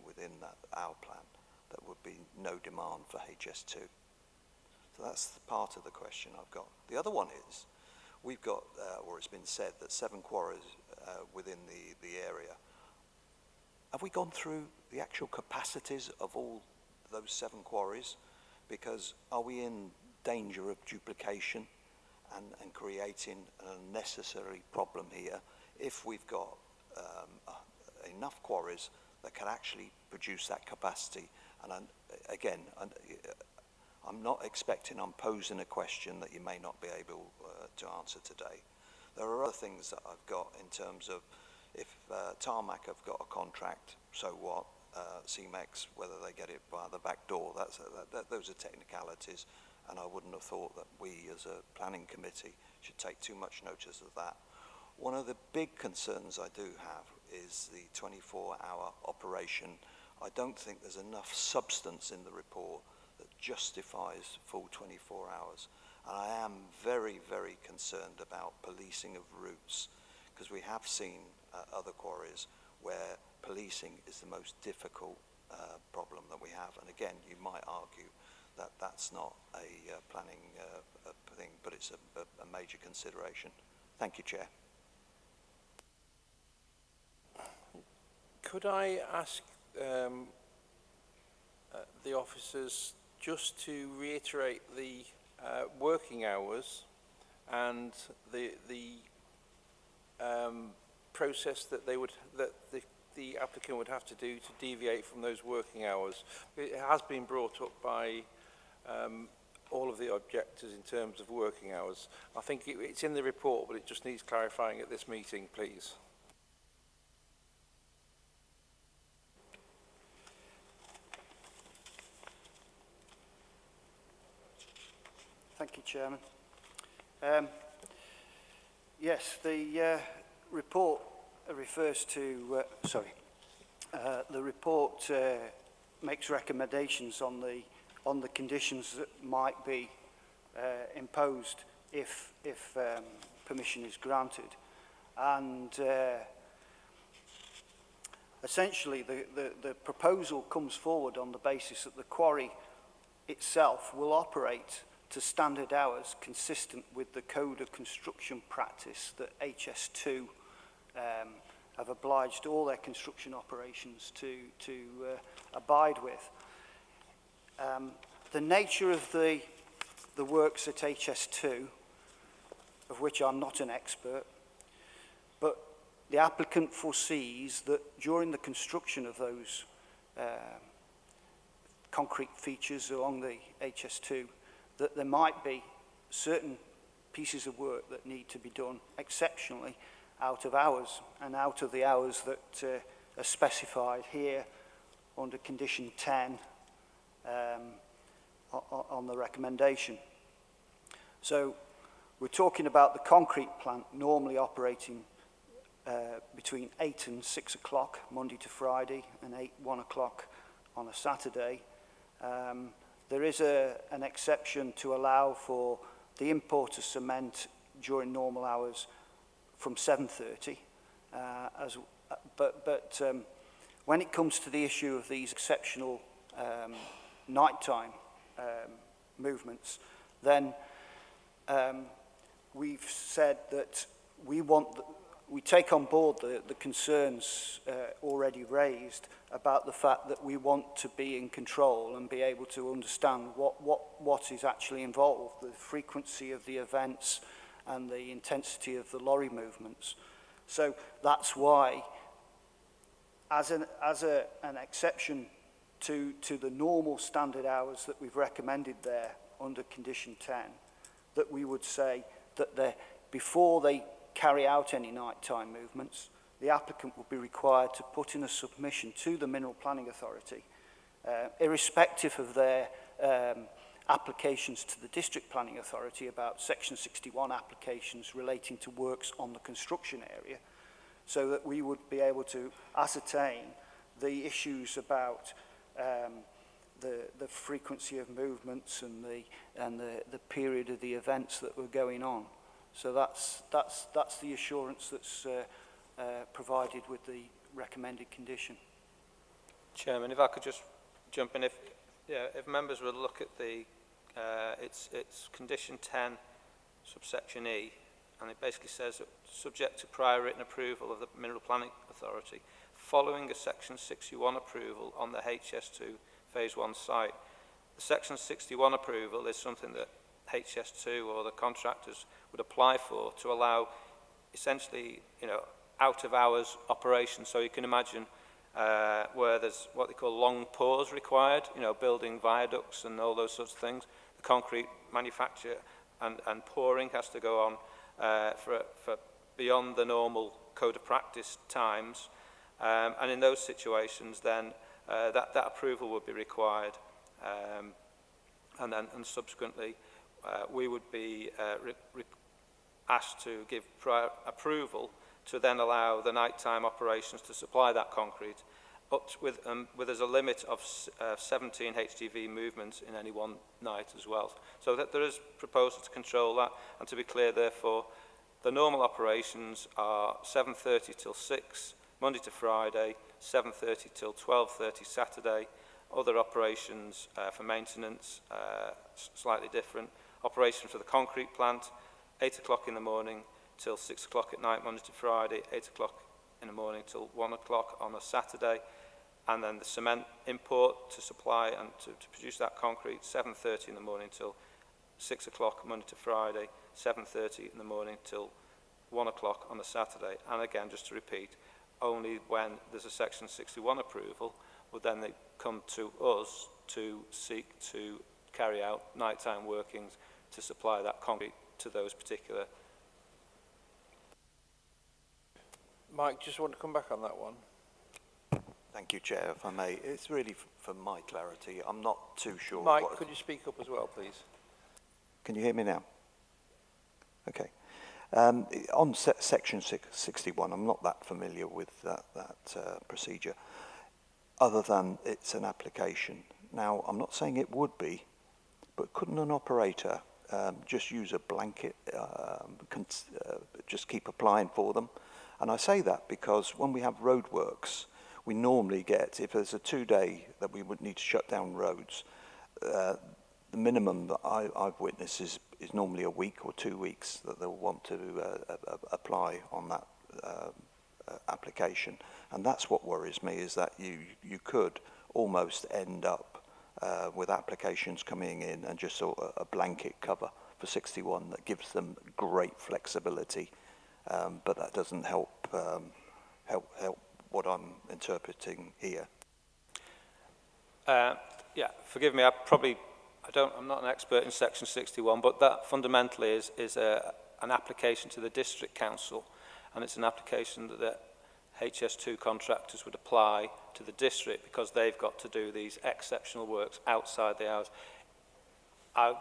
within our plan, that would be no demand for HS2? So that's part of the question I've got. The other one is, we've got, or it's been said, that 7 quarries within the area. Have we gone through the actual capacities of all those 7 quarries? Because are we in danger of duplication and creating an unnecessary problem here if we've got enough quarries that can actually produce that capacity? And again, I'm not expecting I'm posing a question that you may not be able to answer today. There are other things that I've got in terms of if Tarmac have got a contract, so what? CMEX, whether they get it via the back door, those are technicalities, and I wouldn't have thought that we as a planning committee should take too much notice of that. One of the big concerns I do have is the 24-hour operation. I don't think there's enough substance in the report that justifies full 24 hours. And I am very, very concerned about policing of routes, because we have seen other quarries where policing is the most difficult problem that we have. And again, you might argue that that's not a planning thing, but it's a major consideration. Thank you, Chair. Could I ask the officers just to reiterate the working hours and the process that the applicant would have to do to deviate from those working hours? It has been brought up by all of the objectors in terms of working hours. I think it's in the report, but it just needs clarifying at this meeting, please. Thank you, Chairman. Yes, the report refers to, the report makes recommendations on the conditions that might be imposed if permission is granted. And essentially, the proposal comes forward on the basis that the quarry itself will operate to standard hours consistent with the Code of Construction Practice that HS2 have obliged all their construction operations to abide with. The nature of the works at HS2, of which I'm not an expert, but the applicant foresees that during the construction of those concrete features along the HS2, that there might be certain pieces of work that need to be done exceptionally out of hours and out of the hours that are specified here under condition 10 on the recommendation. So we're talking about the concrete plant normally operating between 8 and 6 o'clock Monday to Friday and 1 o'clock on a Saturday. There is an exception to allow for the import of cement during normal hours from 7:30. But when it comes to the issue of these exceptional nighttime movements, then we've said that we take on board the concerns already raised about the fact that we want to be in control and be able to understand what is actually involved, the frequency of the events and the intensity of the lorry movements. So that's why, as an exception to the normal standard hours that we've recommended there under condition 10, that we would say that before they carry out any nighttime movements, the applicant will be required to put in a submission to the Mineral Planning Authority, irrespective of their applications to the District Planning Authority about Section 61 applications relating to works on the construction area, so that we would be able to ascertain the issues about the frequency of movements and the period of the events that were going on. So that's the assurance that's provided with the recommended condition. Chairman, if I could just jump in, if members would look at the it's condition 10, subsection E, and it basically says that subject to prior written approval of the Mineral Planning Authority, following a Section 61 approval on the HS2 Phase 1 site. The Section 61 approval is something that HS2 or the contractors would apply for to allow essentially, out of hours operation. So you can imagine where there's what they call long pours required, building viaducts and all those sorts of things. The concrete manufacture and pouring has to go on for beyond the normal code of practice times. And in those situations, then that approval would be required. And subsequently, we would be asked to give prior approval to then allow the nighttime operations to supply that concrete, up with as a limit of 17 HGV movements in any one night as well. So that there is proposal to control that, and to be clear, therefore, the normal operations are 7:30 till 6, Monday to Friday, 7:30 till 12:30 Saturday. Other operations for maintenance, slightly different. Operations for the concrete plant, 8 o'clock in the morning till 6 o'clock at night, Monday to Friday, 8 o'clock in the morning till 1 o'clock on a Saturday, and then the cement import to supply and to produce that concrete, 7:30 in the morning till 6 o'clock Monday to Friday, 7:30 in the morning till 1 o'clock on a Saturday. And again, just to repeat, only when there's a Section 61 approval would then they come to us to seek to carry out nighttime workings to supply that concrete to those particular. Mike, just want to come back on that one. Thank you, Chair, if I may. It's really for my clarity. I'm not too sure. Mike, could you speak up as well, please? Can you hear me now? Okay. On Section 61, I'm not that familiar with that procedure, other than it's an application. Now, I'm not saying it would be, but couldn't an operator just use a blanket, just keep applying for them? And I say that because when we have roadworks, we normally get, if there's a 2-day that we would need to shut down roads, the minimum that I've witnessed is normally a week or 2 weeks that they'll want to apply on that application. And that's what worries me, is that you could almost end up with applications coming in and just sort of a blanket cover for 61 that gives them great flexibility, but that doesn't help what I'm interpreting here. Yeah, forgive me, I'm not an expert in Section 61, but that fundamentally is an application to the District Council, and it's an application that the HS2 contractors would apply to the district because they've got to do these exceptional works outside the hours. I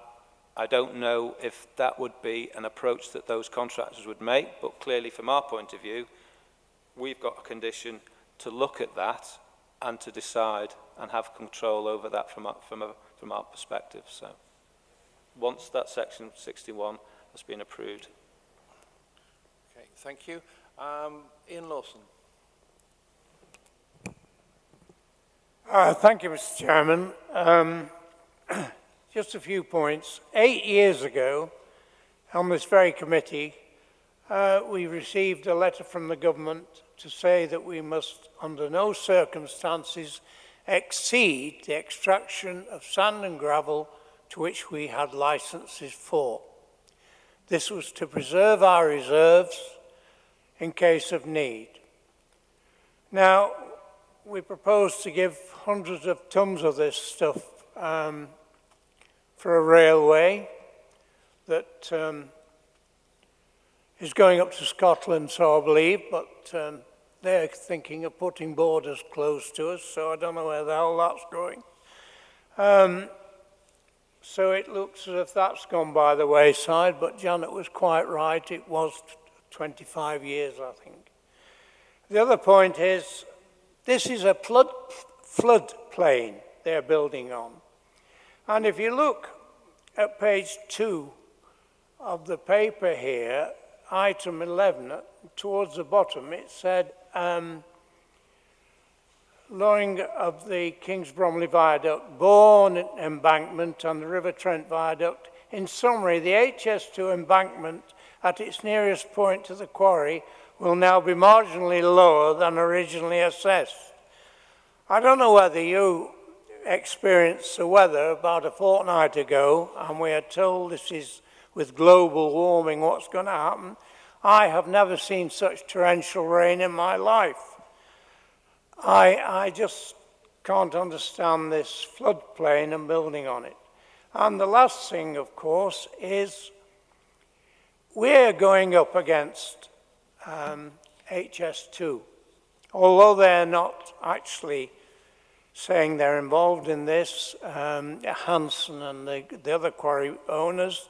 don't know if that would be an approach that those contractors would make, but clearly from our point of view, we've got a condition to look at that and to decide and have control over that from our perspective. So once that Section 61 has been approved. Okay, thank you. Ian Lawson. Thank you, Mr. Chairman. Just a few points. 8 years ago, on this very committee, we received a letter from the government to say that we must, under no circumstances, exceed the extraction of sand and gravel to which we had licenses for. This was to preserve our reserves in case of need. Now, we propose to give hundreds of tons of this stuff for a railway that is going up to Scotland, so I believe, but they're thinking of putting borders close to us, so I don't know where the hell that's going. So it looks as if that's gone by the wayside, but Janet was quite right. It was 25 years, I think. The other point is, this is a floodplain they're building on. And if you look at page 2 of the paper here, item 11, towards the bottom, it said, lowering of the Kings Bromley Viaduct, Bourne Embankment and the River Trent Viaduct. In summary, the HS2 embankment at its nearest point to the quarry will now be marginally lower than originally assessed. I don't know whether you experienced the weather about a fortnight ago, and we are told this is with global warming what's going to happen. I have never seen such torrential rain in my life. I just can't understand this floodplain and building on it. And the last thing, of course, is we're going up against HS2. Although they're not actually saying they're involved in this, Hanson and the other quarry owners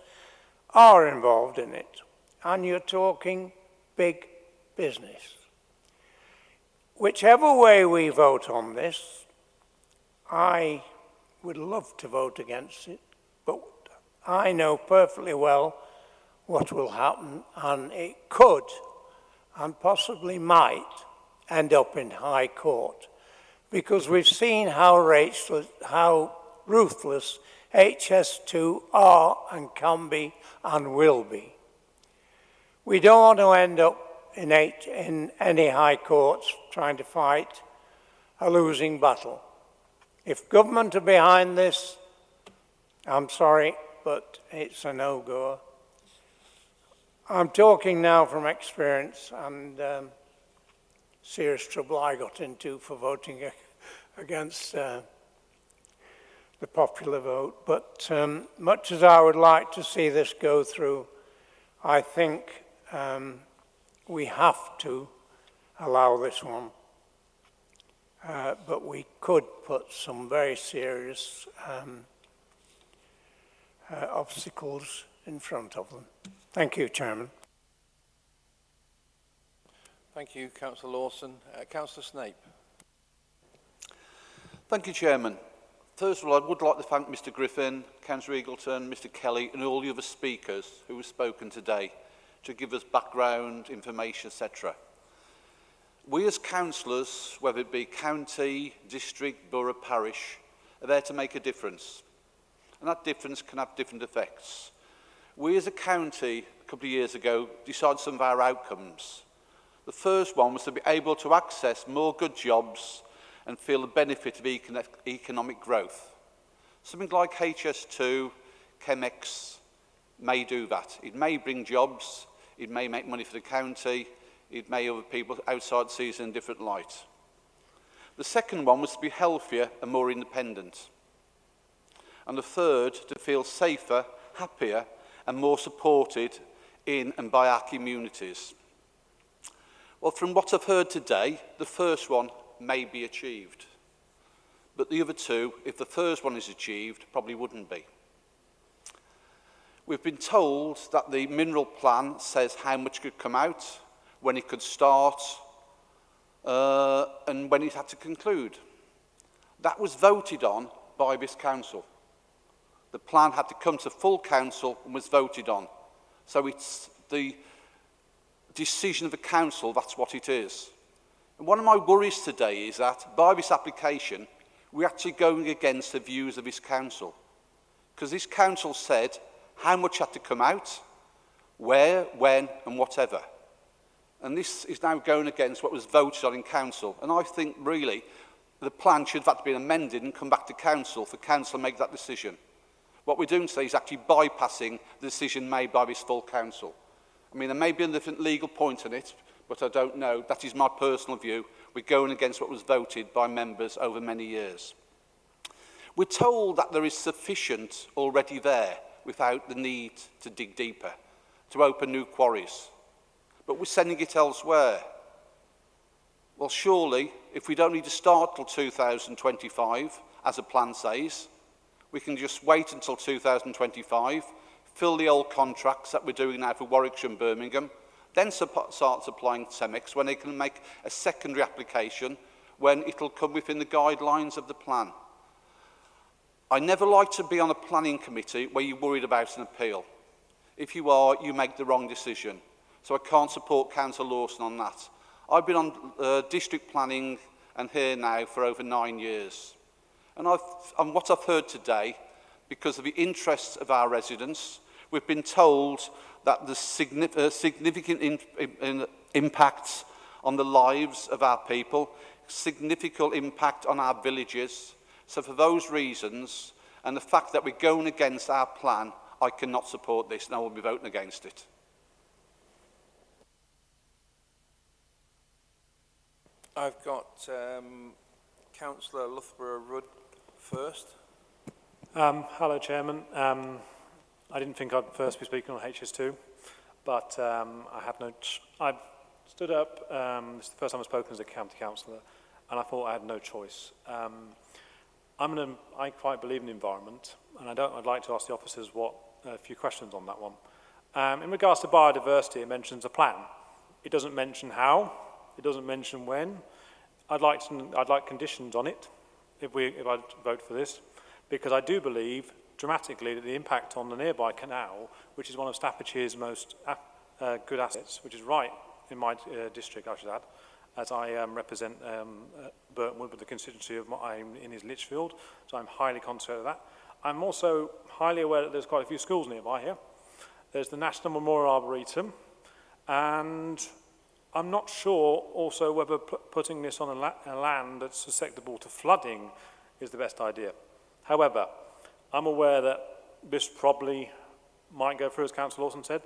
are involved in it. And you're talking big business. Whichever way we vote on this, I would love to vote against it, but I know perfectly well what will happen, and it could and possibly might end up in High Court, because we've seen how ruthless HS2 are and can be and will be. We don't want to end up in any high courts trying to fight a losing battle. If government are behind this, I'm sorry, but it's a no-go. I'm talking now from experience and serious trouble I got into for voting against the popular vote. But much as I would like to see this go through, I think we have to allow this one. But we could put some very serious obstacles in front of them. Thank you, Chairman. Thank you, Councillor Lawson. Councillor Snape. Thank you, Chairman. First of all, I would like to thank Mr Griffin, Councillor Eagleton, Mr Kelly and all the other speakers who have spoken today to give us background, information, etc. We as councillors, whether it be county, district, borough, parish, are there to make a difference. And that difference can have different effects. We as a county, a couple of years ago, decided some of our outcomes. The first one was to be able to access more good jobs and feel the benefit of economic growth. Something like HS2, ChemX may do that. It may bring jobs, it may make money for the county, it may other people outside see it in a different light. The second one was to be healthier and more independent. And the third, to feel safer, happier and more supported in and by our communities. Well, from what I've heard today, the first one may be achieved. But the other two, if the first one is achieved, probably wouldn't be. We've been told that the mineral plan says how much could come out, when it could start, and when it had to conclude. That was voted on by this council. The plan had to come to full council and was voted on. So it's the decision of the council, that's what it is. And one of my worries today is that by this application, we're actually going against the views of this council. Because this council said how much had to come out, where, when, and whatever. And this is now going against what was voted on in council. And I think, really, the plan should have had to be amended and come back to council for council to make that decision. What we're doing today is actually bypassing the decision made by this full council. I mean, there may be a different legal point on it, but I don't know. That is my personal view. We're going against what was voted by members over many years. We're told that there is sufficient already there without the need to dig deeper, to open new quarries. But we're sending it elsewhere. Well, surely, if we don't need to start till 2025, as a plan says, we can just wait until 2025, fill the old contracts that we're doing now for Warwickshire and Birmingham, then start supplying CEMEX when they can make a secondary application when it'll come within the guidelines of the plan. I never like to be on a planning committee where you're worried about an appeal. If you are, you make the wrong decision. So I can't support Councillor Lawson on that. I've been on district planning and here now for over 9 years. And what I've heard today, because of the interests of our residents, we've been told that there's significant impacts on the lives of our people, significant impact on our villages. So for those reasons, and the fact that we're going against our plan, I cannot support this and I will be voting against it. I've got Councillor Loughborough-Rudd first. Hello, Chairman. I didn't think I'd first be speaking on HS2, but I stood up, this is the first time I've spoken as a county councillor, and I thought I had no choice. I quite believe in the environment, and I'd like to ask the officers a few questions on that one. In regards to biodiversity, it mentions a plan. It doesn't mention how, it doesn't mention when. I'd like conditions on it, if I vote for this, because I do believe dramatically that the impact on the nearby canal, which is one of Staffordshire's most good assets, which is right in my district, I should add, as I represent Burton Wood with the constituency of I'm in his Lichfield, so I'm highly concerned of that. I'm also highly aware that there's quite a few schools nearby here. There's the National Memorial Arboretum, and I'm not sure also whether putting this on a land that's susceptible to flooding is the best idea. However, I'm aware that this probably might go through, as Councillor Lawson said,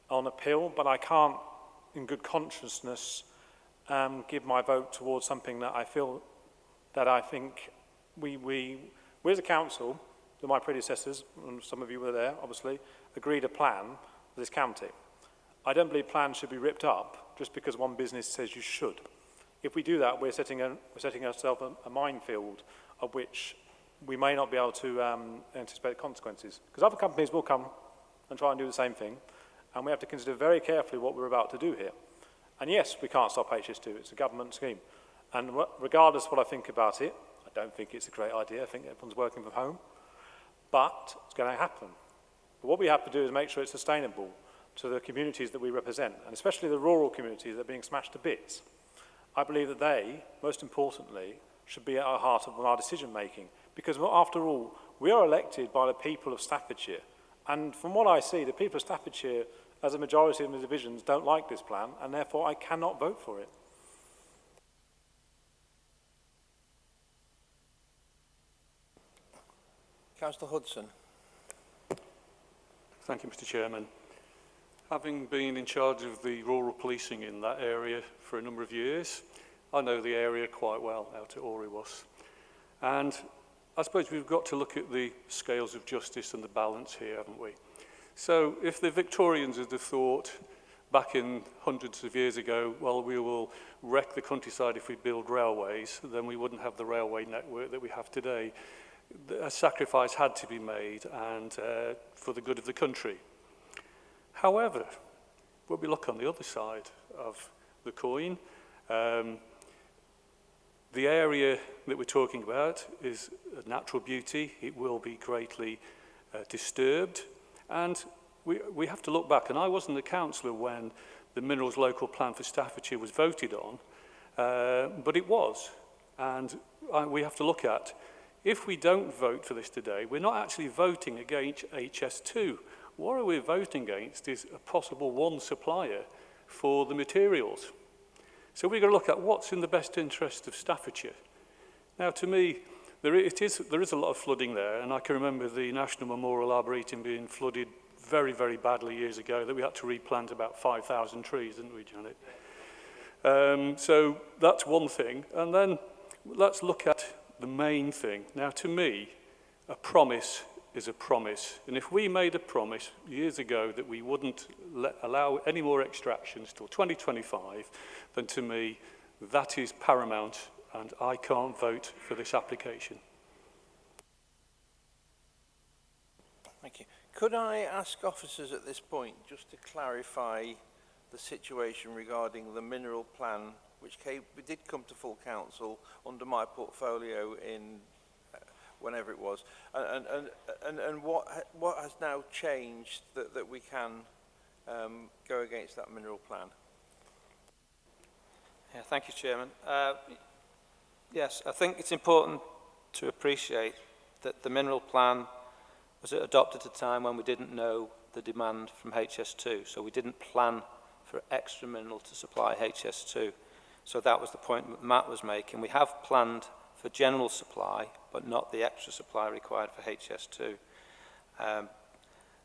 on appeal, but I can't, in good consciousness, give my vote towards something that I think we as a council, my predecessors, and some of you were there, obviously, agreed a plan for this county. I don't believe plans should be ripped up just because one business says you should. If we do that, we're setting ourselves a minefield of which we may not be able to anticipate consequences. Because other companies will come and try and do the same thing, and we have to consider very carefully what we're about to do here. And yes, we can't stop HS2, it's a government scheme. And regardless of what I think about it, I don't think it's a great idea, I think everyone's working from home, but it's going to happen. But what we have to do is make sure it's sustainable to the communities that we represent, and especially the rural communities that are being smashed to bits. I believe that they, most importantly, should be at the heart of our decision making, because after all, we are elected by the people of Staffordshire, and from what I see, the people of Staffordshire, as a majority of the divisions, don't like this plan, and therefore I cannot vote for it. Councillor Hudson. Thank you, Mr. Chairman. Having been in charge of the rural policing in that area for a number of years, I know the area quite well out at Oriwas. And I suppose we've got to look at the scales of justice and the balance here, haven't we? So if the Victorians had thought back in hundreds of years ago, well, we will wreck the countryside if we build railways, then we wouldn't have the railway network that we have today. A sacrifice had to be made and for the good of the country. However, when we look on the other side of the coin, the area that we're talking about is a natural beauty. It will be greatly disturbed. And we have to look back. And I wasn't a councillor when the Minerals Local Plan for Staffordshire was voted on, but it was. And we have to look at, if we don't vote for this today, we're not actually voting against HS2. What are we voting against is a possible one supplier for the materials. So we've got to look at what's in the best interest of Staffordshire. Now, to me, there is a lot of flooding there, and I can remember the National Memorial Arboretum being flooded very, very badly years ago, that we had to replant about 5,000 trees, didn't we, Janet? So that's one thing. And then let's look at the main thing. Now, to me, a promise is a promise. And if we made a promise years ago that we wouldn't allow any more extractions till 2025, then to me, that is paramount, and I can't vote for this application. Thank you. Could I ask officers at this point just to clarify the situation regarding the mineral plan which did come to full council under my portfolio in whenever it was, and what has now changed that we can go against that mineral plan? Yeah, thank you, Chairman. Yes, I think it's important to appreciate that the mineral plan was adopted at a time when we didn't know the demand from HS2, so we didn't plan for extra mineral to supply HS2. So that was the point that Matt was making. We have planned for general supply, but not the extra supply required for HS2.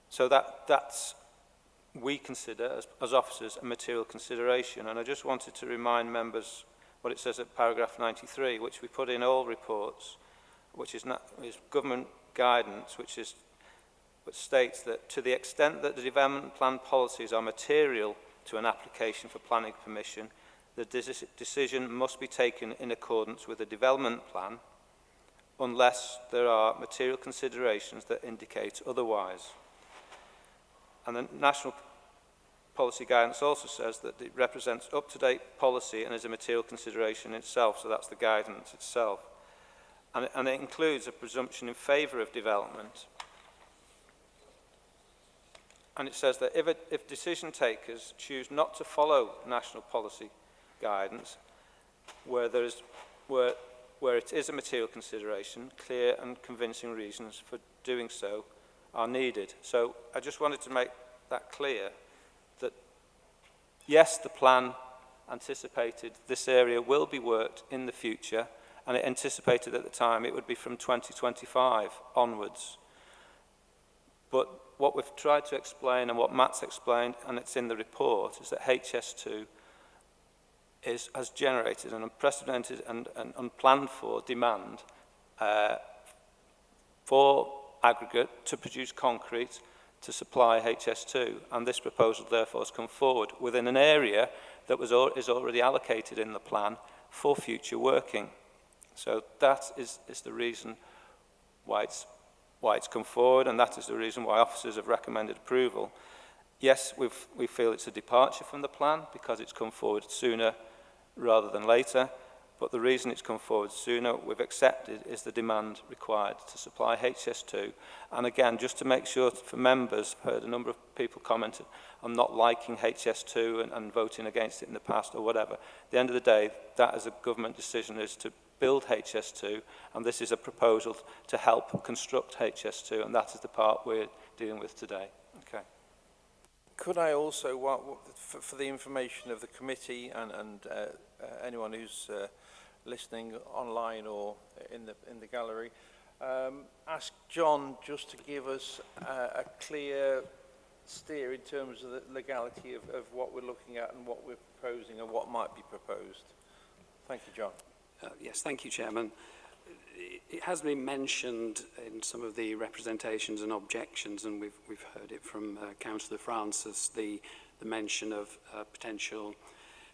So that's, we consider, as officers, a material consideration. And I just wanted to remind members what it says at paragraph 93, which we put in all reports, which is government guidance, which states that to the extent that the development plan policies are material to an application for planning permission, the decision must be taken in accordance with the development plan unless there are material considerations that indicate otherwise. And the National Policy Guidance also says that it represents up-to-date policy and is a material consideration itself, so that's the guidance itself. And it includes a presumption in favour of development. And it says that if decision takers choose not to follow national policy guidance, where it is a material consideration, clear and convincing reasons for doing so are needed. So I just wanted to make that clear, that yes, the plan anticipated this area will be worked in the future, and it anticipated at the time it would be from 2025 onwards. But what we've tried to explain, and what Matt's explained, and it's in the report, is that HS2 has generated an unprecedented and unplanned for demand for aggregate to produce concrete to supply HS2, and this proposal therefore has come forward within an area that is already allocated in the plan for future working. So that is the reason why it's come forward, and that is the reason why officers have recommended approval. Yes, we feel it's a departure from the plan because it's come forward sooner rather than later, but the reason it's come forward sooner, we've accepted, is the demand required to supply HS2. And again, just to make sure for members, I've heard a number of people commented on not liking HS2 and voting against it in the past or whatever. At the end of the day, that is a government decision, is to build HS2, and this is a proposal to help construct HS2, and that is the part we're dealing with today. Okay. Could I also, for the information of the committee and anyone who's listening online or in the gallery, ask John just to give us a clear steer in terms of the legality of what we're looking at and what we're proposing and what might be proposed. Thank you, John. Yes, thank you, Chairman. It has been mentioned in some of the representations and objections, and we've heard it from Councillor Francis, the mention of potential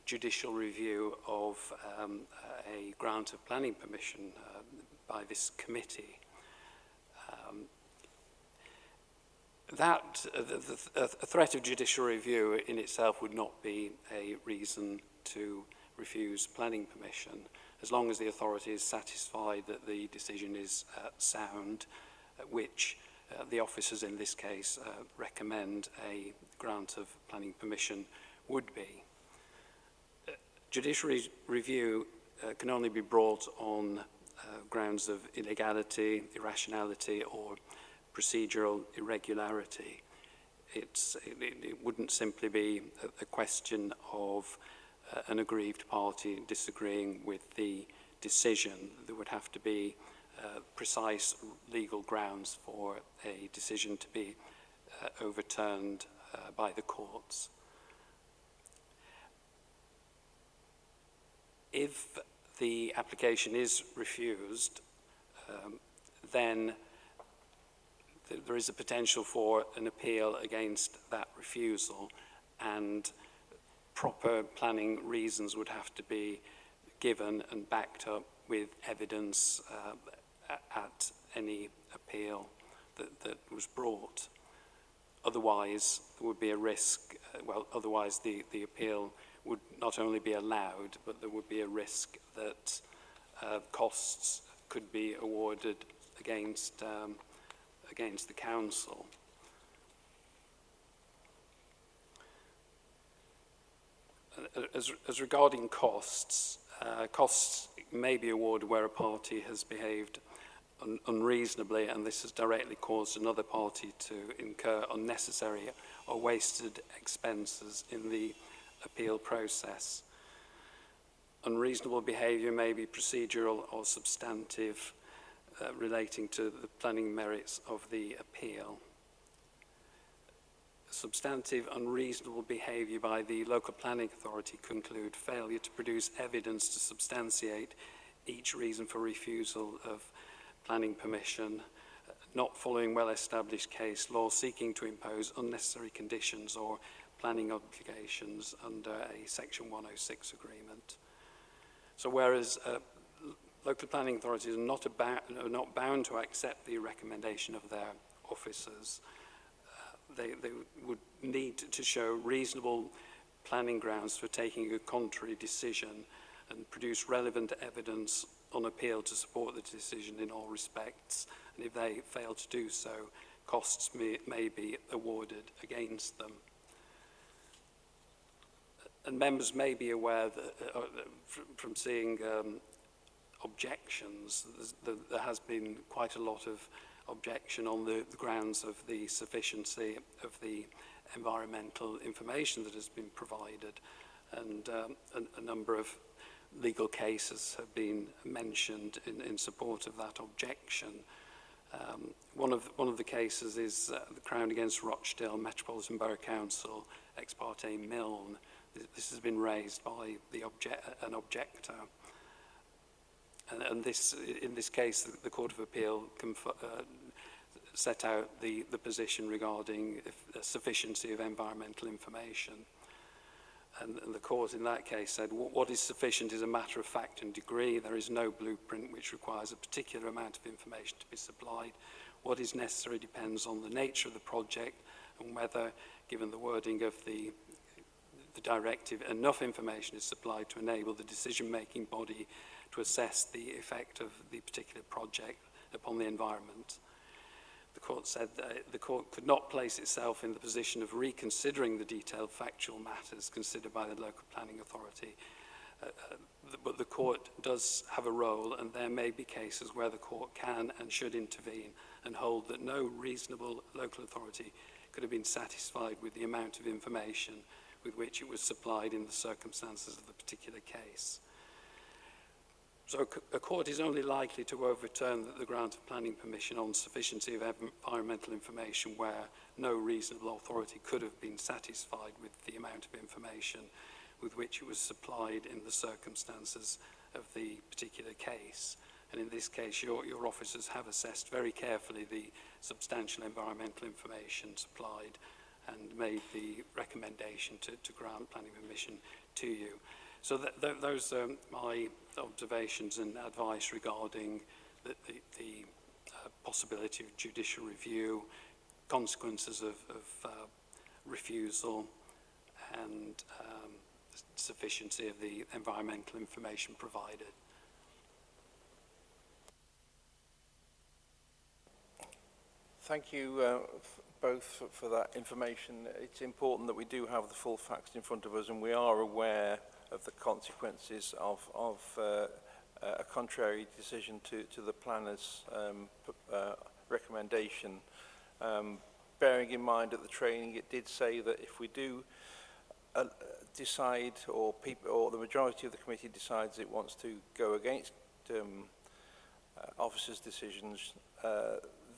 judicial review of a grant of planning permission by this committee. A threat of judicial review in itself would not be a reason to refuse planning permission, as long as the authority is satisfied that the decision is sound, which the officers in this case recommend a grant of planning permission would be. Judicial review can only be brought on grounds of illegality, irrationality, or procedural irregularity. It wouldn't simply be a question of an aggrieved party disagreeing with the decision. There would have to be precise legal grounds for a decision to be overturned by the courts. If the application is refused, then there is a potential for an appeal against that refusal, and proper planning reasons would have to be given and backed up with evidence at any appeal that was brought. Otherwise, there would be a risk, otherwise the appeal would not only be allowed, but there would be a risk that costs could be awarded against the council. As regarding costs, costs may be awarded where a party has behaved unreasonably, and this has directly caused another party to incur unnecessary or wasted expenses in the appeal process. Unreasonable behaviour may be procedural or substantive, relating to the planning merits of the appeal. Substantive unreasonable behaviour by the local planning authority could include failure to produce evidence to substantiate each reason for refusal of planning permission, not following well-established case law, seeking to impose unnecessary conditions or planning obligations under a Section 106 agreement. So whereas local planning authorities are not bound to accept the recommendation of their officers, they would need to show reasonable planning grounds for taking a contrary decision and produce relevant evidence on appeal to support the decision in all respects. And if they fail to do so, costs may be awarded against them. And members may be aware that from seeing objections, there has been quite a lot of objection on the grounds of the sufficiency of the environmental information that has been provided. and a number of legal cases have been mentioned in support of that objection. One of the cases is the Crown against Rochdale Metropolitan Borough Council ex parte Milne. This has been raised by an objector. And this, in this case, the Court of Appeal set out the position regarding sufficiency of environmental information. And the court in that case said, what is sufficient is a matter of fact and degree. There is no blueprint which requires a particular amount of information to be supplied. What is necessary depends on the nature of the project and whether, given the wording of the directive, enough information is supplied to enable the decision-making body to assess the effect of the particular project upon the environment. The court said that the court could not place itself in the position of reconsidering the detailed factual matters considered by the local planning authority, but the court does have a role, and there may be cases where the court can and should intervene and hold that no reasonable local authority could have been satisfied with the amount of information with which it was supplied in the circumstances of the particular case. So a court is only likely to overturn the grant of planning permission on sufficiency of environmental information where no reasonable authority could have been satisfied with the amount of information with which it was supplied in the circumstances of the particular case. And in this case, your officers have assessed very carefully the substantial environmental information supplied and made the recommendation to grant planning permission to you. So those are my observations and advice regarding the possibility of judicial review, consequences of refusal, and sufficiency of the environmental information provided. Thank you both for that information. It's important that we do have the full facts in front of us, and we are aware of the consequences of a contrary decision to the planner's recommendation. Bearing in mind at the training, it did say that if we do decide, or the majority of the committee decides it wants to go against officers' decisions,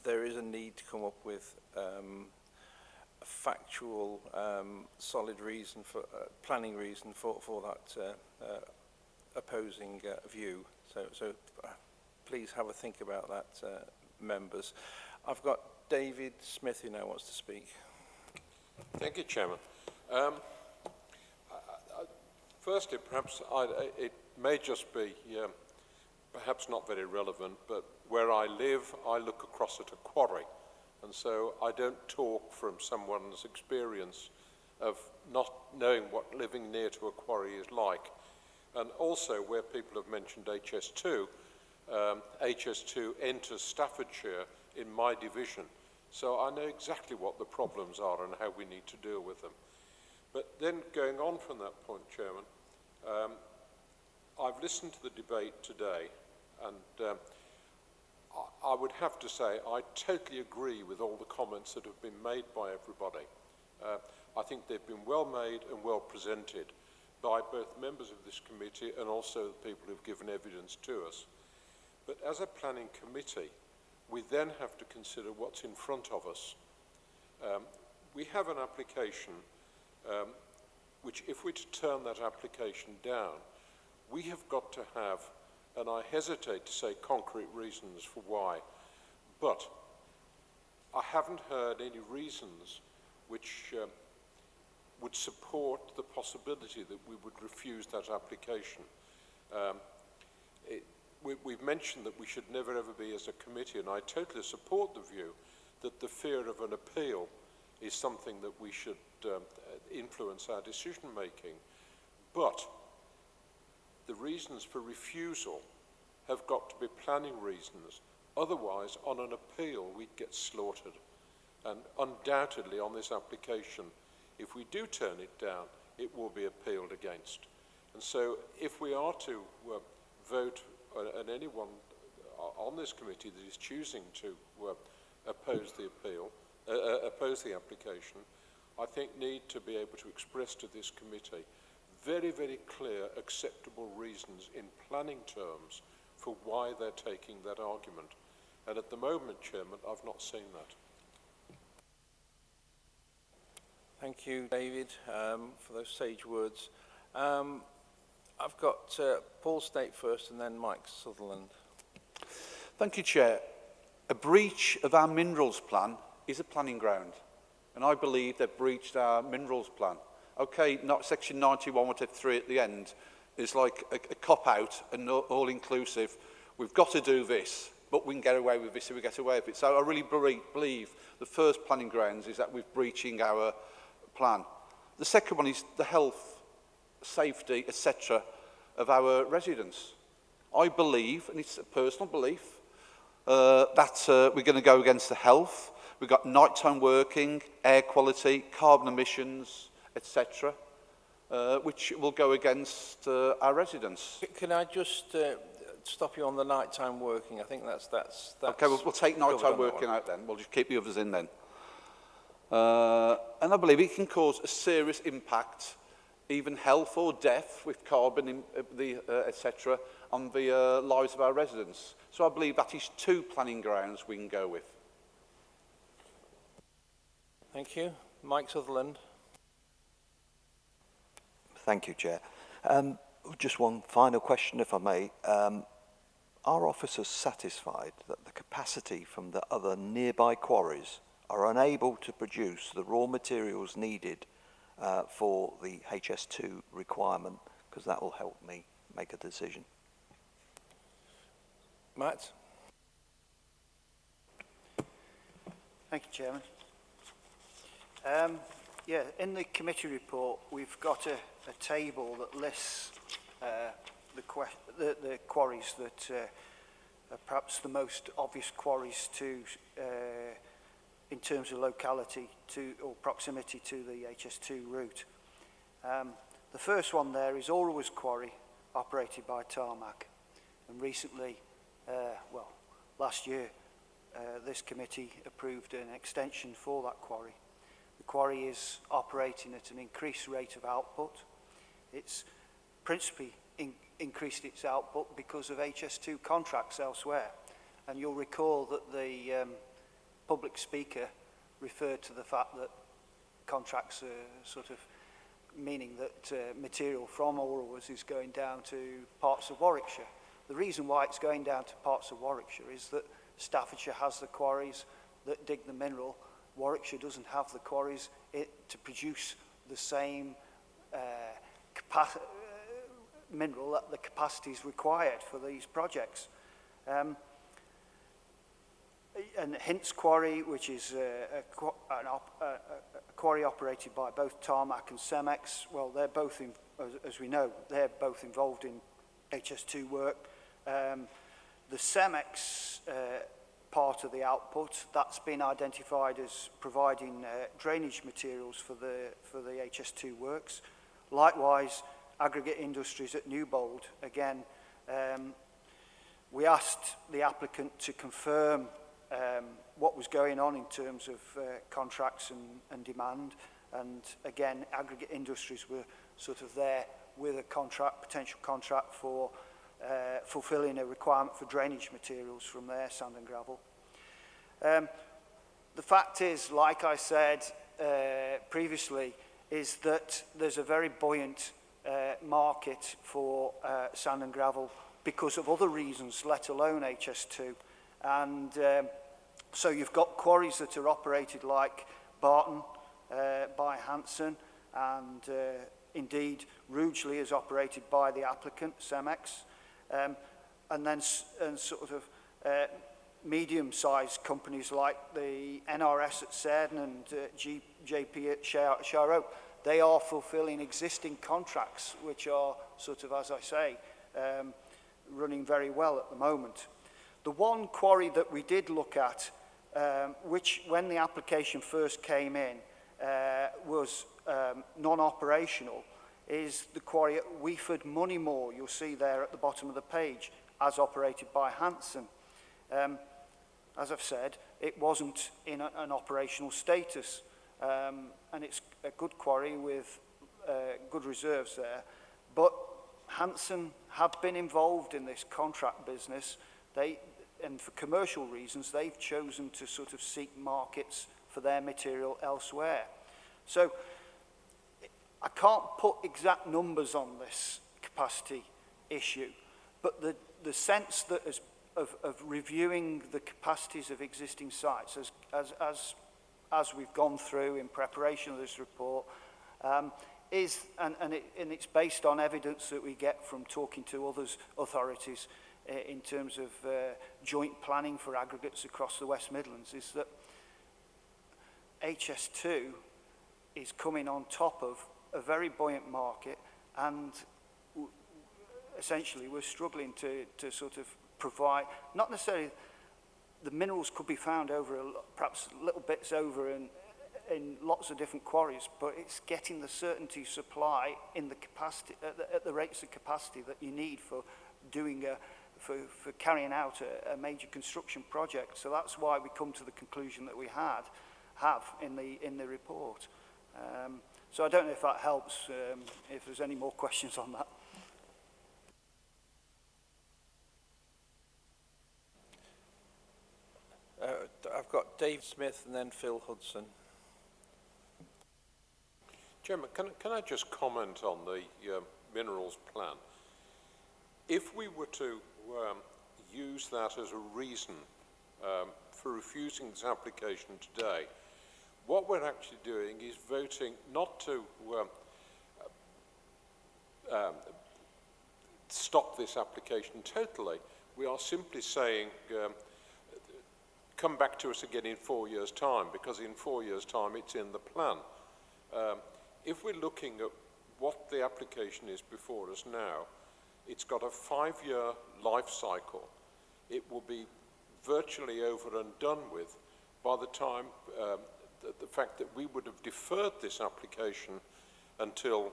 there is a need to come up with a factual, solid reason for planning reason for that opposing view. So please have a think about that, members. I've got David Smith who now wants to speak. Thank you, Chairman. Firstly, perhaps it may just be perhaps not very relevant, but where I live, I look across at a quarry. And so I don't talk from someone's experience of not knowing what living near to a quarry is like. And also where people have mentioned HS2, HS2 enters Staffordshire in my division. So I know exactly what the problems are and how we need to deal with them. But then going on from that point, Chairman, I've listened to the debate today, and I would have to say I totally agree with all the comments that have been made by everybody. I think they've been well made and well presented by both members of this committee and also the people who've given evidence to us. But as a planning committee, we then have to consider what's in front of us. We have an application which, if we're to turn that application down, we have got to have, and I hesitate to say concrete reasons for why, but I haven't heard any reasons which would support the possibility that we would refuse that application. We've mentioned that we should never ever be as a committee, and I totally support the view that the fear of an appeal is something that we should influence our decision making. But the reasons for refusal have got to be planning reasons. Otherwise, on an appeal, we'd get slaughtered. And undoubtedly, on this application, if we do turn it down, it will be appealed against. And so, if we are to vote, and anyone on this committee that is choosing to oppose the appeal, oppose the application, I think need to be able to express to this committee very, very clear, acceptable reasons in planning terms for why they're taking that argument. And at the moment, Chairman, I've not seen that. Thank you, David, for those sage words. I've got Paul Snate first and then Mike Sutherland. Thank you, Chair. A breach of our minerals plan is a planning ground, and I believe they've breached our minerals plan. Okay, not section 91, whatever 3 at the end, is like a cop-out and all-inclusive. We've got to do this, but we can get away with this if we get away with it. So I really believe the first planning grounds is that we're breaching our plan. The second one is the health, safety, etc. of our residents. I believe, and it's a personal belief, that we're going to go against the health. We've got nighttime working, air quality, carbon emissions, etc., which will go against our residents. Can I just stop you on the nighttime working? I think that's okay, we'll take nighttime working out then. We'll just keep the others in then. And I believe it can cause a serious impact, even health or death with carbon, etc., on the lives of our residents. So I believe that is 2 planning grounds we can go with. Thank you. Mike Sutherland. Thank you, Chair. Just one final question, if I may. Are officers satisfied that the capacity from the other nearby quarries are unable to produce the raw materials needed for the HS2 requirement? Because that will help me make a decision. Matt? Thank you, Chairman. Yeah, in the committee report, we've got a table that lists the quarries that are perhaps the most obvious quarries to, in terms of locality to or proximity to the HS2 route. The first one there is Orwas Quarry, operated by Tarmac, and recently, well, last year, this committee approved an extension for that quarry. The quarry is operating at an increased rate of output. It's principally increased its output because of HS2 contracts elsewhere. And you'll recall that the public speaker referred to the fact that contracts are sort of meaning that material from Orwas is going down to parts of Warwickshire. The reason why it's going down to parts of Warwickshire is that Staffordshire has the quarries that dig the mineral. Warwickshire doesn't have the quarries to produce the same mineral at the capacities required for these projects. And Hints Quarry, which is a quarry operated by both Tarmac and Cemex, well, they're both, as we know, they're both involved in HS2 work. The Cemex part of the output, that's been identified as providing drainage materials for the HS2 works. Likewise, Aggregate Industries at Newbold, again, we asked the applicant to confirm what was going on in terms of contracts and demand, and again, Aggregate Industries were sort of there with a contract, potential contract for fulfilling a requirement for drainage materials from their sand and gravel. The fact is, like I said previously, is that there's a very buoyant market for sand and gravel because of other reasons, let alone HS2. And so you've got quarries that are operated like Barton by Hanson, and indeed Rugeley is operated by the applicant, Cemex. And then sort of medium-sized companies like the NRS at Cerden and JP at Shire Oak, they are fulfilling existing contracts, which are sort of, as I say, running very well at the moment. The one quarry that we did look at, which when the application first came in was non-operational, is the quarry at Weeford Moneymore. You'll see there at the bottom of the page, as operated by Hanson. As I've said, it wasn't in an operational status, and it's a good quarry with good reserves there. But Hanson have been involved in this contract business. And for commercial reasons, they've chosen to sort of seek markets for their material elsewhere. So I can't put exact numbers on this capacity issue, but the sense that of reviewing the capacities of existing sites as we've gone through in preparation of this report and it's based on evidence that we get from talking to others authorities in terms of joint planning for aggregates across the West Midlands, is that HS2 is coming on top of a very buoyant market, and essentially we're struggling to sort of provide, not necessarily the minerals could be found over perhaps little bits over in lots of different quarries, but it's getting the certainty supply in the capacity at the rates of capacity that you need for doing for carrying out a major construction project. So that's why we come to the conclusion that we have in the report. So I don't know if that helps, if there's any more questions on that. I've got Dave Smith and then Phil Hudson. Chairman, can I just comment on the minerals plan? If we were to use that as a reason for refusing this application today, what we're actually doing is voting not to stop this application totally. We are simply saying come back to us again in 4 years' time, because in 4 years' time it's in the plan. If we're looking at what the application is before us now, it's got a 5-year life cycle. It will be virtually over and done with by the time the fact that we would have deferred this application until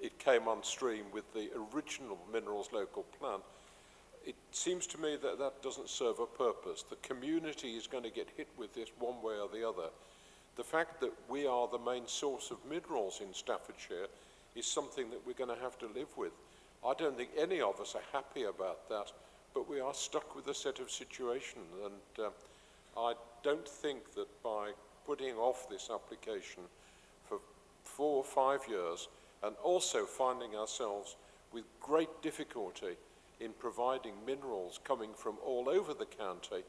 it came on stream with the original minerals local plan. It seems to me that that doesn't serve a purpose. The community is going to get hit with this one way or the other. The fact that we are the main source of minerals in Staffordshire is something that we're going to have to live with. I don't think any of us are happy about that, but we are stuck with a set of situations, and I don't think that by putting off this application for 4 or 5 years and also finding ourselves with great difficulty in providing minerals coming from all over the county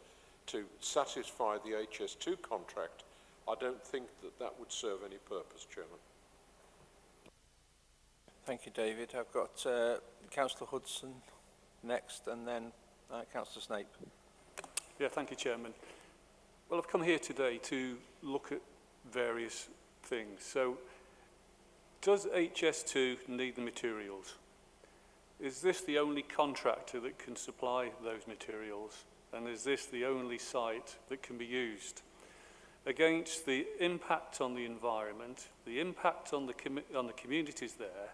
to satisfy the HS2 contract, I don't think that that would serve any purpose, Chairman. Thank you, David. I've got Councillor Hudson next, and then Councillor Snape. Yeah, thank you, Chairman. Well, I've come here today to look at various things. So, does HS2 need the materials? Is this the only contractor that can supply those materials? And is this the only site that can be used? Against the impact on the environment, the impact on the communities there,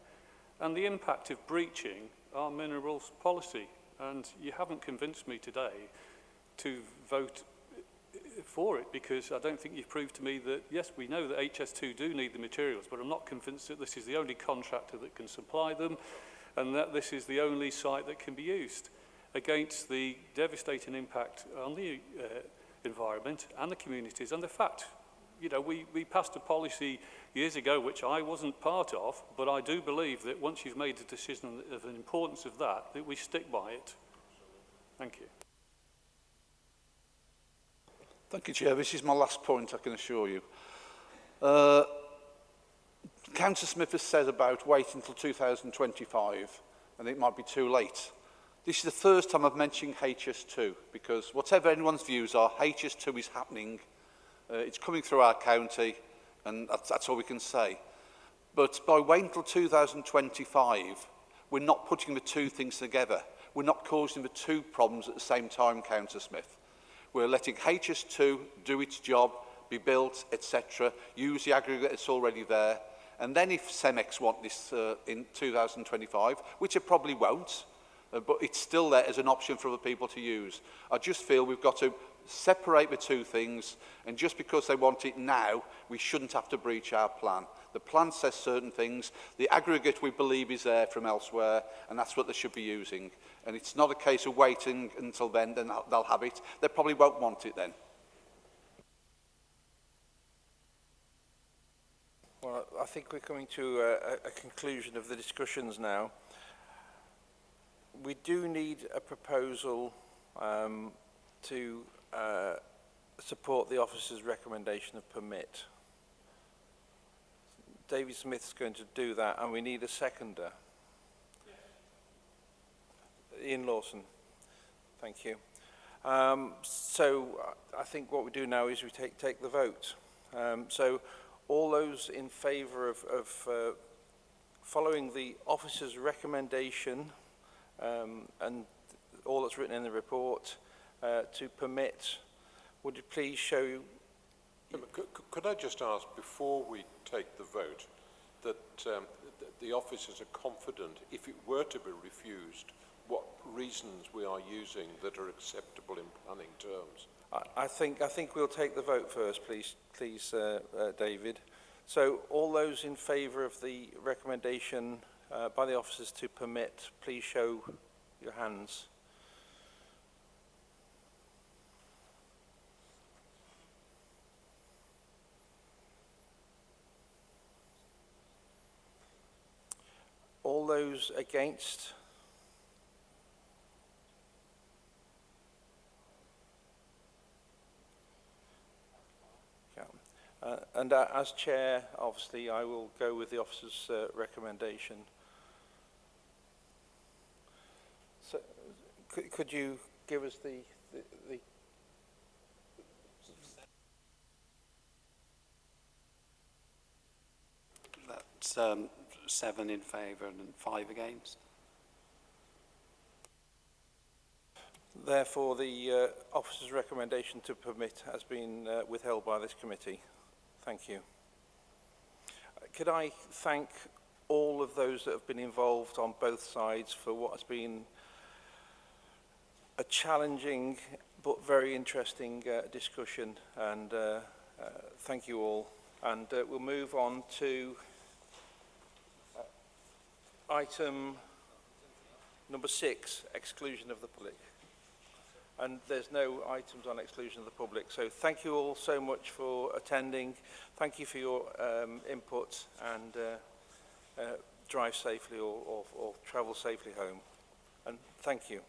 and the impact of breaching our minerals policy. And you haven't convinced me today to vote for it, because I don't think you've proved to me that, yes, we know that HS2 do need the materials, but I'm not convinced that this is the only contractor that can supply them, and that this is the only site that can be used, against the devastating impact on the environment and the communities. And the fact, you know, we passed a policy years ago which I wasn't part of, but I do believe that once you've made a decision of the importance of that we stick by it. Thank you. Thank you, Chair. This is my last point, I can assure you. Councillor Smith has said about waiting until 2025, and it might be too late. This is the first time I've mentioned HS2, because whatever anyone's views are, HS2 is happening. It's coming through our county, and that's all we can say. But by waiting until 2025, we're not putting the two things together. We're not causing the two problems at the same time, Councillor Smith. We're letting HS2 do its job, be built, etc., use the aggregate that's already there, and then if CEMEX want this in 2025, which it probably won't, but it's still there as an option for other people to use. I just feel we've got to separate the two things, and just because they want it now, we shouldn't have to breach our plan. The plan says certain things, the aggregate we believe is there from elsewhere, and that's what they should be using. And it's not a case of waiting until then they'll have it. They probably won't want it then. Well, I think we're coming to a conclusion of the discussions now. We do need a proposal to support the officer's recommendation of permit. David Smith's going to do that, and we need a seconder. Ian Lawson. Thank you. So I think what we do now is we take the vote. So all those in favour of following the officer's recommendation and all that's written in the report to permit, would you please show... Could I just ask, before we take the vote, that the officers are confident, if it were to be refused, what reasons we are using that are acceptable in planning terms? I think we'll take the vote first, please, David. So all those in favour of the recommendation by the officers to permit, please show your hands. All those against? And as chair, obviously, I will go with the officer's recommendation. So, could you give us the That's 7 in favour and 5 against. Therefore, the officer's recommendation to permit has been withheld by this committee. Thank you. Could I thank all of those that have been involved on both sides for what has been a challenging but very interesting discussion, and thank you all. And we'll move on to item number 6, exclusion of the public. And there's no items on exclusion of the public. So thank you all so much for attending. Thank you for your input, and drive safely or travel safely home. And thank you.